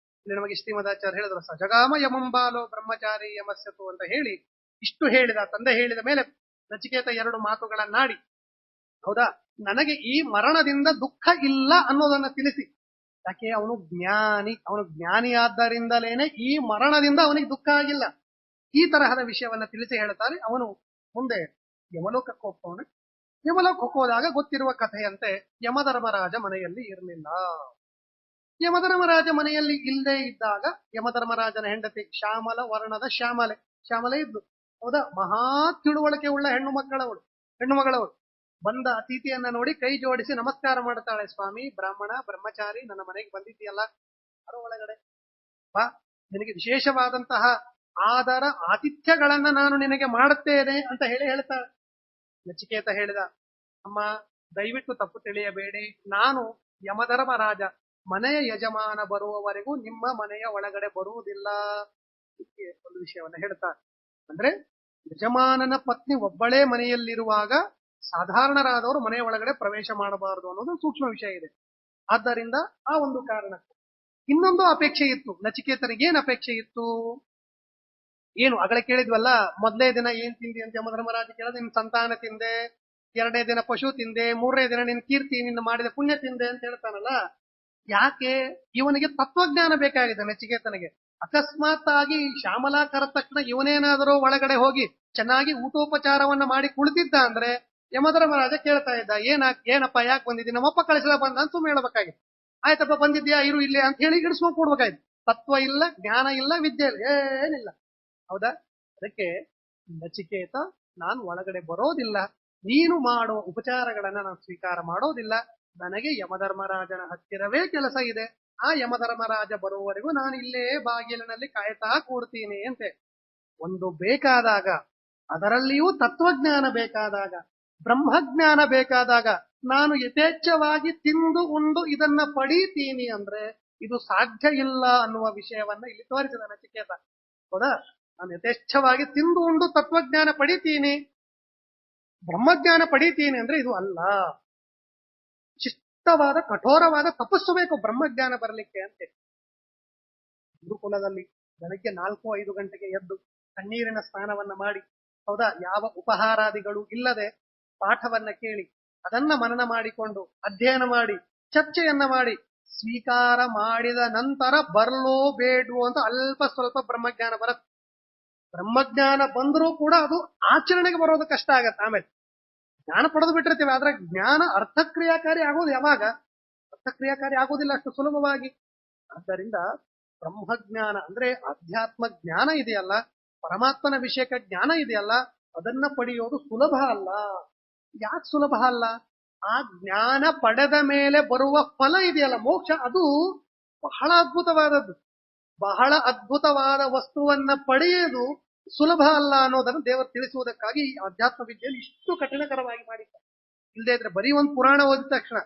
ಇಲ್ಲಿ ನಮಗೆ ಶ್ರೀಮದಾಚಾರ್ಯ ಹೇಳಿದ್ರು, ಸಜಗಾಮ ಯಮಂಬಾಲೋ ಬ್ರಹ್ಮಚಾರಿ ಯಮಸ್ಯತು ಅಂತ ಹೇಳಿ ಇಷ್ಟು ಹೇಳಿದ. ತಂದೆ ಹೇಳಿದ ಮೇಲೆ ನಚಿಕೇತ 2 ಮಾತುಗಳನ್ನಾಡಿ, ಹೌದಾ, ನನಗೆ ಈ ಮರಣದಿಂದ ದುಃಖ ಇಲ್ಲ ಅನ್ನೋದನ್ನ ತಿಳಿಸಿ. ಯಾಕೆ ಅವನು ಜ್ಞಾನಿ ಆದ್ದರಿಂದಲೇನೆ ಈ ಮರಣದಿಂದ ಅವನಿಗೆ ದುಃಖ ಆಗಿಲ್ಲ. ಈ ತರಹದ ವಿಷಯವನ್ನ ತಿಳಿಸಿ ಹೇಳ್ತಾರೆ. ಅವನು ಮುಂದೆ ಯಮಲೋಕಕ್ಕೆ ಹೋಗ್ತಾನೆ. ಯಮಲೋಕಕ್ಕೆ ಹೋದಾಗ ಗೊತ್ತಿರುವ ಕಥೆಯಂತೆ ಯಮಧರ್ಮರಾಜ ಮನೆಯಲ್ಲಿ ಇರಲಿಲ್ಲ. ಯಮಧರ್ಮರಾಜ ಮನೆಯಲ್ಲಿ ಇಲ್ಲದೆ ಇದ್ದಾಗ ಯಮಧರ್ಮರಾಜನ ಹೆಂಡತಿ ಶ್ಯಾಮಲ ವರ್ಣದ ಶ್ಯಾಮಲೆ ಇದ್ದು, ಹೌದಾ, ಮಹಾ ತಿಳುವಳಿಕೆ ಉಳ್ಳ ಹೆಣ್ಣು ಮಗಳವಳು ಬಂದ ಅತಿಥಿಯನ್ನ ನೋಡಿ ಕೈ ಜೋಡಿಸಿ ನಮಸ್ಕಾರ ಮಾಡ್ತಾಳೆ. ಸ್ವಾಮಿ ಬ್ರಾಹ್ಮಣ ಬ್ರಹ್ಮಚಾರಿ, ನನ್ನ ಮನೆಗೆ ಬಂದಿದ್ದೀಯಲ್ಲ, ಅದರ ಒಳಗಡೆ ಬಾ, ನಿನಗೆ ವಿಶೇಷವಾದಂತಹ ಆದರ ಆತಿಥ್ಯಗಳನ್ನ ನಾನು ನಿನಗೆ ಮಾಡುತ್ತೇನೆ ಅಂತ ಹೇಳ್ತಾಳೆ. ನಚಿಕೇತ ಹೇಳಿದ, ಅಮ್ಮ ದಯವಿಟ್ಟು ತಪ್ಪು ತಿಳಿಯಬೇಡಿ, ನಾನು ಯಮಧರ್ಮರಾಜ, ಮನೆಯ ಯಜಮಾನ ಬರುವವರೆಗೂ ನಿಮ್ಮ ಮನೆಯ ಒಳಗಡೆ ಬರುವುದಿಲ್ಲ. ಒಂದು ವಿಷಯವನ್ನ ಹೇಳ್ತಾರೆ, ಅಂದ್ರೆ ಯಜಮಾನನ ಪತ್ನಿ ಒಬ್ಬಳೇ ಮನೆಯಲ್ಲಿರುವಾಗ ಸಾಧಾರಣರಾದವರು ಮನೆಯ ಒಳಗಡೆ ಪ್ರವೇಶ ಮಾಡಬಾರದು ಅನ್ನೋದು ಸೂಕ್ಷ್ಮ ವಿಷಯ ಇದೆ. ಆದ್ದರಿಂದ ಆ ಒಂದು ಕಾರಣಕ್ಕೆ ಇನ್ನೊಂದು ಅಪೇಕ್ಷೆ ಇತ್ತು ನಚಿಕೇತನಿಗೆ. ಏನ್ ಅಪೇಕ್ಷೆ ಇತ್ತು? ಏನು ಆಗಲೇ ಕೇಳಿದ್ವಲ್ಲ, ಮೊದಲೇ ದಿನ ಏನ್ ತಿಂದಿ ಅಂತ ಯಮಧರ್ಮರಾಜ ಕೇಳಿದ, ನಿನ್ ಸಂತಾನ ತಿಂದೆ, 2ನೇ ದಿನ ಪಶು ತಿಂದೆ, 3ನೇ ದಿನ ನಿನ್ ಕೀರ್ತಿ, ನಿನ್ನ ಮಾಡಿದ ಪುಣ್ಯ ತಿಂದೆ ಅಂತ ಹೇಳ್ತಾನಲ್ಲ. ಯಾಕೆ? ಇವನಿಗೆ ತತ್ವಜ್ಞಾನ ಬೇಕಾಗಿದೆ ನಚಿಕೇತನಿಗೆ. ಅಕಸ್ಮಾತ್ ಆಗಿ ಶ್ಯಾಮಲಾ ಕರೆದ ತಕ್ಷಣ ಇವನೇನಾದರೂ ಒಳಗಡೆ ಹೋಗಿ ಚೆನ್ನಾಗಿ ಊಟೋಪಚಾರವನ್ನ ಮಾಡಿ ಕುಳಿತಿದ್ದ ಅಂದ್ರೆ ಯಮಧರ್ಮರಾಜ ಕೇಳ್ತಾ ಇದ್ದ, ಏನಪ್ಪ ಯಾಕೆ ಬಂದಿದ್ದೀನಿ, ನಮ್ಮಪ್ಪ ಕಳಿಸಿದ ಬಂದ ಅಂತ ಸುಮ್ಮನೆ ಹೇಳ್ಬೇಕಾಗಿತ್ತು. ಆಯ್ತಪ್ಪ ಬಂದಿದ್ಯಾ ಇರು ಇಲ್ಲೇ ಅಂತ ಹೇಳಿ ಇಡಿಸ್ಕೊಂಡು ಕೊಡ್ಬೇಕಾಯ್ತು. ತತ್ವ ಇಲ್ಲ, ಜ್ಞಾನ ಇಲ್ಲ, ವಿದ್ಯೆ ಇಲ್ಲ, ಏನಿಲ್ಲ. ಹೌದಾ? ಅದಕ್ಕೆ ನಚಿಕೇತ, ನಾನು ಒಳಗಡೆ ಬರೋದಿಲ್ಲ, ನೀನು ಮಾಡುವ ಉಪಚಾರಗಳನ್ನ ನಾನು ಸ್ವೀಕಾರ ಮಾಡೋದಿಲ್ಲ, ನನಗೆ ಯಮಧರ್ಮರಾಜನ ಹತ್ತಿರವೇ ಕೆಲಸ ಇದೆ, ಆ ಯಮಧರ್ಮರಾಜ ಬರುವವರೆಗೂ ನಾನು ಇಲ್ಲೇ ಬಾಗಿಲಿನಲ್ಲಿ ಕಾಯ್ತಾ ಕೂಡ್ತೀನಿ ಅಂತೆ. ಒಂದು ಬೇಕಾದಾಗ, ಅದರಲ್ಲಿಯೂ ತತ್ವಜ್ಞಾನ ಬೇಕಾದಾಗ, ಬ್ರಹ್ಮಜ್ಞಾನ ಬೇಕಾದಾಗ ನಾನು ಯಥೇಚ್ಛವಾಗಿ ತಿಂದು ಉಂಡು ಇದನ್ನ ಪಡೀತೀನಿ ಅಂದ್ರೆ ಇದು ಸಾಧ್ಯ ಇಲ್ಲ ಅನ್ನುವ ವಿಷಯವನ್ನ ಇಲ್ಲಿ ತೋರಿಸಿದ ನಚಿಕೇತ. ಹೌದಾ? ನಾನು ಯಥೇಚ್ಛವಾಗಿ ತಿಂದು ಉಂಡು ತತ್ವಜ್ಞಾನ ಪಡಿತೀನಿ, ಬ್ರಹ್ಮಜ್ಞಾನ ಪಡಿತೀನಿ ಅಂದ್ರೆ ಇದು ಅಲ್ಲ. ಕಷ್ಟವಾದ ಕಠೋರವಾದ ತಪಸ್ಸು ಬೇಕು ಬ್ರಹ್ಮಜ್ಞಾನ ಬರಲಿಕ್ಕೆ ಅಂತೆ. ಗುರುಕುಲದಲ್ಲಿ ಬೆಳಗ್ಗೆ 4-5 ಗಂಟೆಗೆ ಎದ್ದು ತಣ್ಣೀರಿನ ಸ್ನಾನವನ್ನ ಮಾಡಿ, ಹೌದಾ, ಯಾವ ಉಪಹಾರಾದಿಗಳು ಇಲ್ಲದೆ ಪಾಠವನ್ನ ಕೇಳಿ ಅದನ್ನ ಮನನ ಮಾಡಿಕೊಂಡು ಅಧ್ಯಯನ ಮಾಡಿ ಚರ್ಚೆಯನ್ನ ಮಾಡಿ ಸ್ವೀಕಾರ ಮಾಡಿದ ನಂತರ ಬರ್ಲೋ ಬೇಡ್ವೋ ಅಂತ ಅಲ್ಪ ಸ್ವಲ್ಪ ಬ್ರಹ್ಮಜ್ಞಾನ ಬರುತ್ತೆ. ಬ್ರಹ್ಮಜ್ಞಾನ ಬಂದರೂ ಕೂಡ ಅದು ಆಚರಣೆಗೆ ಬರೋದು ಕಷ್ಟ ಆಗತ್ತೆ. ಆಮೇಲೆ ಜ್ಞಾನ ಪಡೆದು ಬಿಟ್ಟಿರ್ತೀವಿ, ಆದ್ರೆ ಜ್ಞಾನ ಅರ್ಥಕ್ರಿಯಾಕಾರಿ ಆಗೋದು ಯಾವಾಗ? ಅರ್ಥಕ್ರಿಯಾಕಾರಿ ಆಗೋದಿಲ್ಲ ಅಷ್ಟು ಸುಲಭವಾಗಿ. ಆದ್ದರಿಂದ ಬ್ರಹ್ಮಜ್ಞಾನ ಅಂದ್ರೆ ಅಧ್ಯಾತ್ಮ ಜ್ಞಾನ ಇದೆಯಲ್ಲ, ಪರಮಾತ್ಮನ ವಿಷಯಕ ಜ್ಞಾನ ಇದೆಯಲ್ಲ, ಅದನ್ನ ಪಡೆಯೋದು ಸುಲಭ ಅಲ್ಲ. ಯಾಕೆ ಸುಲಭ ಅಲ್ಲ? ಆ ಜ್ಞಾನ ಪಡೆದ ಮೇಲೆ ಬರುವ ಫಲ ಇದೆಯಲ್ಲ, ಮೋಕ್ಷ, ಅದು ಬಹಳ ಅದ್ಭುತವಾದದ್ದು. ಬಹಳ ಅದ್ಭುತವಾದ ವಸ್ತುವನ್ನ ಪಡೆಯುವುದು ಸುಲಭ ಅಲ್ಲ ಅನ್ನೋದನ್ನು ದೇವರು ತಿಳಿಸುವುದಕ್ಕಾಗಿ ಈ ಅಧ್ಯಾತ್ಮ ವಿದ್ಯೆಯಲ್ಲಿ ಇಷ್ಟು ಕಠಿಣಕರವಾಗಿ ಮಾಡಿದ್ದಾರೆ. ಇಲ್ಲದೆ ಇದ್ರೆ ಬರೀ ಒಂದು ಪುರಾಣ ಓದಿದ ತಕ್ಷಣ,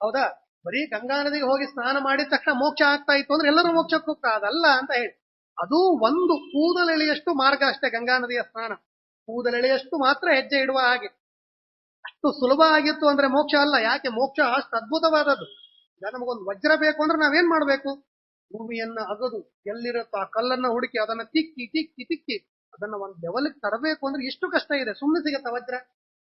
ಹೌದಾ, ಬರೀ ಗಂಗಾ ನದಿಗೆ ಹೋಗಿ ಸ್ನಾನ ಮಾಡಿದ ತಕ್ಷಣ ಮೋಕ್ಷ ಆಗ್ತಾ ಇತ್ತು ಅಂದ್ರೆ ಎಲ್ಲರೂ ಮೋಕ್ಷಕ್ಕೆ ಹೋಗ್ತಾ, ಅದಲ್ಲ ಅಂತ ಹೇಳಿ. ಅದು ಒಂದು ಕೂದಲೆಳೆಯಷ್ಟು ಮಾರ್ಗ ಅಷ್ಟೇ ಗಂಗಾ ನದಿಯ ಸ್ನಾನ, ಕೂದಲೆಳೆಯಷ್ಟು ಮಾತ್ರ ಹೆಜ್ಜೆ ಇಡುವ ಹಾಗೆ. ಅಷ್ಟು ಸುಲಭ ಆಗಿತ್ತು ಅಂದ್ರೆ ಮೋಕ್ಷ ಅಲ್ಲ. ಯಾಕೆ? ಮೋಕ್ಷ ಅಷ್ಟು ಅದ್ಭುತವಾದದ್ದು. ಈಗ ನಮಗೊಂದು ವಜ್ರ ಬೇಕು ಅಂದ್ರೆ ನಾವೇನ್ ಮಾಡ್ಬೇಕು? ಭೂಮಿಯನ್ನ ಅಗದು ಎಲ್ಲಿರುತ್ತೋ ಆ ಕಲ್ಲನ್ನ ಹುಡುಕಿ ಅದನ್ನ ತಿಕ್ಕಿ ತಿಕ್ಕಿ ತಿಕ್ಕಿ ಅದನ್ನ ಒಂದು ಲೆವೆಲ್ಗೆ ತರಬೇಕು ಅಂದ್ರೆ ಎಷ್ಟು ಕಷ್ಟ ಇದೆ. ಸುಮ್ಮನೆ ಸಿಗತ್ತ ವಜ್ರ,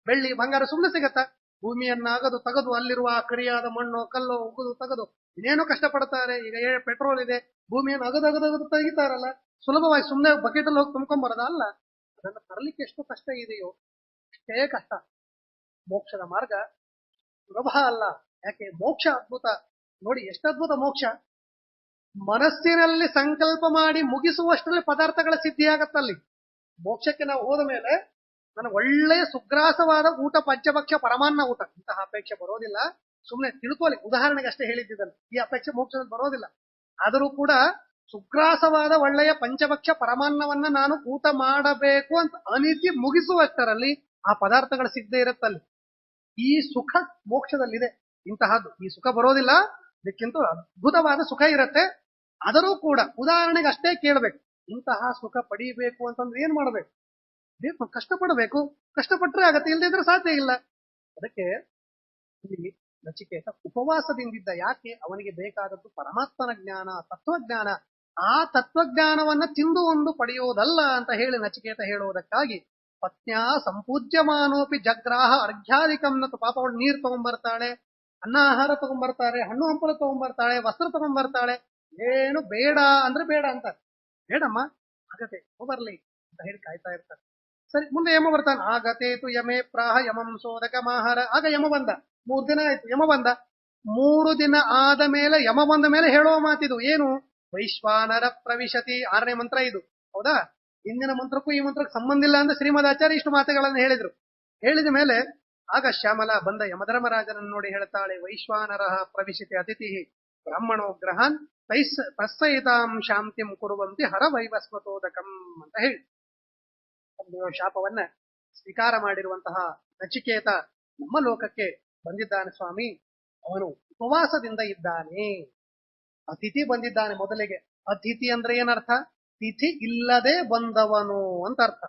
ಬೆಳ್ಳಿ, ಬಂಗಾರ ಸುಮ್ಮನೆ ಸಿಗತ್ತ? ಭೂಮಿಯನ್ನ ಅಗದು ತೆಗೆದು ಅಲ್ಲಿರುವ ಆ ಕರಿಯಾದ ಮಣ್ಣು ಕಲ್ಲು ಉಗುದು ತೆಗೆದು ಇನ್ನೇನು ಕಷ್ಟಪಡ್ತಾರೆ. ಈಗ ಪೆಟ್ರೋಲ್ ಇದೆ, ಭೂಮಿಯನ್ನು ಅಗದು ತೆಗಿತಾರಲ್ಲ, ಸುಲಭವಾಗಿ ಸುಮ್ಮನೆ ಬಕೆಟ್ ಅಲ್ಲಿ ಹೋಗಿ ತುಂಬ್ಕೊಂಬರೋದ ಅಲ್ಲ. ಅದನ್ನ ತರಲಿಕ್ಕೆ ಎಷ್ಟು ಕಷ್ಟ ಇದೆಯೋ ಅಷ್ಟೇ ಕಷ್ಟ. ಮೋಕ್ಷದ ಮಾರ್ಗ ಸುಲಭ ಅಲ್ಲ. ಯಾಕೆ? ಮೋಕ್ಷ ಅದ್ಭುತ. ನೋಡಿ ಎಷ್ಟು ಅದ್ಭುತ ಮೋಕ್ಷ. ಮನಸ್ಸಿನಲ್ಲಿ ಸಂಕಲ್ಪ ಮಾಡಿ ಮುಗಿಸುವಷ್ಟರಲ್ಲಿ ಪದಾರ್ಥಗಳ ಸಿದ್ಧಿಯಾಗತ್ತಲ್ಲಿ. ಮೋಕ್ಷಕ್ಕೆ ನಾವು ಹೋದ ಮೇಲೆ ನನಗೆ ಒಳ್ಳೆಯ ಸುಗ್ರಾಸವಾದ ಊಟ, ಪಂಚಭಕ್ಷ ಪರಮಾನ್ನ ಊಟ, ಇಂತಹ ಅಪೇಕ್ಷೆ ಬರೋದಿಲ್ಲ. ಸುಮ್ಮನೆ ತಿಳ್ಕೊಳ್ಳಿ, ಉದಾಹರಣೆಗೆ ಅಷ್ಟೇ ಹೇಳಿದ್ದಿದ್ದನ್ನು. ಈ ಅಪೇಕ್ಷೆ ಮೋಕ್ಷದಲ್ಲಿ ಬರೋದಿಲ್ಲ. ಆದರೂ ಕೂಡ ಸುಗ್ರಾಸವಾದ ಒಳ್ಳೆಯ ಪಂಚಭಕ್ಷ ಪರಮಾನ್ನವನ್ನ ನಾನು ಊಟ ಮಾಡಬೇಕು ಅಂತ ಅನಿಸಿ ಮುಗಿಸುವಷ್ಟರಲ್ಲಿ ಆ ಪದಾರ್ಥಗಳು ಸಿಗದೆ ಇರುತ್ತಲ್ಲಿ. ಈ ಸುಖ ಮೋಕ್ಷದಲ್ಲಿದೆ. ಇಂತಹದ್ದು ಈ ಸುಖ ಬರೋದಿಲ್ಲ, ಇದಕ್ಕಿಂತ ಅದ್ಭುತವಾದ ಸುಖ ಇರುತ್ತೆ. ಆದರೂ ಕೂಡ ಉದಾಹರಣೆಗೆ ಅಷ್ಟೇ ಕೇಳಬೇಕು. ಇಂತಹ ಸುಖ ಪಡೀಬೇಕು ಅಂತಂದ್ರೆ ಏನ್ ಮಾಡ್ಬೇಕು? ಕಷ್ಟಪಡಬೇಕು. ಕಷ್ಟಪಟ್ಟರೆ ಆಗತ್ತೆ, ಇಲ್ಲದಿದ್ರೆ ಸಾಧ್ಯ ಇಲ್ಲ. ಅದಕ್ಕೆ ಇಲ್ಲಿ ನಚಿಕೇತ ಉಪವಾಸದಿಂದಿದ್ದ. ಯಾಕೆ? ಅವನಿಗೆ ಬೇಕಾದದ್ದು ಪರಮಾತ್ಮನ ಜ್ಞಾನ, ತತ್ವಜ್ಞಾನ. ಆ ತತ್ವಜ್ಞಾನವನ್ನ ತಿಂದು ಒಂದು ಪಡೆಯೋದಲ್ಲ ಅಂತ ಹೇಳಿ ನಚಿಕೇತ ಹೇಳುವುದಕ್ಕಾಗಿ ಪತ್ನ್ಯಾ ಸಂಪೂಜ್ಯಮಾನೋಪಿ ಜಗ್ರಾಹ ಅರ್ಘ್ಯಾಧಿಕಂನತು. ಪಾಪ ಅವಳು ನೀರು ತಗೊಂಡ್ಬರ್ತಾಳೆ, ಅನ್ನ ಆಹಾರ ತಗೊಂಡ್ಬರ್ತಾಳೆ, ಹಣ್ಣು ಹಂಪಲು ತಗೊಂಡ್ಬರ್ತಾಳೆ, ವಸ್ತ್ರ ತಗೊಂಡ್ಬರ್ತಾಳೆ. ಏನು ಬೇಡ ಅಂದ್ರೆ ಬೇಡ ಅಂತಾರೆ. ಬೇಡಮ್ಮ, ಆಗತ್ತೆ, ಬರ್ಲಿ ಅಂತ ಹೇಳಿ ಕಾಯ್ತಾ ಇರ್ತಾರೆ. ಸರಿ, ಮುಂದೆ ಯಮ ಬರ್ತಾನೆ. ಆಗತೇತು ಯಮೇ ಪ್ರಾಹ ಯಮಂ ಸೋದಕ ಮಾಹಾರ. ಆಗ ಯಮ ಬಂದ. 3 ದಿನ ಆಯ್ತು, ಯಮ ಬಂದ. 3 ದಿನ ಆದ ಮೇಲೆ ಯಮ ಬಂದ ಮೇಲೆ ಹೇಳುವ ಮಾತಿದು ಏನು? ವೈಶ್ವಾನರ ಪ್ರವಿಶತಿ. 6ನೇ ಮಂತ್ರ ಇದು, ಹೌದಾ? ಹಿಂದಿನ ಮಂತ್ರಕ್ಕೂ ಈ ಮಂತ್ರಕ್ಕೆ ಸಂಬಂಧ ಇಲ್ಲ ಅಂತ ಶ್ರೀಮದಾಚಾರ್ಯ ಇಷ್ಟು ಮಾತುಗಳನ್ನು ಹೇಳಿದ್ರು. ಹೇಳಿದ ಮೇಲೆ ಆಗ ಶ್ಯಾಮಲ ಬಂದ ಯಮಧರ್ಮರಾಜನನ್ನು ನೋಡಿ ಹೇಳ್ತಾಳೆ, ವೈಶ್ವಾನರ ಪ್ರವಿಶತಿ ಅತಿಥಿ ಬ್ರಾಹ್ಮಣೋ ಗ್ರಹಾನ್ ತಸ್ಸಹಿತಾಂ ಶಾಂತಿಂ ಕುರುವಂತಿ ಹರ ವೈವಸ್ವತೋದಕಂ ಅಂತ ಹೇಳಿ ಶಾಪವನ್ನ ಸ್ವೀಕಾರ ಮಾಡಿರುವಂತಹ ನಚಿಕೇತ ನಮ್ಮ ಲೋಕಕ್ಕೆ ಬಂದಿದ್ದಾನೆ ಸ್ವಾಮಿ. ಅವನು ಉಪವಾಸದಿಂದ ಇದ್ದಾನೆ. ಅತಿಥಿ ಬಂದಿದ್ದಾನೆ. ಮೊದಲಿಗೆ ಅತಿಥಿ ಅಂದ್ರೆ ಏನರ್ಥ? ತಿಥಿ ಇಲ್ಲದೆ ಬಂದವನು ಅಂತ ಅರ್ಥ,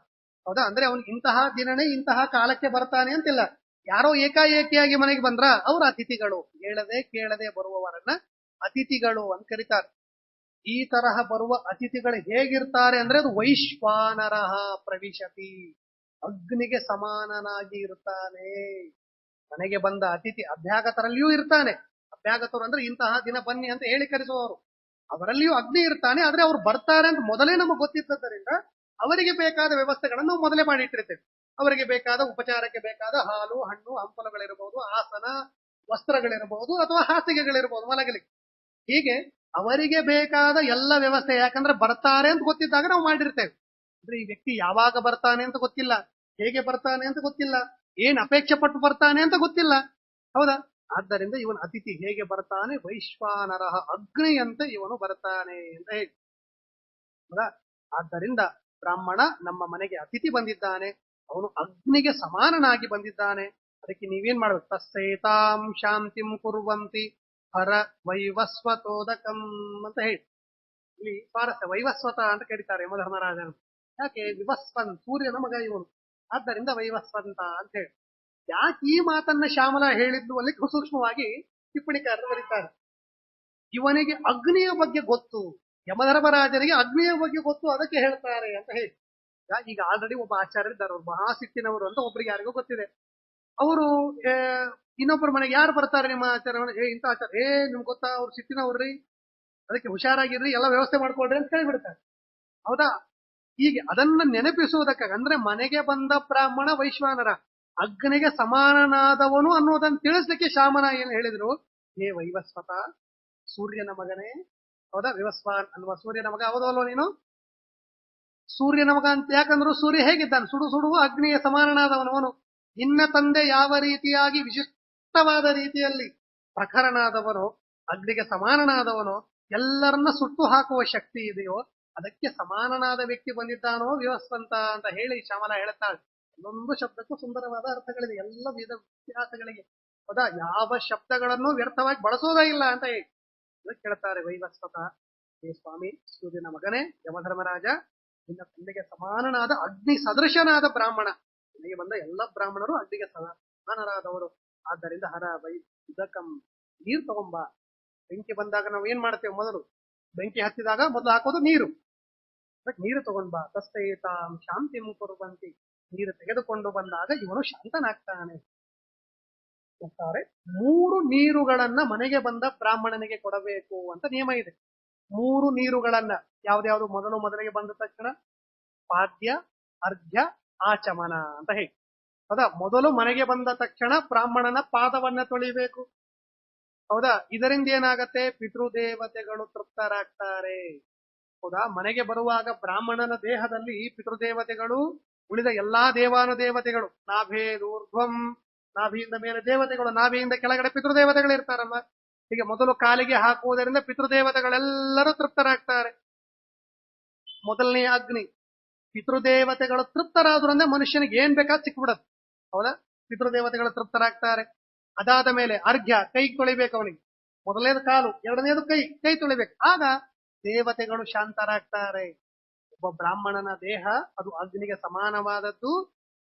ಹೌದಾ? ಅಂದ್ರೆ ಅವನು ಇಂತಹ ದಿನನೇ ಇಂತಹ ಕಾಲಕ್ಕೆ ಬರ್ತಾನೆ ಅಂತಿಲ್ಲ. ಯಾರೋ ಏಕಾಏಕಿಯಾಗಿ ಮನೆಗೆ ಬಂದ್ರ ಅವ್ರ ಅತಿಥಿಗಳು. ಹೇಳದೆ ಕೇಳದೆ ಬರುವವರನ್ನ ಅತಿಥಿಗಳು ಅಂತ ಕರೀತಾರೆ. ಈ ತರಹ ಬರುವ ಅತಿಥಿಗಳು ಹೇಗಿರ್ತಾರೆ ಅಂದ್ರೆ ಅದು ವೈಶ್ವಾನರಹ ಪ್ರವಿಶತಿ, ಅಗ್ನಿಗೆ ಸಮಾನನಾಗಿ ಇರ್ತಾನೆ. ಮನೆಗೆ ಬಂದ ಅತಿಥಿ ಅಭ್ಯಾಗತರಲ್ಲಿಯೂ ಇರ್ತಾನೆ. ಅಭ್ಯಾಗತರು ಅಂದ್ರೆ ಇಂತಹ ದಿನ ಬನ್ನಿ ಅಂತ ಹೇಳಿ ಕರೆಸುವವರು. ಅವರಲ್ಲಿಯೂ ಅಗ್ನಿ ಇರ್ತಾನೆ. ಆದ್ರೆ ಅವ್ರು ಬರ್ತಾರೆ ಅಂತ ಮೊದಲೇ ನಮಗೆ ಗೊತ್ತಿದ್ದರಿಂದ ಅವರಿಗೆ ಬೇಕಾದ ವ್ಯವಸ್ಥೆಗಳನ್ನು ನಾವು ಮೊದಲೇ ಮಾಡಿಟ್ಟಿರ್ತೇವೆ. ಅವರಿಗೆ ಬೇಕಾದ ಉಪಚಾರಕ್ಕೆ ಬೇಕಾದ ಹಾಲು, ಹಣ್ಣು, ಹಂಪಲುಗಳಿರಬಹುದು, ಆಸನ, ವಸ್ತ್ರಗಳಿರಬಹುದು, ಅಥವಾ ಹಾಸಿಗೆಗಳಿರಬಹುದು ಮಲಗಲಿಕ್ಕೆ. ಹೀಗೆ ಅವರಿಗೆ ಬೇಕಾದ ಎಲ್ಲ ವ್ಯವಸ್ಥೆ, ಯಾಕಂದ್ರೆ ಬರ್ತಾರೆ ಅಂತ ಗೊತ್ತಿದ್ದಾಗ ನಾವು ಮಾಡಿರ್ತೇವೆ. ಅಂದ್ರೆ ಈ ವ್ಯಕ್ತಿ ಯಾವಾಗ ಬರ್ತಾನೆ ಅಂತ ಗೊತ್ತಿಲ್ಲ, ಹೇಗೆ ಬರ್ತಾನೆ ಅಂತ ಗೊತ್ತಿಲ್ಲ, ಏನ್ ಅಪೇಕ್ಷೆ ಪಟ್ಟು ಬರ್ತಾನೆ ಅಂತ ಗೊತ್ತಿಲ್ಲ, ಹೌದಾ? ಆದ್ದರಿಂದ ಇವನು ಅತಿಥಿ ಹೇಗೆ ಬರ್ತಾನೆ? ವೈಶ್ವಾನರಹ, ಅಗ್ನಿಯಂತೆ ಇವನು ಬರ್ತಾನೆ ಅಂತ ಹೇಳಿ, ಹೌದಾ? ಆದ್ದರಿಂದ ಬ್ರಾಹ್ಮಣ ನಮ್ಮ ಮನೆಗೆ ಅತಿಥಿ ಬಂದಿದ್ದಾನೆ, ಅವನು ಅಗ್ನಿಗೆ ಸಮಾನನಾಗಿ ಬಂದಿದ್ದಾನೆ. ಅದಕ್ಕೆ ನೀವೇನ್ ಮಾಡ್ಬೇಕು? ತಸ್ಸೇತಾಂ ಶಾಂತಿಂ ಕುರುವಂತಿ ಹರ ವೈವಸ್ವತೋದಕಂ ಅಂತ ಹೇಳಿ ಇಲ್ಲಿ ಸ್ವಾರಸ್ಯ. ವೈವಸ್ವತ ಅಂತ ಕರೀತಾರೆ ಯಮಧರ್ಮರಾಜನ. ಯಾಕೆ? ವಿವಸ್ವನ್, ಸೂರ್ಯನ ಮಗ ಇವನು, ಆದ್ದರಿಂದ ವೈವಸ್ವಂತ ಅಂತ ಹೇಳಿ. ಯಾಕೆ ಈ ಮಾತನ್ನ ಶ್ಯಾಮಲ ಹೇಳಿದ್ದು ಅಲ್ಲಿ ಸೂಕ್ಷ್ಮವಾಗಿ ಟಿಪ್ಪಣಿಕಾರರು ಬರೀತಾರೆ. ಇವನಿಗೆ ಅಗ್ನಿಯ ಬಗ್ಗೆ ಗೊತ್ತು, ಯಮಧರ್ಮರಾಜನಿಗೆ ಅಗ್ನಿಯ ಬಗ್ಗೆ ಗೊತ್ತು, ಅದಕ್ಕೆ ಹೇಳ್ತಾರೆ ಅಂತ ಹೇಳಿ. ಈಗ ಆಲ್ರೆಡಿ ಒಬ್ಬ ಆಚಾರ್ಯರಿದ್ದಾರೆ, ಅವ್ರು ಮಹಾಸಿಟ್ಟಿನವರು ಅಂತ ಒಬ್ರಿಗೆ ಯಾರಿಗೂ ಗೊತ್ತಿದೆ. ಅವರು ಇನ್ನೊಬ್ಬರ ಮನೆಗೆ ಯಾರು ಬರ್ತಾರೆ ನಿಮ್ಮ ಆಚಾರ್ಯ, ಇಂಥ ಆಚಾರ್ಯ, ನಿಮ್ಗೆ ಗೊತ್ತಾ ಅವ್ರು ಸಿಟ್ಟಿನವ್ರಿ, ಅದಕ್ಕೆ ಹುಷಾರಾಗಿರ್ರಿ, ಎಲ್ಲ ವ್ಯವಸ್ಥೆ ಮಾಡ್ಕೊಳ್ರಿ ಅಂತ ಹೇಳಿಬಿಡ್ತಾರೆ. ಹೌದಾ? ಹೀಗೆ ಅದನ್ನ ನೆನಪಿಸುವುದಕ್ಕಾಗಿ, ಅಂದ್ರೆ ಮನೆಗೆ ಬಂದ ಬ್ರಾಹ್ಮಣ ವೈಶ್ವಾನರ ಅಗ್ನಿಗೆ ಸಮಾನನಾದವನು ಅನ್ನೋದನ್ನ ತಿಳಿಸ್ಲಿಕ್ಕೆ ಶಾಮನ ಏನ್ ಹೇಳಿದ್ರು, ಹೇ ವೈವಸ್ವತ, ಸೂರ್ಯನ ಮಗನೇ. ಹೌದಾ? ವಿವಸ್ವಾನ್ ಅನ್ನುವ ಸೂರ್ಯನ ಮಗ. ಹೌದಲ್ವ ನೀನು? ಸೂರ್ಯನ ಮಗ ಅಂತ ಯಾಕಂದ್ರು ಸೂರ್ಯ ಹೇಗಿದ್ದಾನೆ, ಸುಡುವ ಅಗ್ನಿಗೆ ಸಮಾನನಾದವನವನು. ನಿನ್ನ ತಂದೆ ಯಾವ ರೀತಿಯಾಗಿ ವಿಶಿಷ್ಟವಾದ ರೀತಿಯಲ್ಲಿ ಪ್ರಖರನಾದವನು, ಅಗ್ನಿಗೆ ಸಮಾನನಾದವನು, ಎಲ್ಲರನ್ನ ಸುಟ್ಟು ಹಾಕುವ ಶಕ್ತಿ ಇದೆಯೋ ಅದಕ್ಕೆ ಸಮಾನನಾದ ವ್ಯಕ್ತಿ ಬಂದಿದ್ದಾನೋ ವಿವಸ್ವಂತ ಅಂತ ಹೇಳಿ ಶ್ಯಾಮಲ ಹೇಳ್ತಾಳೆ. ಒಂದೊಂದು ಶಬ್ದಕ್ಕೂ ಸುಂದರವಾದ ಅರ್ಥಗಳಿದೆ, ಎಲ್ಲ ವಿಧ ವ್ಯಾಸಗಳಿಗೆ. ಹೌದಾ? ಯಾವ ಶಬ್ದಗಳನ್ನು ವ್ಯರ್ಥವಾಗಿ ಬಳಸೋದೇ ಇಲ್ಲ ಅಂತ ಹೇಳಿ ಕೇಳ್ತಾರೆ. ವೈವಸ್ವತ, ಹೇ ಸ್ವಾಮಿ, ಸೂರ್ಯನ ಮಗನೇ, ಯಮಧರ್ಮರಾಜ, ನಿನ್ನ ತಂದೆಗೆ ಸಮಾನನಾದ ಅಗ್ನಿ ಸದೃಶನಾದ ಬ್ರಾಹ್ಮಣ. ನನಗೆ ಬಂದ ಎಲ್ಲ ಬ್ರಾಹ್ಮಣರು ಅಗ್ನಿಗೆ ಸಮಾನರಾದವರು. ಆದ್ದರಿಂದ ಹರ ವೈ ಇದಕಂ, ನೀರು ತಗೊಂಬ. ಬೆಂಕಿ ಬಂದಾಗ ನಾವು ಏನ್ ಮಾಡ್ತೇವೆ, ಮೊದಲು ಬೆಂಕಿ ಹತ್ತಿದಾಗ ಮೊದಲು ಹಾಕೋದು ನೀರು. ನೀರು ತಗೊಂಡ್ ಬಾ. ತಸ್ತೇತಾಂ ಶಾಂತಿಂ ಕುರ್ವಂತಿ, ನೀರು ತೆಗೆದುಕೊಂಡು ಬಂದಾಗ ಇವನು ಶಾಂತನಾಗ್ತಾನೆ ಅಂತಾರೆ. 3 ನೀರುಗಳನ್ನ ಮನೆಗೆ ಬಂದ ಬ್ರಾಹ್ಮಣನಿಗೆ ಕೊಡಬೇಕು ಅಂತ ನಿಯಮ ಇದೆ. 3 ನೀರುಗಳನ್ನ ಯಾವ್ದ್ಯಾವ್ದು? ಮೊದಲಿಗೆ ಬಂದ ತಕ್ಷಣ ಪಾದ್ಯ, ಅರ್ಘ್ಯ, ಆಚಮನ ಅಂತ ಹೇಳಿ. ಹೌದಾ? ಮೊದಲು ಮನೆಗೆ ಬಂದ ತಕ್ಷಣ ಬ್ರಾಹ್ಮಣನ ಪಾದವನ್ನ ತೊಳಿಬೇಕು. ಹೌದಾ? ಇದರಿಂದ ಏನಾಗತ್ತೆ? ಪಿತೃದೇವತೆಗಳು ತೃಪ್ತರಾಗ್ತಾರೆ. ಹೌದಾ? ಮನೆಗೆ ಬರುವಾಗ ಬ್ರಾಹ್ಮಣನ ದೇಹದಲ್ಲಿ ಪಿತೃದೇವತೆಗಳು, ಉಳಿದ ಎಲ್ಲಾ ದೇವಾನುದೇವತೆಗಳು, ನಾಭೇದೂರ್ಧ್ವಂ, ನಾಭಿಯಿಂದ ಮೇಲೆ ದೇವತೆಗಳು, ನಾಭಿಯಿಂದ ಕೆಳಗಡೆ ಪಿತೃದೇವತೆಗಳು ಇರ್ತಾರಲ್ಲ. ಹೀಗೆ ಮೊದಲು ಕಾಲಿಗೆ ಹಾಕುವುದರಿಂದ ಪಿತೃದೇವತೆಗಳೆಲ್ಲರೂ ತೃಪ್ತರಾಗ್ತಾರೆ. ಮೊದಲನೆಯ ಅಗ್ನಿ, ಪಿತೃದೇವತೆಗಳು ತೃಪ್ತರಾದ್ರು ಅಂದ್ರೆ ಮನುಷ್ಯನಿಗೆ ಏನ್ ಬೇಕಾದ್ ಸಿಕ್ಬಿಡತ್ತೆ. ಹೌದಾ? ಪಿತೃದೇವತೆಗಳು ತೃಪ್ತರಾಗ್ತಾರೆ. ಅದಾದ ಮೇಲೆ ಅರ್ಘ್ಯ, ಕೈ ತೊಳಿಬೇಕು ಅವನಿಗೆ. ಮೊದಲನೇದು ಕಾಲು, ಎರಡನೇದು ಕೈ ತೊಳಿಬೇಕು. ಆಗ ದೇವತೆಗಳು ಶಾಂತರಾಗ್ತಾರೆ. ಒಬ್ಬ ಬ್ರಾಹ್ಮಣನ ದೇಹ ಅದು ಅಗ್ನಿಗೆ ಸಮಾನವಾದದ್ದು.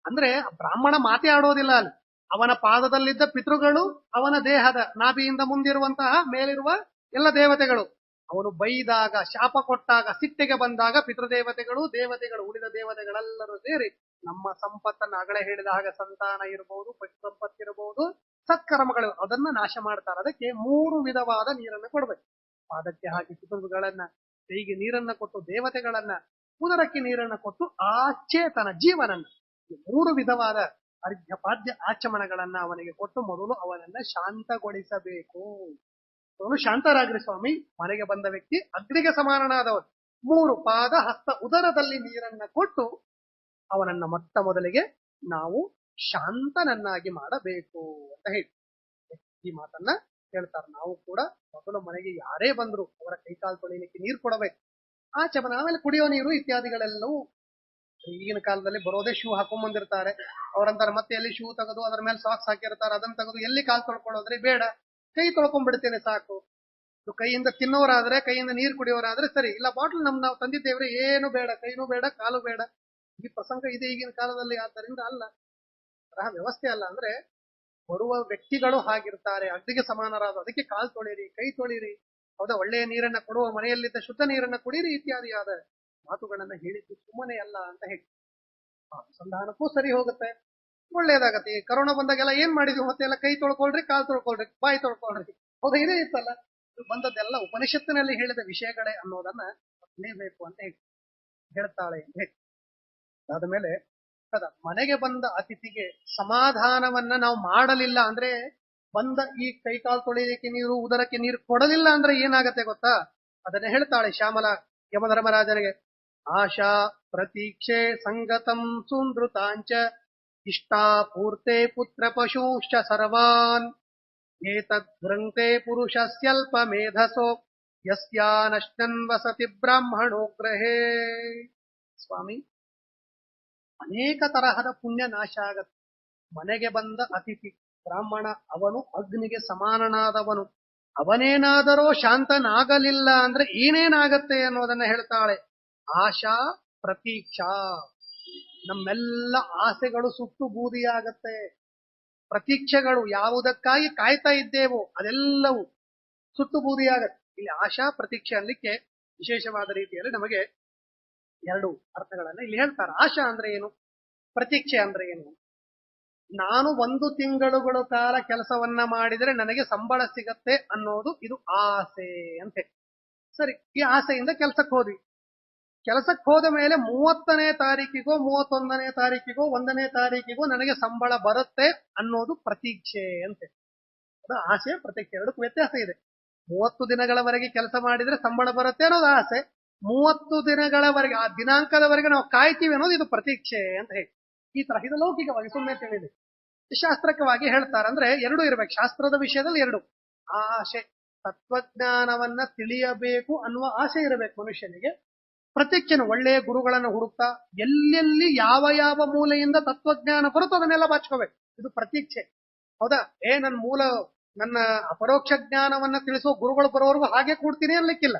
ಅಂದ್ರೆ ಬ್ರಾಹ್ಮಣ ಮಾತೇ ಆಡೋದಿಲ್ಲ ಅಲ್ಲಿ. ಅವನ ಪಾದದಲ್ಲಿದ್ದ ಪಿತೃಗಳು, ಅವನ ದೇಹದ ನಾಭಿಯಿಂದ ಮುಂದಿರುವಂತಹ ಮೇಲಿರುವ ಎಲ್ಲ ದೇವತೆಗಳು, ಅವನು ಬೈದಾಗ, ಶಾಪ ಕೊಟ್ಟಾಗ, ಸಿಟ್ಟಿಗೆ ಬಂದಾಗ ಪಿತೃದೇವತೆಗಳು, ದೇವತೆಗಳು, ಉಳಿದ ದೇವತೆಗಳೆಲ್ಲರೂ ಸೇರಿ ನಮ್ಮ ಸಂಪತ್ತನ್ನು ಅಗಳೆ ಹೇಳಿದ ಹಾಗೆ ಸಂತಾನ ಇರಬಹುದು, ಪಶು ಸಂಪತ್ತಿರಬಹುದು, ಸತ್ಕರ್ಮಗಳು, ಅದನ್ನ ನಾಶ ಮಾಡ್ತಾರೆ. ಅದಕ್ಕೆ 3 ವಿಧವಾದ ನೀರನ್ನು ಕೊಡ್ಬೇಕು. ಪಾದಕ್ಕೆ ಹಾಕಿ ಪಿತೃಗಳನ್ನ, ಕೈಗೆ ನೀರನ್ನ ಕೊಟ್ಟು ದೇವತೆಗಳನ್ನ, ಉದರಕ್ಕೆ ನೀರನ್ನ ಕೊಟ್ಟು ಆಚೇತನ ಜೀವನನ್ನ, 3 ವಿಧವಾದ ಅರ್ಘ್ಯ, ಪಾದ್ಯ, ಆಚಮನಗಳನ್ನ ಅವನಿಗೆ ಕೊಟ್ಟು ಮೊದಲು ಅವನನ್ನ ಶಾಂತಗೊಳಿಸಬೇಕು. ಅವನು ಶಾಂತರಾಗ್ರಿ ಸ್ವಾಮಿ, ಮನೆಗೆ ಬಂದ ವ್ಯಕ್ತಿ ಅಗ್ನಿಗೆ ಸಮಾನನಾದವನು. 3 ಪಾದ, ಹಸ್ತ, ಉದರದಲ್ಲಿ ನೀರನ್ನ ಕೊಟ್ಟು ಅವನನ್ನ ಮೊಟ್ಟ ಮೊದಲಿಗೆ ನಾವು ಶಾಂತನನ್ನಾಗಿ ಮಾಡಬೇಕು ಅಂತ ಹೇಳಿ ಈ ಮಾತನ್ನ ಹೇಳ್ತಾರೆ. ನಾವು ಕೂಡ ಮೊದಲು ಮನೆಗೆ ಯಾರೇ ಬಂದ್ರು ಅವರ ಕೈಕಾಲು ತೊಳಿಲಿಕ್ಕೆ ನೀರು ಕೊಡಬೇಕು. ಆಚಮನ, ಆಮೇಲೆ ಕುಡಿಯೋ ನೀರು ಇತ್ಯಾದಿಗಳೆಲ್ಲವೂ. ಈಗಿನ ಕಾಲದಲ್ಲಿ ಬರೋದೇ ಶೂ ಹಾಕೊಂಡ್ ಬಂದಿರ್ತಾರೆ. ಅವರಂತಾರೆ ಮತ್ತೆ ಎಲ್ಲಿ ಶೂ ತೆಗೆದು ಅದರ ಮೇಲೆ ಸಾಕ್ಸ್ ಹಾಕಿರ್ತಾರೆ, ಅದನ್ನ ತೆಗೆದು ಎಲ್ಲಿ ಕಾಲು ತೊಳ್ಕೊಳ್ಳೋದ್ರೆ, ಬೇಡ, ಕೈ ತೊಳ್ಕೊಂಡ್ಬಿಡ್ತೇನೆ ಸಾಕು. ಕೈಯಿಂದ ತಿನ್ನೋರಾದ್ರೆ, ಕೈಯಿಂದ ನೀರು ಕುಡಿಯೋರಾದ್ರೆ ಸರಿ, ಇಲ್ಲ ಬಾಟ್ಲ್ ನಾವು ತಂದಿದ್ದೇವ್ರೆ, ಏನು ಬೇಡ, ಕೈನೂ ಬೇಡ, ಕಾಲು ಬೇಡ. ಈ ಪ್ರಸಂಗ ಇದೆ ಈಗಿನ ಕಾಲದಲ್ಲಿ. ಆದ್ದರಿಂದ ಅಲ್ಲ, ವ್ಯವಸ್ಥೆ ಅಲ್ಲ. ಅಂದ್ರೆ ಬರುವ ವ್ಯಕ್ತಿಗಳು ಹಾಗಿರ್ತಾರೆ, ಅಗ್ನಿಗೆ ಸಮಾನರಾದ, ಅದಕ್ಕೆ ಕಾಲು ತೊಳಿರಿ, ಕೈ ತೊಳಿರಿ, ಹೌದಾ, ಒಳ್ಳೆಯ ನೀರನ್ನ ಕೊಡುವ, ಮನೆಯಲ್ಲಿದ್ದ ಶುದ್ಧ ನೀರನ್ನ ಕುಡೀರಿ ಇತ್ಯಾದಿಯಾದ ಮಾತುಗಳನ್ನ ಹೇಳಿದ್ದು ಸುಮ್ಮನೆ ಅಲ್ಲ ಅಂತ ಹೇಳಿ ಅನುಸಂಧಾನಕ್ಕೂ ಸರಿ ಹೋಗುತ್ತೆ, ಒಳ್ಳೇದಾಗತ್ತೆ. ಈ ಕರೋನಾ ಬಂದಾಗೆಲ್ಲ ಏನ್ ಮಾಡಿದ್ವಿ, ಮತ್ತೆ ಎಲ್ಲ ಕೈ ತೊಳ್ಕೊಳ್ರಿ, ಕಾಲು ತೊಳ್ಕೊಳ್ರಿ, ಬಾಯಿ ತೊಳ್ಕೊಳ್ರಿ, ಹೌದಾ, ಇದೇ ಇತ್ತಲ್ಲ. ಬಂದದ್ದೆಲ್ಲ ಉಪನಿಷತ್ತಿನಲ್ಲಿ ಹೇಳಿದ ವಿಷಯಗಳೇ ಅನ್ನೋದನ್ನ ತಿಳಿಯಬೇಕು ಅಂತ ಹೇಳಿ ಹೇಳ್ತಾಳೆ. ಆದ್ಮೇಲೆ ಮನೆಗೆ ಬಂದ ಅತಿಥಿಗೆ ಸಮಾಧಾನವನ್ನ ನಾವು ಮಾಡಲಿಲ್ಲ ಅಂದ್ರೆ, ಬಂದ ಈ ಕೈಕಾಲು ತೊಳಿಲಿಕ್ಕೆ ನೀರು, ಉದರಕ್ಕೆ ನೀರು ಕೊಡಲಿಲ್ಲ ಅಂದ್ರೆ ಏನಾಗತ್ತೆ ಗೊತ್ತಾ? ಅದನ್ನ ಹೇಳ್ತಾಳೆ ಶ್ಯಾಮಲ ಯಮಧರ್ಮರಾಜನಿಗೆ. ಆಶಾ ಪ್ರತೀಕ್ಷೆ ಸಂಗತಂ ಸುನೃತಾಂಚ ಇಷ್ಟಾಪೂರ್ತೆ ಪುತ್ರ ಪಶೂಶ್ಚ ಸರ್ವಾನ್ ಏತದ್ಭೃಂಕ್ತೆ ಪುರುಷಸ್ಯಲ್ಪ ಮೇಧಸೋ ಯಸ್ಯಾನಶ್ನನ್ ವಸತಿ ಬ್ರಾಹ್ಮಣೋ ಗೃಹೇ. ಸ್ವಾಮಿ, ಅನೇಕ ತರಹದ ಪುಣ್ಯ ನಾಶ ಆಗತ್ತೆ. ಮನೆಗೆ ಬಂದ ಅತಿಥಿ ಬ್ರಾಹ್ಮಣ, ಅವನು ಅಗ್ನಿಗೆ ಸಮಾನನಾದವನು, ಅವನೇನಾದರೋ ಶಾಂತನಾಗಲಿಲ್ಲ ಅಂದ್ರೆ ಏನೇನಾಗತ್ತೆ ಅನ್ನೋದನ್ನ ಹೇಳ್ತಾಳೆ. ಆಶಾ ಪ್ರತೀಕ್ಷಾ, ನಮ್ಮೆಲ್ಲ ಆಸೆಗಳು ಸುಟ್ಟು ಬೂದಿಯಾಗತ್ತೆ. ಪ್ರತೀಕ್ಷೆಗಳು ಯಾವುದಕ್ಕಾಗಿ ಕಾಯ್ತಾ ಇದ್ದೇವೋ ಅದೆಲ್ಲವೂ ಸುಟ್ಟು ಬೂದಿಯಾಗತ್ತೆ. ಇಲ್ಲಿ ಆಶಾ ಪ್ರತೀಕ್ಷೆ ಅನ್ಲಿಕ್ಕೆ ವಿಶೇಷವಾದ ರೀತಿಯಲ್ಲಿ ನಮಗೆ ಎರಡು ಅರ್ಥಗಳನ್ನ ಇಲ್ಲಿ ಹೇಳ್ತಾರೆ. ಆಶಾ ಅಂದ್ರೆ ಏನು, ಪ್ರತೀಕ್ಷೆ ಅಂದ್ರೆ ಏನು? ನಾನು 1 ತಿಂಗಳುಗಳ ಕಾಲ ಕೆಲಸವನ್ನ ಮಾಡಿದರೆ ನನಗೆ ಸಂಬಳ ಸಿಗತ್ತೆ ಅನ್ನೋದು ಇದು ಆಸೆ ಅಂತೆ. ಸರಿ, ಈ ಆಸೆಯಿಂದ ಕೆಲಸಕ್ಕೆ ಹೋದ್ವಿ. ಕೆಲಸಕ್ಕೆ ಹೋದ ಮೇಲೆ 30ನೇ ತಾರೀಕಿಗೋ 31ನೇ ತಾರೀಕಿಗೋ 1ನೇ ತಾರೀಕಿಗೋ ನನಗೆ ಸಂಬಳ ಬರುತ್ತೆ ಅನ್ನೋದು ಪ್ರತೀಕ್ಷೆ ಅಂತೆ. ಅದು ಆಸೆ ಪ್ರತೀಕ್ಷೆ ಎರಡಕ್ಕೂ ವ್ಯತ್ಯಾಸ ಇದೆ. 30 ದಿನಗಳವರೆಗೆ ಕೆಲಸ ಮಾಡಿದ್ರೆ ಸಂಬಳ ಬರುತ್ತೆ ಅನ್ನೋದು ಆಸೆ. 30 ದಿನಗಳವರೆಗೆ ಆ ದಿನಾಂಕದವರೆಗೆ ನಾವು ಕಾಯ್ತೀವಿ ಅನ್ನೋದು ಇದು ಪ್ರತೀಕ್ಷೆ ಅಂತ ಹೇಳಿ. ಈ ತರ ಇದು ಲೌಕಿಕವಾಗಿ ಸುಮ್ಮನೆ ತಿಳಿದೆ. ಶಾಸ್ತ್ರಕವಾಗಿ ಹೇಳ್ತಾರೆ ಅಂದ್ರೆ ಎರಡೂ ಇರ್ಬೇಕು. ಶಾಸ್ತ್ರದ ವಿಷಯದಲ್ಲಿ ಎರಡು, ಆಸೆ ತತ್ವಜ್ಞಾನವನ್ನ ತಿಳಿಯಬೇಕು ಅನ್ನುವ ಆಸೆ ಇರಬೇಕು ಮನುಷ್ಯನಿಗೆ. ಪ್ರತೀಕ್ಷೆನು ಒಳ್ಳೆಯ ಗುರುಗಳನ್ನು ಹುಡುಕ್ತಾ ಎಲ್ಲೆಲ್ಲಿ ಯಾವ ಯಾವ ಮೂಲೆಯಿಂದ ತತ್ವಜ್ಞಾನ ಬರುತ್ತೋ ಅದನ್ನೆಲ್ಲ ಬಾಚ್ಕೋಬೇಕು. ಇದು ಪ್ರತೀಕ್ಷೆ. ಹೌದಾ? ನನ್ನ ಅಪರೋಕ್ಷ ಜ್ಞಾನವನ್ನ ತಿಳಿಸುವ ಗುರುಗಳು ಬರೋವರೆಗೂ ಹಾಗೆ ಕೂಡ್ತೀನಿ ಅನ್ಲಿಕ್ಕಿಲ್ಲ.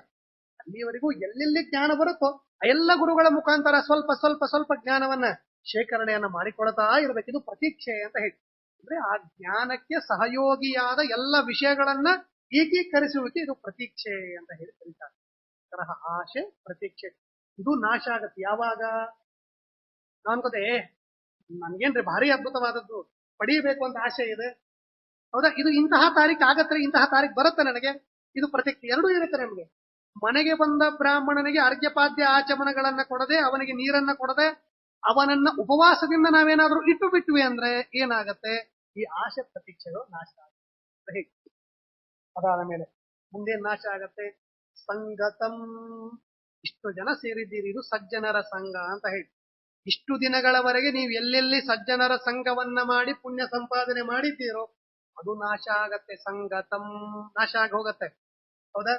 ಅಲ್ಲಿವರೆಗೂ ಎಲ್ಲೆಲ್ಲಿ ಜ್ಞಾನ ಬರುತ್ತೋ ಆ ಎಲ್ಲ ಗುರುಗಳ ಮುಖಾಂತರ ಸ್ವಲ್ಪ ಸ್ವಲ್ಪ ಸ್ವಲ್ಪ ಜ್ಞಾನವನ್ನ ಶೇಖರಣೆಯನ್ನ ಮಾಡಿಕೊಳ್ತಾ ಇರ್ಬೇಕು. ಇದು ಪ್ರತೀಕ್ಷೆ ಅಂತ ಹೇಳಿ. ಅಂದ್ರೆ ಆ ಜ್ಞಾನಕ್ಕೆ ಸಹಯೋಗಿಯಾದ ಎಲ್ಲ ವಿಷಯಗಳನ್ನ ಏಕೀಕರಿಸುವಿಕೆ ಇದು ಪ್ರತೀಕ್ಷೆ ಅಂತ ಹೇಳಿ ಕರೀತಾರೆ. ತರಹ ಆಶೆ ಪ್ರತೀಕ್ಷೆ ಇದು ನಾಶ ಆಗತ್ತೆ ಯಾವಾಗ? ನಾನ್ ಗೊತ್ತೇ ನನ್ಗೇನ್ರಿ ಭಾರಿ ಅದ್ಭುತವಾದದ್ದು ಪಡೀಬೇಕು ಅಂತ ಆಸೆ ಇದೆ. ಹೌದಾ? ಇದು ಇಂತಹ ತಾರೀಕು ಆಗತ್ತೆ, ಇಂತಹ ತಾರೀಕು ಬರುತ್ತೆ ನನಗೆ, ಇದು ಪ್ರತೀಕ್ಷೆ. ಎರಡೂ ಇರುತ್ತೆ ನಮ್ಗೆ. ಮನೆಗೆ ಬಂದ ಬ್ರಾಹ್ಮಣನಿಗೆ ಅರ್ಘ್ಯಪಾದ್ಯ ಆಚಮನಗಳನ್ನ ಕೊಡದೆ, ಅವನಿಗೆ ನೀರನ್ನ ಕೊಡದೆ, ಅವನನ್ನ ಉಪವಾಸದಿಂದ ನಾವೇನಾದ್ರೂ ಇಟ್ಟು ಬಿಟ್ವಿ ಅಂದ್ರೆ ಏನಾಗತ್ತೆ? ಈ ಆಶೆ ಪ್ರತೀಕ್ಷೆಗಳು ನಾಶ ಆಗುತ್ತೆ. ಅದಾದ ಮೇಲೆ ಮುಂದೇನ್ ನಾಶ ಆಗತ್ತೆ? ಸಂಗತಂ. ಇಷ್ಟು ಜನ ಸೇರಿದ್ದೀರಿ, ಇದು ಸಜ್ಜನರ ಸಂಘ ಅಂತ ಹೇಳಿ. ಇಷ್ಟು ದಿನಗಳವರೆಗೆ ನೀವು ಎಲ್ಲೆಲ್ಲಿ ಸಜ್ಜನರ ಸಂಘವನ್ನ ಮಾಡಿ ಪುಣ್ಯ ಸಂಪಾದನೆ ಮಾಡಿದ್ದೀರೋ ಅದು ನಾಶ ಆಗತ್ತೆ. ಸಂಗತಂ, ನಾಶ ಆಗಿ ಹೋಗತ್ತೆ. ಹೌದಾ?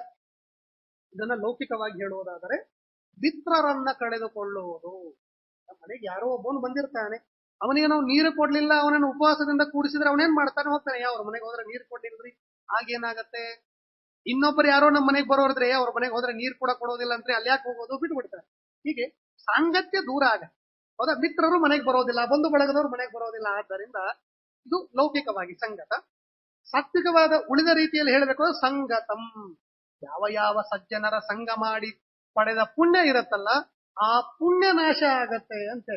ಇದನ್ನ ಲೌಕಿಕವಾಗಿ ಹೇಳುವುದಾದರೆ ಮಿತ್ರರನ್ನ ಕಳೆದುಕೊಳ್ಳುವುದು. ಮನೆಗೆ ಯಾರೋ ಒಬ್ಬನು ಬಂದಿರ್ತಾನೆ, ಅವನಿಗೆ ನಾವು ನೀರು ಕೊಡ್ಲಿಲ್ಲ, ಅವನನ್ನು ಉಪವಾಸದಿಂದ ಕೂಡಿಸಿದ್ರೆ ಅವನೇನ್ ಮಾಡ್ತಾನೆ? ಹೋಗ್ತಾನೆ. ಅವ್ರ ಮನೆಗೆ ಹೋದ್ರೆ ನೀರು ಕೊಡ್ಲಿಲ್ರಿ, ಆಗೇನಾಗತ್ತೆ? ಇನ್ನೊಬ್ಬರು ಯಾರೋ ನಮ್ಮ ಮನೆಗೆ ಬರೋರಿದ್ರೆ ಅವ್ರ ಮನೆಗೆ ಹೋದ್ರೆ ನೀರು ಕೂಡ ಕೊಡೋದಿಲ್ಲ ಅಂದ್ರೆ ಅಲ್ಲಿ ಯಾಕೆ ಹೋಗೋದು? ಬಿಟ್ಟು ಬಿಡ್ತಾರೆ. ಹೀಗೆ ಸಾಂಗತ್ಯ ದೂರ ಆಗತ್ತೆ. ಹೌದಾ? ಮಿತ್ರರು ಮನೆಗೆ ಬರೋದಿಲ್ಲ, ಬಂಧು ಬಳಗದವ್ರು ಮನೆಗೆ ಬರೋದಿಲ್ಲ. ಆದ್ದರಿಂದ ಇದು ಲೌಕಿಕವಾಗಿ ಸಂಗತ. ಸಾತ್ವಿಕವಾದ ಉಳಿದ ರೀತಿಯಲ್ಲಿ ಹೇಳಬೇಕು ಸಂಗತಂ. ಯಾವ ಯಾವ ಸಜ್ಜನರ ಸಂಘ ಮಾಡಿ ಪಡೆದ ಪುಣ್ಯ ಇರತ್ತಲ್ಲ ಆ ಪುಣ್ಯ ನಾಶ ಆಗತ್ತೆ ಅಂತ.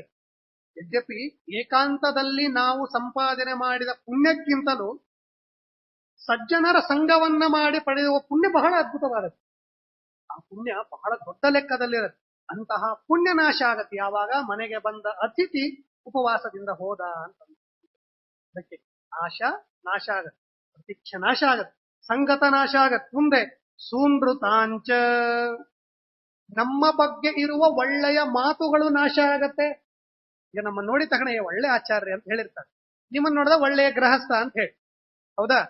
ಯದ್ಯಪಿ ಏಕಾಂತದಲ್ಲಿ ನಾವು ಸಂಪಾದನೆ ಮಾಡಿದ ಪುಣ್ಯಕ್ಕಿಂತಲೂ ಸಜ್ಜನರ ಸಂಘವನ್ನ ಮಾಡಿ ಪಡೆಯುವ ಪುಣ್ಯ ಬಹಳ ಅದ್ಭುತವಾದದ್ದು. ಆ ಪುಣ್ಯ ಬಹಳ ದೊಡ್ಡ ಲೆಕ್ಕದಲ್ಲಿರುತ್ತೆ. ಅಂತಹ ಪುಣ್ಯ ನಾಶ ಆಗತ್ತೆ ಯಾವಾಗ? ಮನೆಗೆ ಬಂದ ಅತಿಥಿ ಉಪವಾಸದಿಂದ ಹೋದ ಅಂತ. ಅದಕ್ಕೆ ಆಶಾ ನಾಶ ಆಗತ್ತೆ, ಪ್ರತೀಕ್ಷೆ ನಾಶ ಆಗತ್ತೆ, ಸಂಗತ ನಾಶ ಆಗತ್ತೆ. ಮುಂದೆ ಸೂನೃತಾಂಚ, ನಮ್ಮ ಬಗ್ಗೆ ಇರುವ ಒಳ್ಳೆಯ ಮಾತುಗಳು ನಾಶ ಆಗತ್ತೆ. ಈಗ ನಮ್ಮ ನೋಡಿ ತಗಣ ಒಳ್ಳೆ ಆಚಾರ್ಯ ಅಂತ ಹೇಳಿರ್ತಾರೆ, ನಿಮ್ಮನ್ನ ನೋಡಿದ ಒಳ್ಳೆಯ ಗೃಹಸ್ಥ ಅಂತ ಹೇಳಿ. ಹೌದಾ?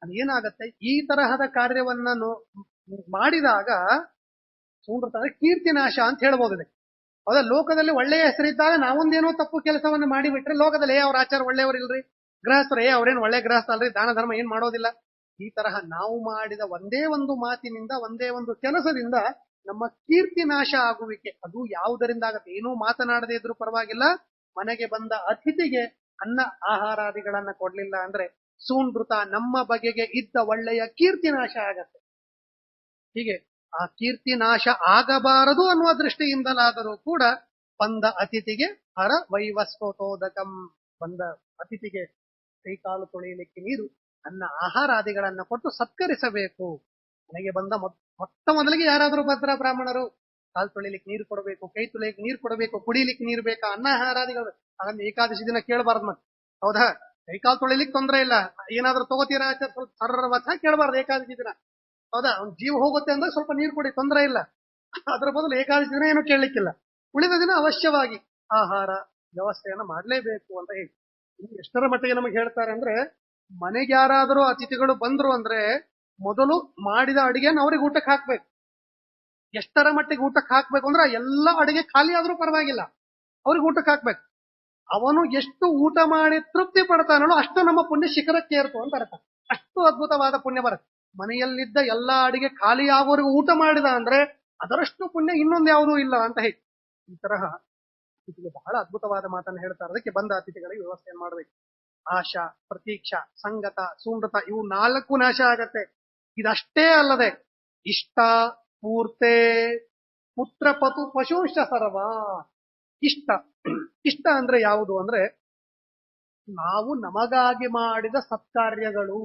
ಅದೇನಾಗತ್ತೆ? ಈ ತರಹದ ಕಾರ್ಯವನ್ನ ಮಾಡಿದಾಗ ಸೂನೃತ ಅಂದ್ರೆ ಕೀರ್ತಿ ನಾಶ ಅಂತ ಹೇಳ್ಬೋದು. ಹೌದಾ? ಲೋಕದಲ್ಲಿ ಒಳ್ಳೆಯ ಹೆಸರಿದ್ದಾಗ ನಾವೊಂದೇನೋ ತಪ್ಪು ಕೆಲಸವನ್ನ ಮಾಡಿಬಿಟ್ರೆ ಲೋಕದಲ್ಲಿ ಅವ್ರ ಆಚಾರ ಒಳ್ಳೆಯವರು ಇಲ್ರಿ, ಗೃಹಸ್ಥರು ಅವ್ರೇನು ಒಳ್ಳೆ ಗೃಹಸ್ಥ ಅಲ್ರಿ, ದಾನ ಧರ್ಮ ಏನ್ ಮಾಡೋದಿಲ್ಲ. ಈ ತರಹ ನಾವು ಮಾಡಿದ ಒಂದೇ ಒಂದು ಮಾತಿನಿಂದ, ಒಂದೇ ಒಂದು ಕೆಲಸದಿಂದ ನಮ್ಮ ಕೀರ್ತಿ ನಾಶ ಆಗುವಿಕೆ ಅದು ಯಾವುದರಿಂದ ಆಗತ್ತೆ? ಏನೂ ಮಾತನಾಡದೇ ಇದ್ರೂ ಪರವಾಗಿಲ್ಲ, ಮನೆಗೆ ಬಂದ ಅತಿಥಿಗೆ ಅನ್ನ ಆಹಾರಾದಿಗಳನ್ನ ಕೊಡ್ಲಿಲ್ಲ ಅಂದ್ರೆ ಸೂನೃತ, ನಮ್ಮ ಬಗೆಗೆ ಇದ್ದ ಒಳ್ಳೆಯ ಕೀರ್ತಿ ನಾಶ ಆಗತ್ತೆ. ಹೀಗೆ ಆ ಕೀರ್ತಿ ನಾಶ ಆಗಬಾರದು ಅನ್ನುವ ದೃಷ್ಟಿಯಿಂದಲಾದರೂ ಕೂಡ ಬಂದ ಅತಿಥಿಗೆ ಹರ ವೈವಸ್ವತೋದಕಂ, ಬಂದ ಅತಿಥಿಗೆ ಕೈಕಾಲು ತೊಳೆಯಲಿಕ್ಕೆ ನೀರು, ಅನ್ನ ಆಹಾರಾದಿಗಳನ್ನ ಕೊಟ್ಟು ಸತ್ಕರಿಸಬೇಕು. ಮನೆಗೆ ಬಂದ ಮೊಟ್ಟ ಮೊದಲಿಗೆ ಯಾರಾದ್ರೂ ಭದ್ರ ಬ್ರಾಹ್ಮಣರು ಕಾಲು ತೊಳಿಲಿಕ್ಕೆ ನೀರು ಕೊಡಬೇಕು, ಕೈ ತೊಳೆಯಲಿಕ್ಕೆ ನೀರು ಕೊಡಬೇಕು, ಕುಡಿಲಿಕ್ಕೆ ನೀರು ಬೇಕಾ, ಅನ್ನ ಆಹಾರಾದಿಗಳು. ಹಾಗಂದ್ರೆ ಏಕಾದಶಿ ದಿನ ಕೇಳಬಾರ್ದು ಮತ್ತೆ. ಹೌದಾ? ಕೈಕಾಲು ತೊಳಿಲಿಕ್ಕೆ ತೊಂದರೆ ಇಲ್ಲ, ಏನಾದ್ರೂ ತಗೋತೀರಾ ಸ್ವಲ್ಪ ಸರ್ವಥ ಕೇಳಬಾರ್ದು ಏಕಾದಶಿ ದಿನ. ಹೌದಾ? ಅವ್ನ ಜೀವ ಹೋಗುತ್ತೆ ಅಂದ್ರೆ ಸ್ವಲ್ಪ ನೀರು ಕೊಡಿ, ತೊಂದರೆ ಇಲ್ಲ. ಅದ್ರ ಬದಲು ಏಕಾದಶಿ ದಿನ ಏನು ಕೇಳಲಿಕ್ಕಿಲ್ಲ. ಉಳಿದ ದಿನ ಅವಶ್ಯವಾಗಿ ಆಹಾರ ವ್ಯವಸ್ಥೆಯನ್ನ ಮಾಡಲೇಬೇಕು ಅಂತ ಹೇಳಿ ಎಷ್ಟರ ಮಟ್ಟಿಗೆ ನಮಗೆ ಹೇಳ್ತಾರೆ ಅಂದ್ರೆ, ಮನೆಗೆ ಯಾರಾದರೂ ಅತಿಥಿಗಳು ಬಂದ್ರು ಅಂದ್ರೆ ಮೊದಲು ಮಾಡಿದ ಅಡಿಗೆನ ಅವ್ರಿಗೆ ಊಟಕ್ಕೆ ಹಾಕ್ಬೇಕು. ಎಷ್ಟರ ಮಟ್ಟಿಗೆ ಊಟಕ್ಕೆ ಹಾಕ್ಬೇಕು ಅಂದ್ರೆ ಎಲ್ಲ ಅಡಿಗೆ ಖಾಲಿ ಆದ್ರೂ ಪರವಾಗಿಲ್ಲ, ಅವ್ರಿಗೆ ಊಟಕ್ಕೆ ಹಾಕ್ಬೇಕು. ಅವನು ಎಷ್ಟು ಊಟ ಮಾಡಿ ತೃಪ್ತಿ ಪಡ್ತಾನೋ ಅಷ್ಟು ನಮ್ಮ ಪುಣ್ಯ ಶಿಖರಕ್ಕೆ ಏರ್ತು ಅಂತ ಅರ್ಥ. ಅಷ್ಟು ಅದ್ಭುತವಾದ ಪುಣ್ಯ ಬರುತ್ತೆ. ಮನೆಯಲ್ಲಿದ್ದ ಎಲ್ಲಾ ಅಡಿಗೆ ಖಾಲಿ ಆಗೋವರೆಗೂ ಊಟ ಮಾಡಿದ ಅಂದ್ರೆ ಅದರಷ್ಟು ಪುಣ್ಯ ಇನ್ನೊಂದು ಯಾವುದೂ ಇಲ್ಲ ಅಂತ ಹೇಳಿ ಈ ತರಹ ಅತಿಥಿಗೆ ಬಹಳ ಅದ್ಭುತವಾದ ಮಾತನ್ನು ಹೇಳ್ತಾರೆ. ಅದಕ್ಕೆ ಬಂದ ಅತಿಥಿಗಳಿಗೆ ವ್ಯವಸ್ಥೆಯನ್ನು ಮಾಡಬೇಕು. ಆಶಾ, ಪ್ರತೀಕ್ಷಾ, ಸಂಗತ, ಸೂಂಗತ ಇವು 4 ನಾಶ ಆಗತ್ತೆ. ಇದಷ್ಟೇ ಅಲ್ಲದೆ ಇಷ್ಟ, ಪೂರ್ತೆ, ಪುತ್ರ, ಪತು, ಪಶುಂಶ ಸರ್ವ. ಇಷ್ಟ ಇಷ್ಟ ಅಂದ್ರೆ ಯಾವುದು ಅಂದ್ರೆ ನಾವು ನಮಗಾಗಿ ಮಾಡಿದ ಸತ್ಕಾರ್ಯಗಳು.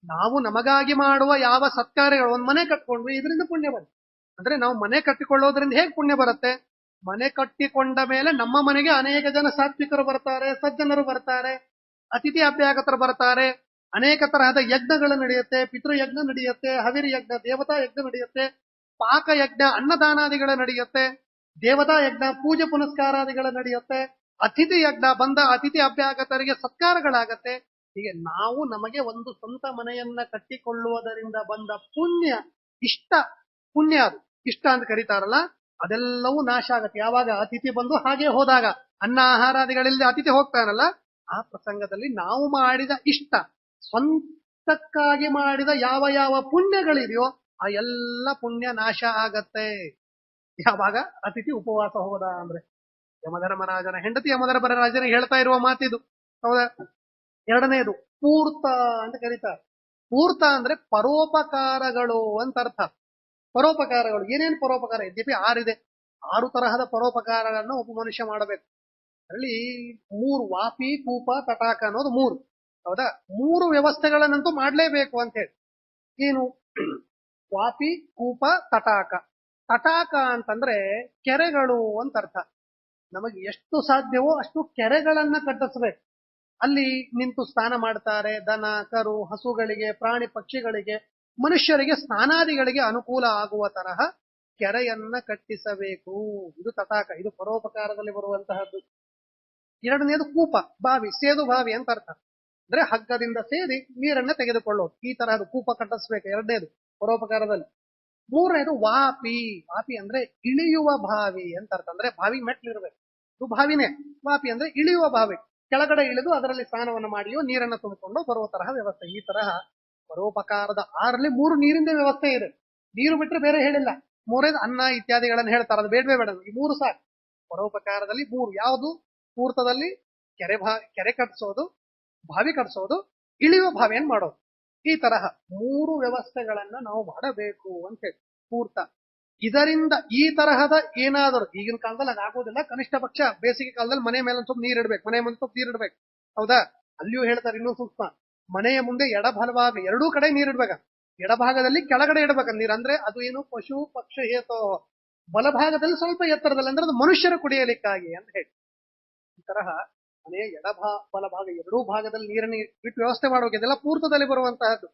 ನಾವು ನಮಗಾಗಿ ಮಾಡುವ ಯಾವ ಸತ್ಕಾರ್ಯಗಳು, ಒಂದ್ ಮನೆ ಕಟ್ಕೊಂಡ್ವಿ, ಇದರಿಂದ ಪುಣ್ಯ ಬರುತ್ತೆ. ಅಂದ್ರೆ ನಾವು ಮನೆ ಕಟ್ಟಿಕೊಳ್ಳೋದ್ರಿಂದ ಹೇಗೆ ಪುಣ್ಯ ಬರುತ್ತೆ? ಮನೆ ಕಟ್ಟಿಕೊಂಡ ಮೇಲೆ ನಮ್ಮ ಮನೆಗೆ ಅನೇಕ ಜನ ಸಾತ್ವಿಕರು ಬರ್ತಾರೆ, ಸಜ್ಜನರು ಬರ್ತಾರೆ, ಅತಿಥಿ ಅಭ್ಯಾಗತರು ಬರ್ತಾರೆ, ಅನೇಕ ತರಹದ ಯಜ್ಞಗಳು ನಡೆಯುತ್ತೆ, ಪಿತೃಯಜ್ಞ ನಡೆಯುತ್ತೆ, ಹವಿರ್ ಯಜ್ಞ, ದೇವತಾ ಯಜ್ಞ ನಡೆಯುತ್ತೆ, ಪಾಕ ಯಜ್ಞ, ಅನ್ನದಾನಾದಿಗಳ ನಡೆಯುತ್ತೆ, ದೇವತಾ ಯಜ್ಞ, ಪೂಜೆ ಪುನಸ್ಕಾರಾದಿಗಳ ನಡೆಯುತ್ತೆ, ಅತಿಥಿ ಯಜ್ಞ, ಬಂದ ಅತಿಥಿ ಅಭ್ಯಾಗತರಿಗೆ ಸತ್ಕಾರಗಳಾಗತ್ತೆ. ಹೀಗೆ ನಾವು ನಮಗೆ ಒಂದು ಸ್ವಂತ ಮನೆಯನ್ನ ಕಟ್ಟಿಕೊಳ್ಳುವುದರಿಂದ ಬಂದ ಪುಣ್ಯ, ಇಷ್ಟ ಪುಣ್ಯ, ಅದು ಇಷ್ಟ ಅಂತ ಕರೀತಾರಲ್ಲ, ಅದೆಲ್ಲವೂ ನಾಶ ಆಗತ್ತೆ. ಯಾವಾಗ ಅತಿಥಿ ಬಂದು ಹಾಗೆ ಹೋದಾಗ, ಅನ್ನ ಆಹಾರಾದಿಗಳಲ್ಲಿ ಅತಿಥಿ ಹೋಗ್ತಾನಲ್ಲ, ಆ ಪ್ರಸಂಗದಲ್ಲಿ ನಾವು ಮಾಡಿದ ಇಷ್ಟ, ಸ್ವಂತಕ್ಕಾಗಿ ಮಾಡಿದ ಯಾವ ಯಾವ ಪುಣ್ಯಗಳಿದೆಯೋ ಆ ಎಲ್ಲ ಪುಣ್ಯ ನಾಶ ಆಗತ್ತೆ. ಯಾವಾಗ ಅತಿಥಿ ಉಪವಾಸ ಹೋದ ಅಂದ್ರೆ. ಯಮಧರ್ಮರಾಜನ ಹೆಂಡತಿ ಯಮಧರ್ಮರಾಜನಿಗೆ ಹೇಳ್ತಾ ಇರುವ ಮಾತಿದು, ಹೌದಾ? ಎರಡನೇದು ಪೂರ್ತ ಅಂತ ಕರೀತಾರೆ. ಪೂರ್ತ ಅಂದ್ರೆ ಪರೋಪಕಾರಗಳು ಅಂತ ಅರ್ಥ. ಪರೋಪಕಾರಗಳು ಏನೇನು ಪರೋಪಕಾರ? ಯದ್ಯಪಿ 6 6 ತರಹದ ಪರೋಪಕಾರಗಳನ್ನು ಒಬ್ಬ ಮನುಷ್ಯ ಮಾಡಬೇಕು. ಅದರಲ್ಲಿ 3, ವಾಪಿ, ಕೂಪ, ತಟಾಕ ಅನ್ನೋದು 3. ಹೌದಾ? 3 ವ್ಯವಸ್ಥೆಗಳನ್ನಂತೂ ಮಾಡ್ಲೇಬೇಕು ಅಂತ ಹೇಳಿ. ಏನು? ವಾಪಿ, ಕೂಪ, ತಟಾಕ. ತಟಾಕ ಅಂತಂದ್ರೆ ಕೆರೆಗಳು ಅಂತ ಅರ್ಥ. ನಮಗೆ ಎಷ್ಟು ಸಾಧ್ಯವೋ ಅಷ್ಟು ಕೆರೆಗಳನ್ನ ಕಟ್ಟಿಸ್ಬೇಕು. ಅಲ್ಲಿ ನಿಂತು ಸ್ನಾನ ಮಾಡ್ತಾರೆ. ದನ, ಕರು, ಹಸುಗಳಿಗೆ, ಪ್ರಾಣಿ ಪಕ್ಷಿಗಳಿಗೆ, ಮನುಷ್ಯರಿಗೆ ಸ್ನಾನಾದಿಗಳಿಗೆ ಅನುಕೂಲ ಆಗುವ ತರಹ ಕೆರೆಯನ್ನ ಕಟ್ಟಿಸಬೇಕು. ಇದು ತಟಾಕ, ಇದು ಪರೋಪಕಾರದಲ್ಲಿ ಬರುವಂತಹದ್ದು. ಎರಡನೇದು ಕೂಪ, ಬಾವಿ, ಸೇದು ಬಾವಿ ಅಂತ ಅರ್ಥ. ಅಂದ್ರೆ ಹಗ್ಗದಿಂದ ಸೇರಿ ನೀರನ್ನ ತೆಗೆದುಕೊಳ್ಳೋದು, ಈ ತರಹದ ಕೂಪ ಕಟ್ಟಿಸ್ಬೇಕು. ಎರಡನೇದು ಪರೋಪಕಾರದಲ್ಲಿ. ಮೂರನೇದು ವಾಪಿ. ವಾಪಿ ಅಂದ್ರೆ ಇಳಿಯುವ ಬಾವಿ ಅಂತ ಅರ್ಥ. ಅಂದ್ರೆ ಬಾವಿ ಮೆಟ್ಲಿರ್ಬೇಕು, ಇದು ಬಾವಿನೇ. ವಾಪಿ ಅಂದ್ರೆ ಇಳಿಯುವ ಬಾವಿ, ಕೆಳಗಡೆ ಇಳಿದು ಅದರಲ್ಲಿ ಸ್ನಾನವನ್ನು ಮಾಡಿಯೋ ನೀರನ್ನು ತುಂಬಿಕೊಂಡು ಬರುವ ತರಹ ವ್ಯವಸ್ಥೆ. ಈ ತರಹ ಪರೋಪಕಾರದ 6ರಲ್ಲಿ 3 ನೀರಿನ ವ್ಯವಸ್ಥೆ ಇದೆ. ನೀರು ಬಿಟ್ಟರೆ ಬೇರೆ ಹೇಳಿಲ್ಲ. 3ನೇದು ಅನ್ನ ಇತ್ಯಾದಿಗಳನ್ನು ಹೇಳ್ತಾರೆ, ಅದು ಬೇಡವೇ ಬೇಡ, ಈ 3 ಸಾಕು. ಪರೋಪಕಾರದಲ್ಲಿ 3 ಯಾವುದು? ಪೂರ್ತದಲ್ಲಿ ಕೆರೆ ಕಟ್ಟಿಸೋದು, ಬಾವಿ ಕಟ್ಟಿಸೋದು, ಇಳಿಯುವ ಬಾವಿಯನ್ನು ಮಾಡೋದು. ಈ ತರಹ 3 ವ್ಯವಸ್ಥೆಗಳನ್ನ ನಾವು ಮಾಡಬೇಕು ಅಂತ ಹೇಳಿ ಪೂರ್ತ. ಇದರಿಂದ ಈ ತರಹದ ಏನಾದರೂ, ಈಗಿನ ಕಾಲದಲ್ಲಿ ಅದಾಗೋದಿಲ್ಲ, ಕನಿಷ್ಠ ಪಕ್ಷ ಬೇಸಿಗೆ ಕಾಲದಲ್ಲಿ ಮನೆ ಮೇಲೆ ಸ್ವಲ್ಪ ನೀರಿಡ್ಬೇಕು, ಮನೆ ಮುಂದೆ ಸ್ವಲ್ಪ ನೀರಿಡ್ಬೇಕು. ಹೌದಾ? ಅಲ್ಲಿಯೂ ಹೇಳ್ತಾರೆ ಇನ್ನೂ ಸೂಕ್ಷ್ಮ, ಮನೆಯ ಮುಂದೆ ಎಡಬಲಭಾಗ ಎರಡೂ ಕಡೆ ನೀರಿಡ್ಬೇಕ. ಎಡಭಾಗದಲ್ಲಿ ಕೆಳಗಡೆ ಇಡ್ಬೇಕ ನೀರು. ಅಂದ್ರೆ ಅದು ಏನು? ಪಶು ಪಕ್ಷ ಹೇತೋ. ಬಲಭಾಗದಲ್ಲಿ ಸ್ವಲ್ಪ ಎತ್ತರದಲ್ಲಿ, ಅಂದ್ರೆ ಅದು ಮನುಷ್ಯರು ಕುಡಿಯಲಿಕ್ಕಾಗಿ ಅಂತ ಹೇಳಿ. ಈ ತರಹ ಮನೆಯ ಬಲಭಾಗ ಎರಡೂ ಭಾಗದಲ್ಲಿ ನೀರನ್ನು ಇಟ್ಟು ವ್ಯವಸ್ಥೆ ಮಾಡುವಾಗ ಇದೆಲ್ಲ ಪೂರ್ತದಲ್ಲಿ ಬರುವಂತಹದ್ದು.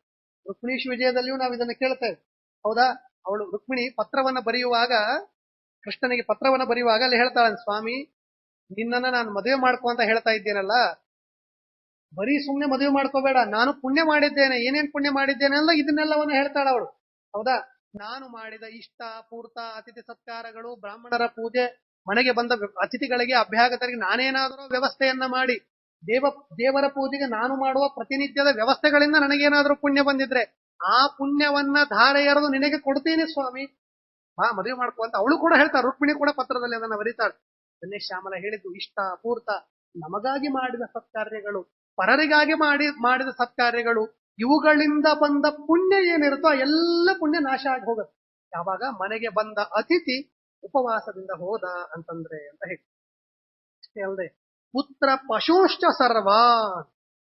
ರುಕ್ಮಿಣೀಶ್ ವಿಜಯದಲ್ಲಿಯೂ ನಾವು ಇದನ್ನು ಕೇಳ್ತೇವೆ. ಹೌದಾ? ಅವಳು ರುಕ್ಮಿಣಿ ಪತ್ರವನ್ನ ಬರೆಯುವಾಗ, ಕೃಷ್ಣನಿಗೆ ಪತ್ರವನ್ನ ಬರೆಯುವಾಗ ಅಲ್ಲಿ ಹೇಳ್ತಾಳೆ, ಸ್ವಾಮಿ ನಿನ್ನನ್ನ ನಾನು ಮದುವೆ ಮಾಡ್ಕೊ ಅಂತ ಹೇಳ್ತಾ ಇದ್ದೇನಲ್ಲ, ಬರೀ ಸುಮ್ನೆ ಮದುವೆ ಮಾಡ್ಕೋಬೇಡ, ನಾನು ಪುಣ್ಯ ಮಾಡಿದ್ದೇನೆ, ಏನೇನ್ ಪುಣ್ಯ ಮಾಡಿದ್ದೇನೆ ಅಲ್ಲ ಇದನ್ನೆಲ್ಲವನ್ನ ಹೇಳ್ತಾಳ ಅವಳು. ಹೌದಾ? ನಾನು ಮಾಡಿದ ಇಷ್ಟ, ಪೂರ್ತ, ಅತಿಥಿ ಸತ್ಕಾರಗಳು, ಬ್ರಾಹ್ಮಣರ ಪೂಜೆ, ಮನೆಗೆ ಬಂದ ಅತಿಥಿಗಳಿಗೆ ಅಭ್ಯಾಗತರಿಗೆ ನಾನೇನಾದರೂ ವ್ಯವಸ್ಥೆಯನ್ನ ಮಾಡಿ, ದೇವರ ಪೂಜೆಗೆ ನಾನು ಮಾಡುವ ಪ್ರತಿನಿತ್ಯದ ವ್ಯವಸ್ಥೆಗಳಿಂದ ನನಗೇನಾದ್ರೂ ಪುಣ್ಯ ಬಂದಿದ್ರೆ ಆ ಪುಣ್ಯವನ್ನ ಧಾರೆ ಎರೆದು ನಿನಗೆ ಕೊಡ್ತೀನಿ ಸ್ವಾಮಿ, ಬಾ ಮದುವೆ ಮಾಡ್ಕೋ ಅಂತ ಅವಳು ಕೂಡ ಹೇಳ್ತಾಳೆ. ರುಕ್ಮಿಣಿ ಕೂಡ ಪತ್ರದಲ್ಲಿ ಅದನ್ನ ಬರೀತಾಳೆ. ಅದನ್ನೇ ಶ್ಯಾಮಲ ಹೇಳಿದ್ದು, ಇಷ್ಟ, ಪೂರ್ತ, ನಮಗಾಗಿ ಮಾಡಿದ ಸತ್ಕಾರ್ಯಗಳು, ಪರರಿಗಾಗಿ ಮಾಡಿದ ಸತ್ಕಾರ್ಯಗಳು, ಇವುಗಳಿಂದ ಬಂದ ಪುಣ್ಯ ಏನಿರುತ್ತೋ ಎಲ್ಲ ಪುಣ್ಯ ನಾಶ ಆಗಿ ಹೋಗುತ್ತೆ ಯಾವಾಗ ಮನೆಗೆ ಬಂದ ಅತಿಥಿ ಉಪವಾಸದಿಂದ ಹೋದ ಅಂತಂದ್ರೆ ಅಂತ ಹೇಳಿ. ಅಷ್ಟೇ ಅಲ್ಲದೆ ಪುತ್ರ ಪಶುಶ್ಚ ಸರ್ವ,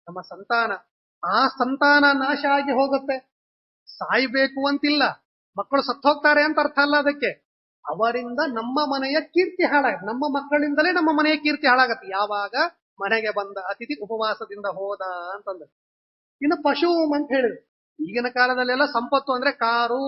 ನಮ್ಮ ಸಂತಾನ, ಆ ಸಂತಾನ ನಾಶ ಆಗಿ ಹೋಗುತ್ತೆ. ಸಾಯ್ಬೇಕು ಅಂತಿಲ್ಲ, ಮಕ್ಕಳು ಸತ್ತು ಹೋಗ್ತಾರೆ ಅಂತ ಅರ್ಥ ಅಲ್ಲ ಅದಕ್ಕೆ. ಅವರಿಂದ ನಮ್ಮ ಮನೆಯ ಕೀರ್ತಿ ಹಾಳಾಗತ್ತೆ, ನಮ್ಮ ಮಕ್ಕಳಿಂದಲೇ ನಮ್ಮ ಮನೆಯ ಕೀರ್ತಿ ಹಾಳಾಗತ್ತೆ ಯಾವಾಗ ಮನೆಗೆ ಬಂದ ಅತಿಥಿ ಉಪವಾಸದಿಂದ ಹೋದ ಅಂತಂದ್ರೆ. ಇನ್ನು ಪಶು ಅಂತ ಹೇಳಿದ್ರು, ಈಗಿನ ಕಾಲದಲ್ಲೆಲ್ಲ ಸಂಪತ್ತು ಅಂದ್ರೆ ಕಾರು,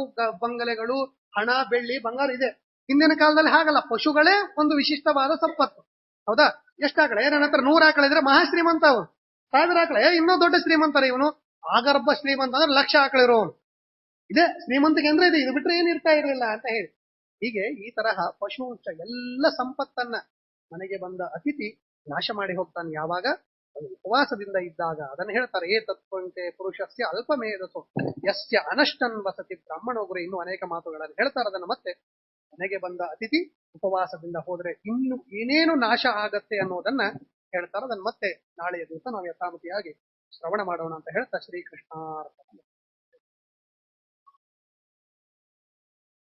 ಬಂಗಲೆಗಳು, ಹಣ, ಬೆಳ್ಳಿ, ಬಂಗಾರ ಇದೆ. ಹಿಂದಿನ ಕಾಲದಲ್ಲಿ ಹಾಗಲ್ಲ, ಪಶುಗಳೇ ಒಂದು ವಿಶಿಷ್ಟವಾದ ಸಂಪತ್ತು. ಹೌದಾ? ಎಷ್ಟಾಕಳೆ? ನನ್ನ ಹತ್ರ 100 ಆಕಳಿದ್ರೆ ಮಹಾಶ್ರೀಮಂತ ಅವನು. 1000 ಆಕಳೆ ಇನ್ನೂ ದೊಡ್ಡ ಶ್ರೀಮಂತರ ಇವನು. ಆಗರ್ಭ ಶ್ರೀಮಂತ ಅಂದ್ರೆ 1,00,000 ಆಕಳಿರೋನು. ಇದೆ ಶ್ರೀಮಂತಿಗೆ ಅಂದ್ರೆ ಇದೆ, ಇದು ಬಿಟ್ರೆ ಏನಿರ್ತಾ ಇರಲಿಲ್ಲ ಅಂತ ಹೇಳಿ. ಹೀಗೆ ಈ ತರಹ ಪಶು ಎಲ್ಲ ಸಂಪತ್ತನ್ನ ಮನೆಗೆ ಬಂದ ಅತಿಥಿ ನಾಶ ಮಾಡಿ ಹೋಗ್ತಾನೆ ಯಾವಾಗ ಅದು ಉಪವಾಸದಿಂದ ಇದ್ದಾಗ. ಅದನ್ನು ಹೇಳ್ತಾರೆ, ಏ ತತ್ವಂತೆ ಪುರುಷಸ್ಯ ಅಲ್ಪಮೇಧಸು ಯಸ್ಯ ಅನಷ್ಟನ್ ವಸತಿ ಬ್ರಾಹ್ಮಣೋಗ್ರೆ. ಇನ್ನೂ ಅನೇಕ ಮಾತುಗಳಲ್ಲಿ ಹೇಳ್ತಾರೆ ಅದನ್ನು. ಮತ್ತೆ ಮನೆಗೆ ಬಂದ ಅತಿಥಿ ಉಪವಾಸದಿಂದ ಹೋದ್ರೆ ಇನ್ನು ಏನೇನು ನಾಶ ಆಗತ್ತೆ ಅನ್ನೋದನ್ನ ಹೇಳ್ತಾರೆ. ಅದನ್ನ ಮತ್ತೆ ನಾಳೆಯ ದಿವಸ ನಾವು ಯಥಾಮತಿಯಾಗಿ ಶ್ರವಣ ಮಾಡೋಣ ಅಂತ ಹೇಳ್ತಾ ಶ್ರೀಕೃಷ್ಣ